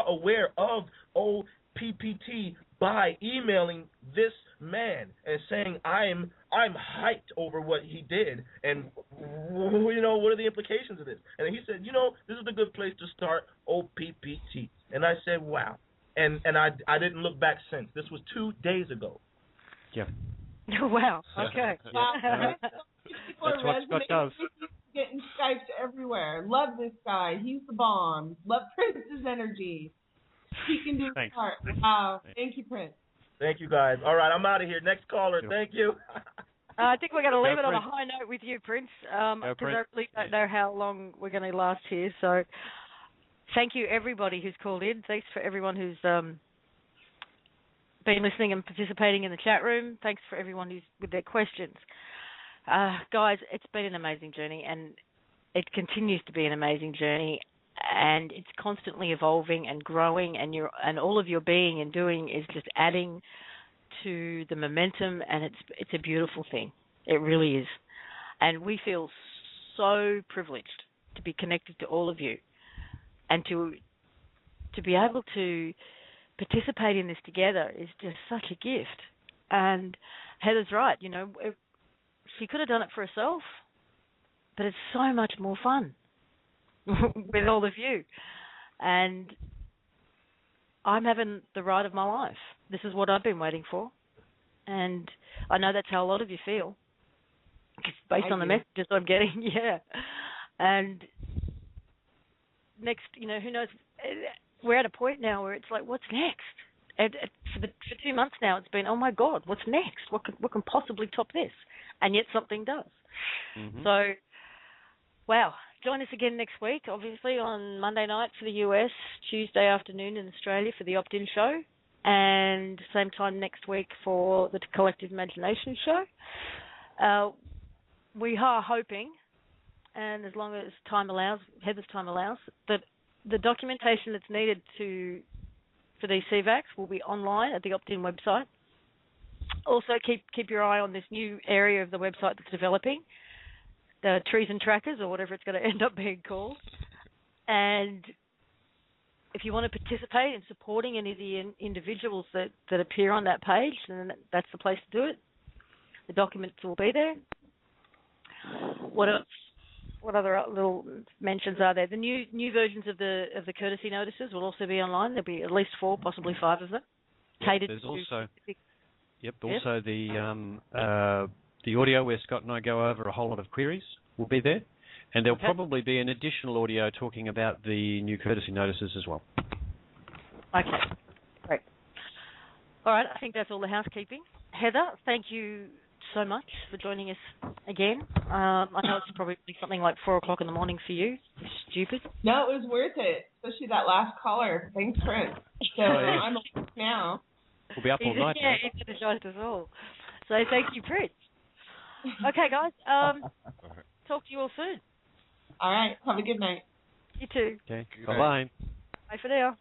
aware of OPPT by emailing this man and saying I'm hyped over what he did, and what are the implications of this? And he said, this is a good place to start OPPT. And I said, wow. And I didn't look back since. This was 2 days ago. Yeah. Wow. Okay. That's what Scott does. Getting Skypes everywhere. Love this guy. He's the bomb. Love Prince's energy. He can do his part. Wow. Thank you, Prince. Thank you, guys. All right, I'm out of here. Next caller. Thank you. I think we're going to leave it on a high note with you, Prince, because I really don't know how long we're going to last here. So thank you, everybody who's called in. Thanks for everyone who's been listening and participating in the chat room. Thanks for everyone who's with their questions. Guys, it's been an amazing journey, and it continues to be an amazing journey, and it's constantly evolving and growing, and all of your being and doing is just adding to the momentum, and it's a beautiful thing. It really is. And we feel so privileged to be connected to all of you, and to be able to participate in this together is just such a gift. And Heather's right, she could have done it for herself, but it's so much more fun with all of you. And I'm having the ride of my life. This is what I've been waiting for. And I know that's how a lot of you feel, based on the messages I'm getting. Yeah. And next, who knows? We're at a point now where it's like, what's next? And for 2 months now, it's been, oh my God, what's next? What can possibly top this? And yet something does. Mm-hmm. So, wow. Join us again next week, obviously, on Monday night for the US, Tuesday afternoon in Australia for the Opt-In show, and same time next week for the Collective Imagination show. We are hoping, and as long as time allows, Heather's time allows, that the documentation that's needed for these CVACs will be online at the Opt-In website. Also, keep your eye on this new area of the website that's developing, the Treason trackers, or whatever it's going to end up being called. And if you want to participate in supporting any of the individuals that appear on that page, then that's the place to do it. The documents will be there. What else? What other little mentions are there? The new versions of the courtesy notices will also be online. There'll be at least 4, possibly 5 of them. Catered. There's also, also the audio where Scott and I go over a whole lot of queries will be there, and there'll probably be an additional audio talking about the new courtesy notices as well. Okay, great. All right, I think that's all the housekeeping. Heather, thank you so much for joining us again. I know it's probably something like 4 o'clock in the morning for you. It's stupid. No, it was worth it, especially that last caller. Thanks, Prince. So I'm awake now. We'll be up all night. Yeah, he's energized us all. So thank you, Prince. Okay, guys. Talk to you all soon. All right. Have a good night. You too. Okay. Bye-bye. Bye for now.